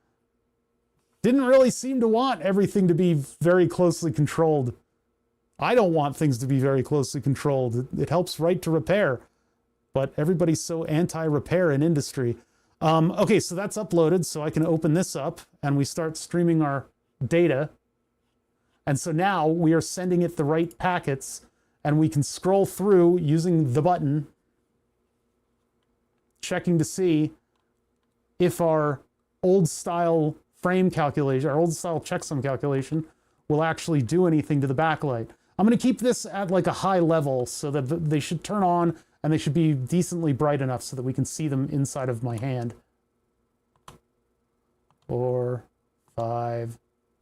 didn't really seem to want everything to be very closely controlled. I don't want things to be very closely controlled. It helps right to repair, but everybody's so anti-repair in industry. Okay, so that's uploaded, so I can open this up and we start streaming our data. And so now we are sending it the right packets, and we can scroll through using the button, checking to see if our old style frame calculation, our old style checksum calculation, will actually do anything to the backlight. I'm going to keep this at like a high level so that they should turn on and they should be decently bright enough so that we can see them inside of my hand. 4, 5,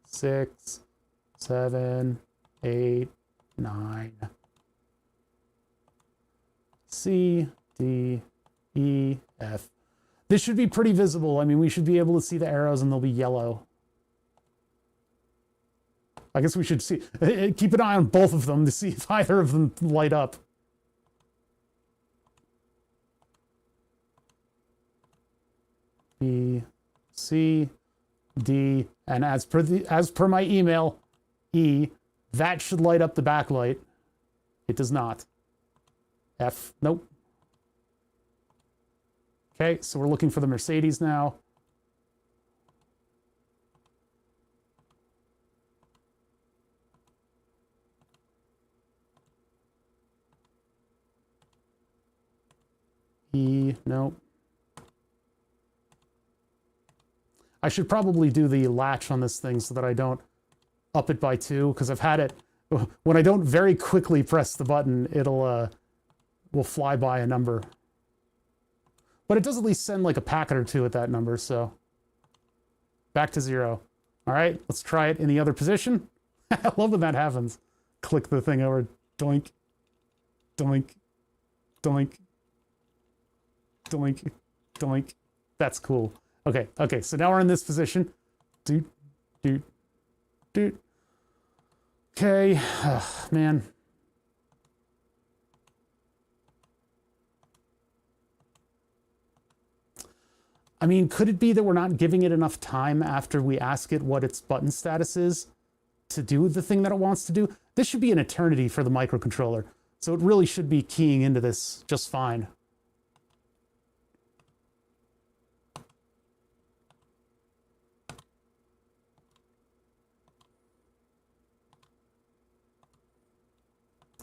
6, 7, 8, 9. C, D, E, F. This should be pretty visible. I mean, we should be able to see the arrows and they'll be yellow. I guess we should see, keep an eye on both of them to see if either of them light up. B, C, D, and as per my email, E, that should light up the backlight. It does not. F, nope. Okay, so we're looking for the Mercedes now. E, nope. I should probably do the latch on this thing so that I don't up it by 2, because I've had it, when I don't very quickly press the button, it'll will fly by a number. But it does at least send like a packet or 2 at that number, so back to 0. All right, let's try it in the other position. I love when that happens. Click the thing over, doink, doink, doink, doink, doink. That's cool. Okay, okay, so now we're in this position. Doot, doot, doot. Okay, man. I mean, could it be that we're not giving it enough time after we ask it what its button status is to do the thing that it wants to do? This should be an eternity for the microcontroller, so it really should be keying into this just fine.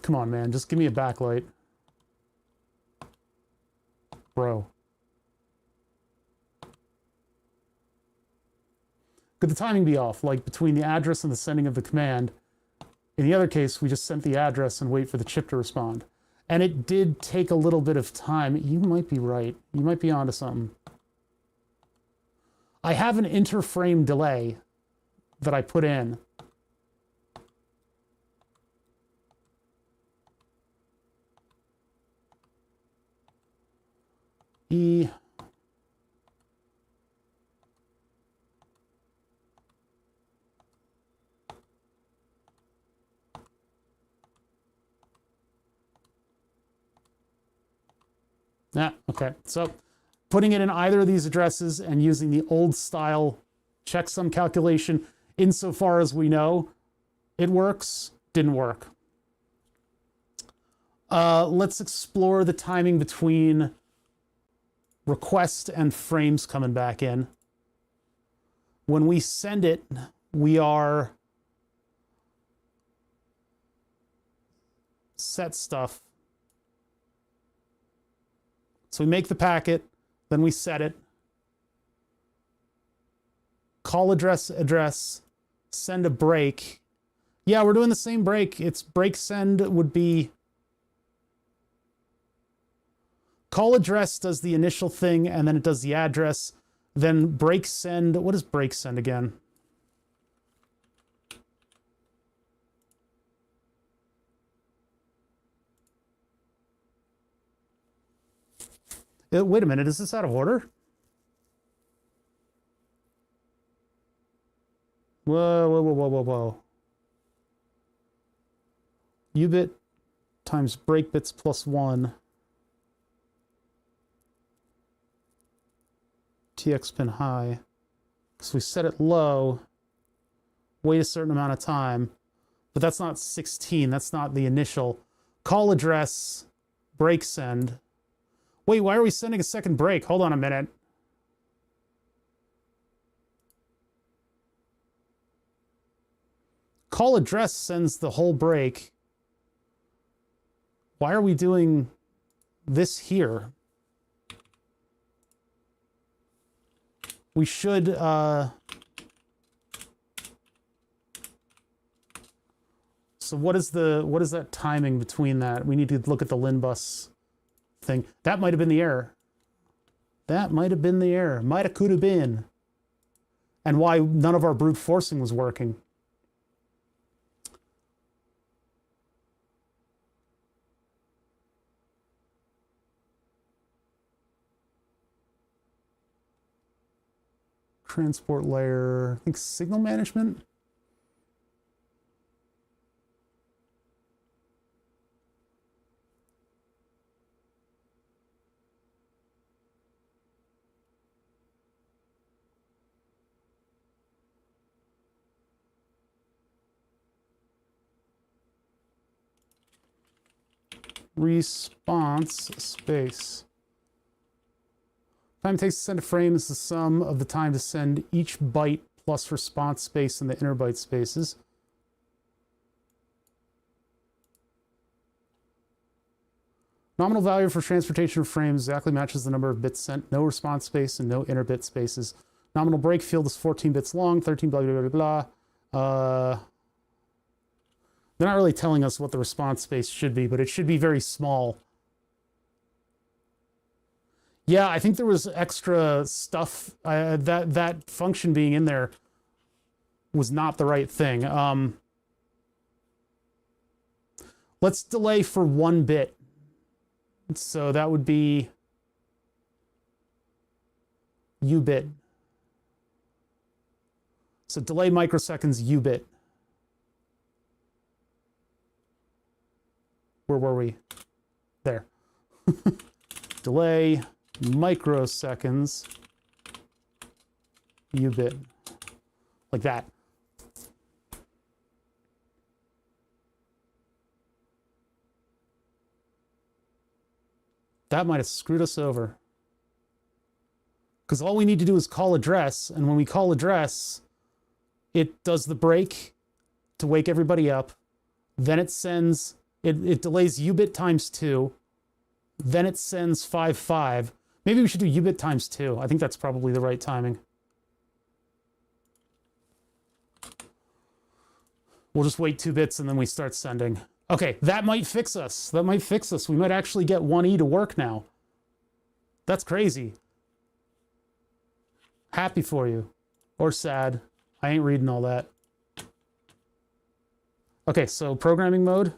Come on, man, just give me a backlight. Bro. Could the timing be off, like between the address and the sending of the command? In the other case, we just sent the address and wait for the chip to respond. And it did take a little bit of time. You might be right. You might be onto something. I have an interframe delay that I put in. E. Okay. So putting it in either of these addresses and using the old style checksum calculation, insofar as we know it works, didn't work. Let's explore the timing between request and frames coming back in. When we send it, we are set stuff. So we make the packet, then we set it. Call address, send a break. Yeah, we're doing the same break. It's break send would be call address does the initial thing and then it does the address. Then break send, what is break send again? Wait a minute, is this out of order? Whoa. Ubit times break bits plus 1. TX pin high. So we set it low, wait a certain amount of time, but that's not 16, that's not the initial. Call address, break send. Wait, why are we sending a second break? Hold on a minute. Call address sends the whole break. Why are we doing this here? We should, so what is that timing between that? We need to look at the LIN bus thing. That might have been the error. That might have been the error. Might have, could have been. And why none of our brute forcing was working. Transport layer, I think signal management. Response space. Time it takes to send a frame is the sum of the time to send each byte plus response space in the inner byte spaces. Nominal value for transportation of frames exactly matches the number of bits sent, no response space and no inner bit spaces. Nominal break field is 14 bits long, 13 blah, blah, blah, blah. They're not really telling us what the response space should be, but it should be very small. Yeah, I think there was extra stuff. That function being in there was not the right thing. Let's delay for 1 bit. So that would be U-bit. So delay microseconds U-bit. Where were we? There. Delay microseconds U-bit. Like that. That might have screwed us over. Because all we need to do is call address, and when we call address, it does the break to wake everybody up. Then it sends, it delays U-bit times 2. Then it sends 5.5. Maybe we should do U-bit times 2. I think that's probably the right timing. We'll just wait 2 bits and then we start sending. Okay, that might fix us. That might fix us. We might actually get 1E to work now. That's crazy. Happy for you. Or sad. I ain't reading all that. Okay, so programming mode.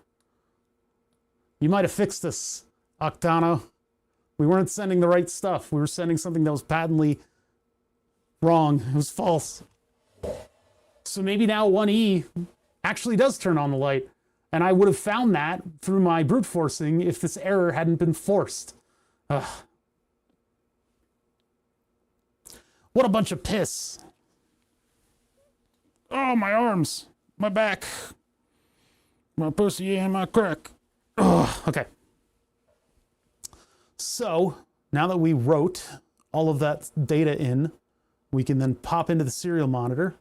You might have fixed this, Octano. We weren't sending the right stuff. We were sending something that was patently wrong. It was false. So maybe now 1E actually does turn on the light. And I would have found that through my brute forcing if this error hadn't been forced. Ugh. What a bunch of piss. Oh, my arms. My back. My pussy and my crack. Ugh. Okay. So, now that we wrote all of that data in, we can then pop into the serial monitor.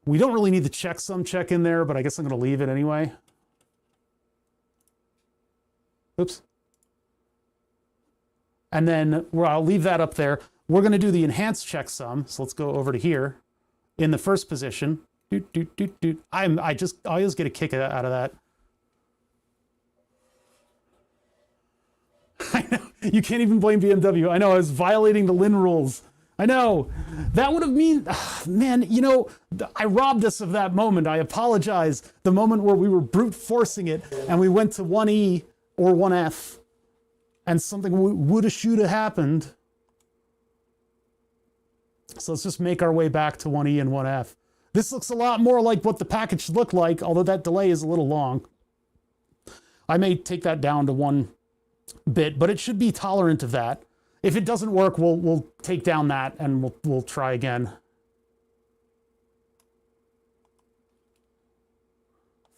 We don't really need the checksum check in there, but I guess I'm going to leave it anyway. Oops. And then I'll leave that up there. We're going to do the enhanced checksum. So let's go over to here in the first position. I always get a kick out of that. I know. You can't even blame BMW. I know. I was violating the LIN rules. I know. That would have man, you know, I robbed us of that moment. I apologize. The moment where we were brute forcing it and we went to 1E or 1F and something woulda, shoulda happened. So let's just make our way back to 1E and 1F. This looks a lot more like what the package looked like, although that delay is a little long. I may take that down to 1 bit, but it should be tolerant of that. If it doesn't work, we'll take down that and we'll try again.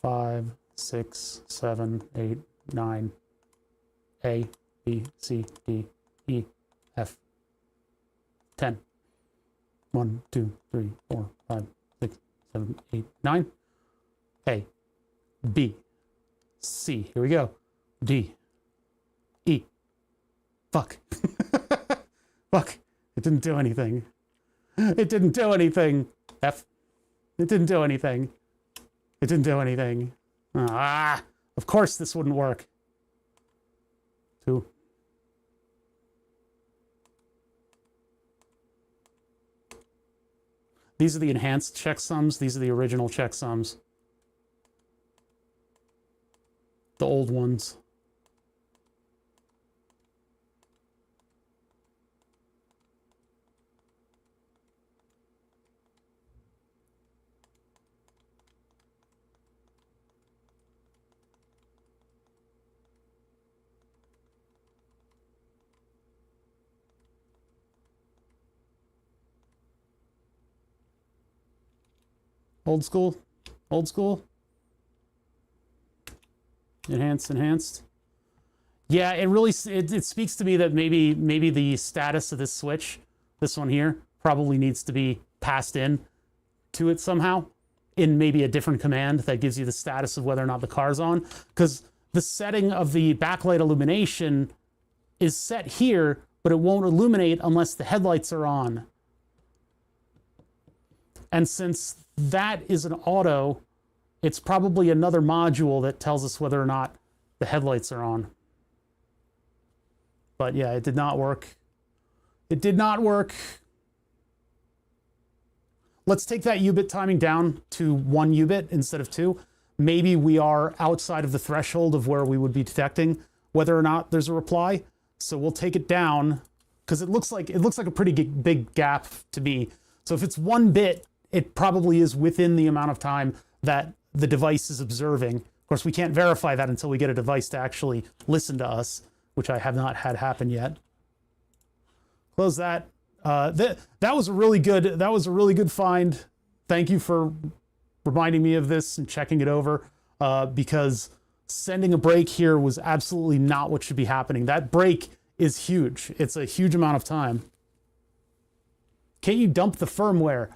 5, 6, 7, 8, 9. A, B, C, D, E, F. 10. 1, 2, 3, 4, 5, 6, 7, 8, 9. A, B, C. Here we go. D, E. Fuck. Fuck. It didn't do anything. It didn't do anything. F. It didn't do anything. It didn't do anything. Ah, of course this wouldn't work. 2. These are the enhanced checksums. These are the original checksums. The old ones. Old school, old school. Enhanced. Yeah, it really it speaks to me that maybe the status of this switch, this one here, probably needs to be passed in to it somehow in maybe a different command that gives you the status of whether or not the car's on. Because the setting of the backlight illumination is set here, but it won't illuminate unless the headlights are on. And since that is an auto, it's probably another module that tells us whether or not the headlights are on. But yeah, it did not work. It did not work. Let's take that U-bit timing down to 1 U-bit instead of 2. Maybe we are outside of the threshold of where we would be detecting whether or not there's a reply. So we'll take it down because it looks like a pretty big gap to me. So if it's 1 bit, it probably is within the amount of time that the device is observing. Of course, we can't verify that until we get a device to actually listen to us, which I have not had happen yet. Close that. That was a really good find. Thank you for reminding me of this and checking it over, because sending a break here was absolutely not what should be happening. That break is huge. It's a huge amount of time. Can't you dump the firmware?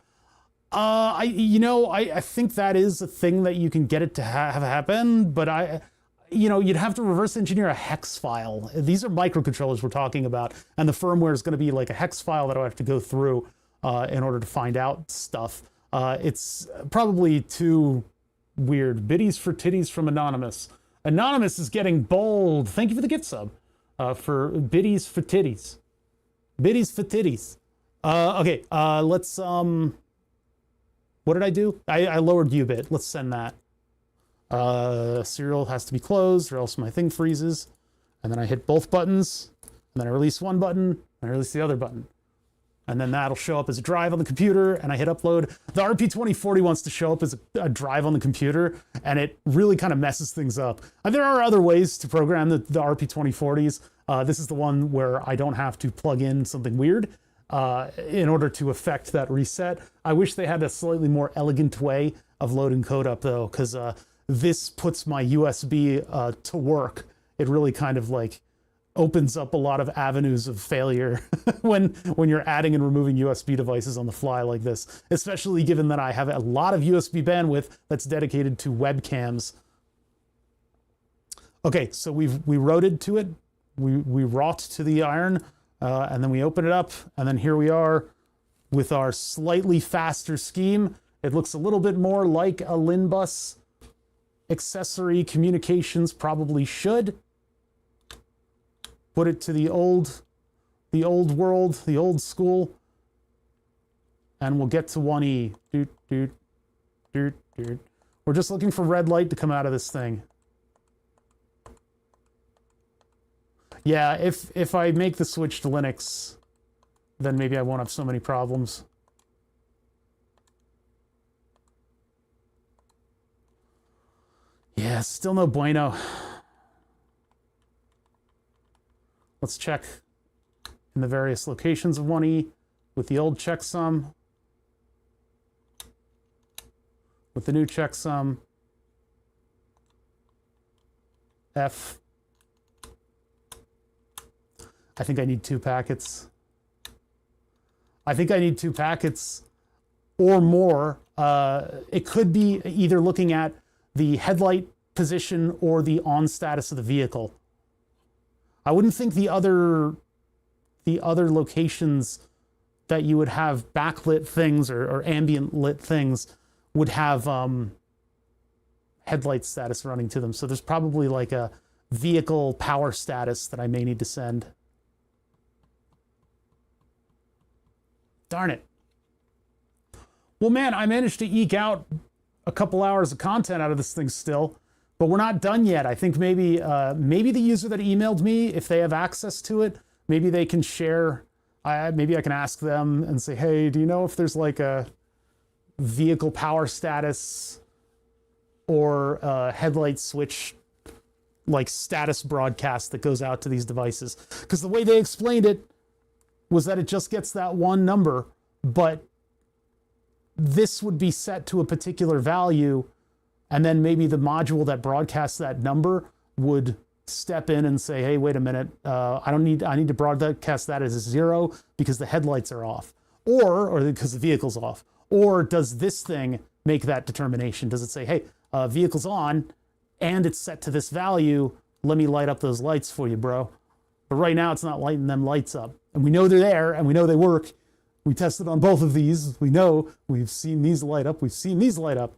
I think that is a thing that you can get it to have happen, but you'd have to reverse engineer a hex file. These are microcontrollers we're talking about, and the firmware is going to be like a hex file that I have to go through in order to find out stuff. It's probably too weird. Biddies for titties from Anonymous. Anonymous is getting bold. Thank you for the gift sub for biddies for titties. Biddies for titties. Okay, let's, what did I do? I lowered U-bit. Let's send that. Serial has to be closed or else my thing freezes. And then I hit both buttons, and then I release one button, and I release the other button. And then that'll show up as a drive on the computer, and I hit upload. The RP2040 wants to show up as a drive on the computer, and it really kind of messes things up. And there are other ways to program the RP2040s. This is the one where I don't have to plug in something weird in order to affect that reset. I wish they had a slightly more elegant way of loading code up, though, because this puts my USB to work. It really kind of like opens up a lot of avenues of failure when you're adding and removing USB devices on the fly like this, especially given that I have a lot of USB bandwidth that's dedicated to webcams. Okay, so we routed to it. We wrought to the iron, and then we open it up, and then here we are with our slightly faster scheme. It looks a little bit more like a LIN bus accessory communications probably should. Put it to the old world, the old school, and we'll get to 1E. Doot, doot, doot, doot. We're just looking for red light to come out of this thing. Yeah, if I make the switch to Linux, then maybe I won't have so many problems. Yeah, still no bueno. Let's check in the various locations of 1E with the old checksum, with the new checksum, F. I think I need 2 packets. I think I need 2 packets or more. It could be either looking at the headlight position or the on status of the vehicle. I wouldn't think the other locations that you would have backlit things or ambient lit things would have headlight status running to them. So there's probably like a vehicle power status that I may need to send. Darn it. Well, man, I managed to eke out a couple hours of content out of this thing still. But we're not done yet. I think maybe the user that emailed me, if they have access to it, maybe they can share. Maybe I can ask them and say, hey, do you know if there's like a vehicle power status or a headlight switch like status broadcast that goes out to these devices? Because the way they explained it was that it just gets that one number, but this would be set to a particular value. And then maybe the module that broadcasts that number would step in and say, hey, wait a minute, I need to broadcast that as a 0 because the headlights are off, or because the vehicle's off. Or does this thing make that determination? Does it say, hey, vehicle's on and it's set to this value, let me light up those lights for you, bro. But right now it's not lighting them lights up. And we know they're there and we know they work. We tested on both of these. We know we've seen these light up. We've seen these light up.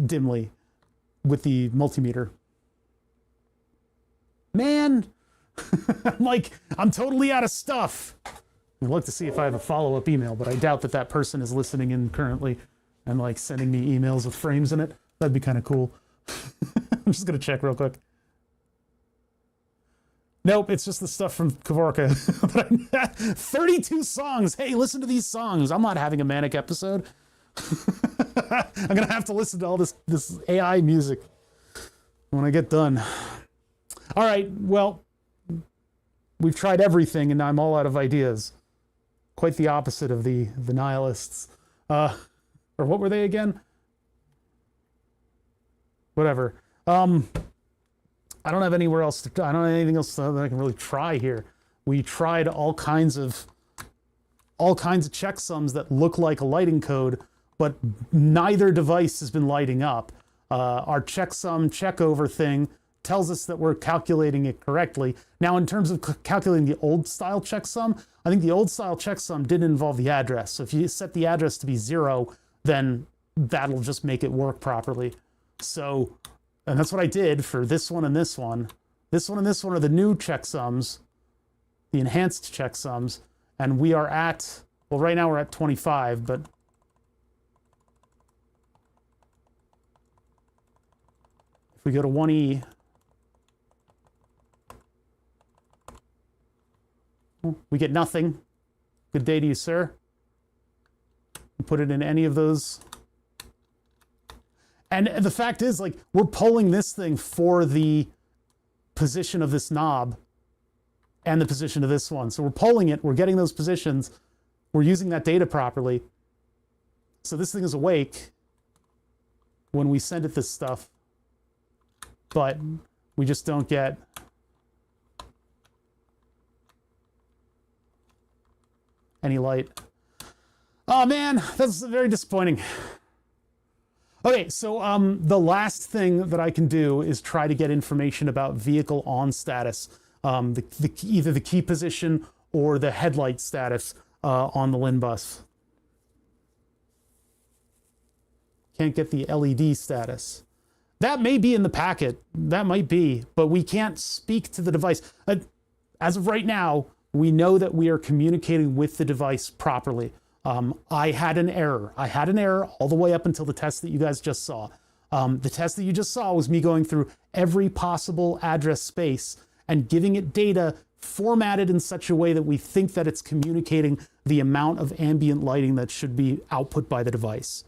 Dimly with the multimeter. Man, I'm totally out of stuff. I'd like to see if I have a follow-up email, but I doubt that person is listening in currently and like sending me emails with frames in it. That'd be kind of cool. I'm just gonna check real quick. Nope, it's just the stuff from Kavorka. 32 songs. Hey, listen to these songs. I'm not having a manic episode. I'm gonna have to listen to all this AI music when I get done. All right, well, we've tried everything and I'm all out of ideas. Quite the opposite of the nihilists. Or what were they again? Whatever. I don't have anywhere else to, I don't have anything else that I can really try here. We tried all kinds of checksums that look like a lighting code, but neither device has been lighting up. Our checksum checkover thing tells us that we're calculating it correctly. Now, in terms of calculating the old style checksum, I think the old style checksum didn't involve the address. So if you set the address to be 0, then that'll just make it work properly. So, and that's what I did for this one and this one. This one and this one are the new checksums, the enhanced checksums. And we are at, well, right now we're at 25, but if we go to 1E, we get nothing. Good day to you, sir. Put it in any of those. And the fact is, like, we're polling this thing for the position of this knob and the position of this one. So we're polling it, we're getting those positions, we're using that data properly. So this thing is awake when we send it this stuff, but we just don't get any light. Oh man, that's very disappointing. Okay, so the last thing that I can do is try to get information about vehicle on status, either the key position or the headlight status on the LIN bus. Can't get the LED status. That may be in the packet, that might be, but we can't speak to the device. As of right now, we know that we are communicating with the device properly. I had an error. I had an error all the way up until the test that you guys just saw. The test that you just saw was me going through every possible address space and giving it data formatted in such a way that we think that it's communicating the amount of ambient lighting that should be output by the device.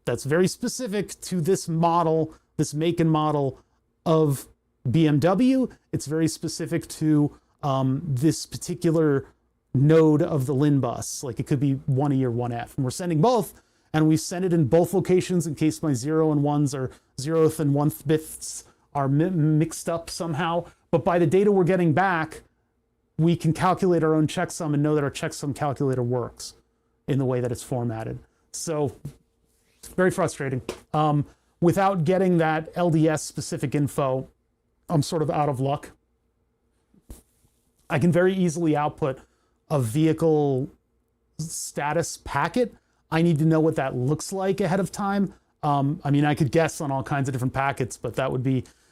That's very specific to this model, this make and model of BMW. It's very specific to this particular node of the LIN bus. Like it could be 1E or 1F. And we're sending both, and we send it in both locations in case my 0 and 1s or 0th and 1th bits are mixed up somehow. But by the data we're getting back, we can calculate our own checksum and know that our checksum calculator works in the way that it's formatted. So it's very frustrating. Without getting that LDS specific info, I'm sort of out of luck. I can very easily output a vehicle status packet. I need to know what that looks like ahead of time. I mean, I could guess on all kinds of different packets, but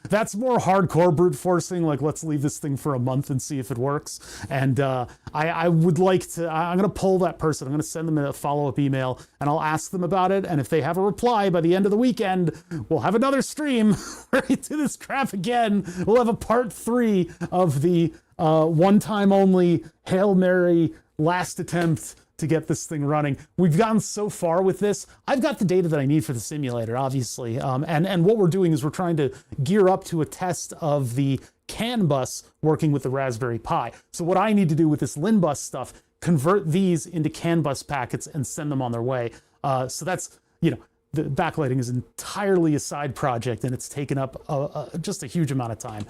that's more hardcore brute forcing. Like, let's leave this thing for a month and see if it works. And I would like to, I'm going to poll that person. I'm going to send them a follow-up email and I'll ask them about it. And if they have a reply by the end of the weekend, we'll have another stream where we do this crap again. We'll have a part 3 of the one time only Hail Mary last attempt to get this thing running. We've gotten so far with this. I've got the data that I need for the simulator, obviously. And what we're doing is we're trying to gear up to a test of the CAN bus working with the Raspberry Pi. So what I need to do with this LIN bus stuff, convert these into CAN bus packets and send them on their way. So that's, the backlighting is entirely a side project and it's taken up just a huge amount of time.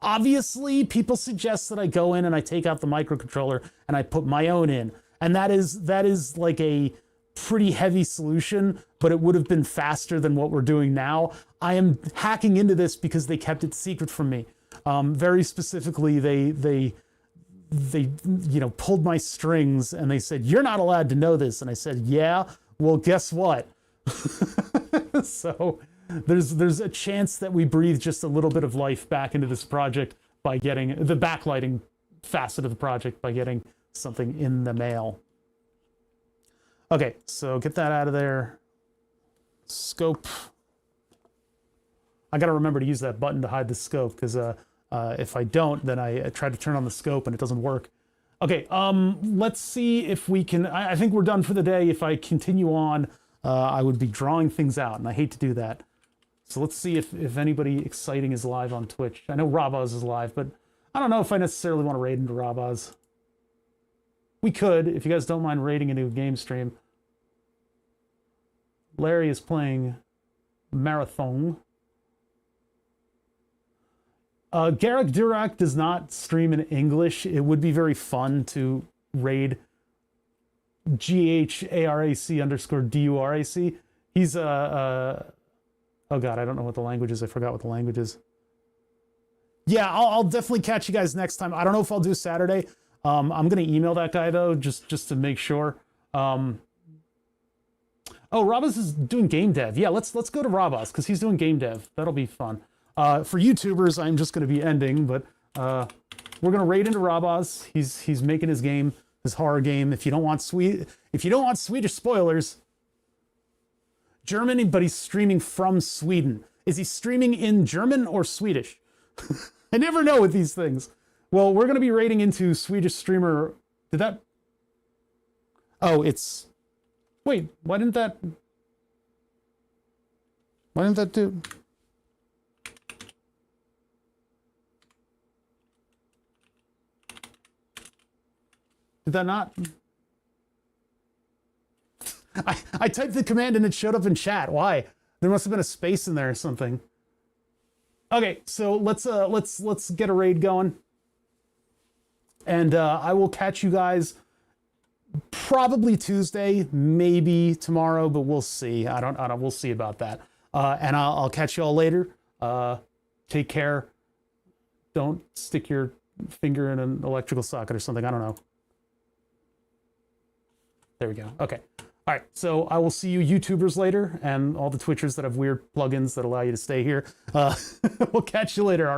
Obviously, people suggest that I go in and I take out the microcontroller and I put my own in. And that is like a pretty heavy solution, but it would have been faster than what we're doing now. I am hacking into this because they kept it secret from me. Very specifically, they pulled my strings and they said, "You're not allowed to know this." And I said, "Yeah, well, guess what?" So there's a chance that we breathe just a little bit of life back into this project by getting the backlighting facet of the project by getting something in the mail. Okay, so get that out of there. Scope. I gotta remember to use that button to hide the scope because if I don't, then I try to turn on the scope and it doesn't work. Okay, let's see if we can, I think we're done for the day. If I continue on, I would be drawing things out and I hate to do that. So let's see if anybody exciting is live on Twitch. I know Rabaz is live, but I don't know if I necessarily want to raid into Rabaz. We could, if you guys don't mind raiding into a game stream. Larry is playing Marathon. Garrick Durack does not stream in English. It would be very fun to raid GHARAC_DURAC. He's oh god, I don't know what the language is. I forgot what the language is. Yeah, I'll definitely catch you guys next time. I don't know if I'll do Saturday. I'm gonna email that guy though, just to make sure. Oh, Rabaz is doing game dev. Yeah, let's go to Rabaz because he's doing game dev. That'll be fun. For YouTubers, I'm just gonna be ending, but we're gonna raid into Rabaz. He's making his game, his horror game. If you don't want Swedish spoilers, German, but he's streaming from Sweden. Is he streaming in German or Swedish? I never know with these things. Well, we're gonna be raiding into Swedish streamer. Did that? Oh, it's. Wait, why didn't that do? Did that not? I typed the command and it showed up in chat. Why? There must have been a space in there or something. Okay, so let's get a raid going. And I will catch you guys probably Tuesday, maybe tomorrow, but we'll see. I don't we'll see about that. And I'll catch you all later. Take care. Don't stick your finger in an electrical socket or something. I don't know. There we go. Okay. All right. So I will see you YouTubers later and all the Twitchers that have weird plugins that allow you to stay here. We'll catch you later.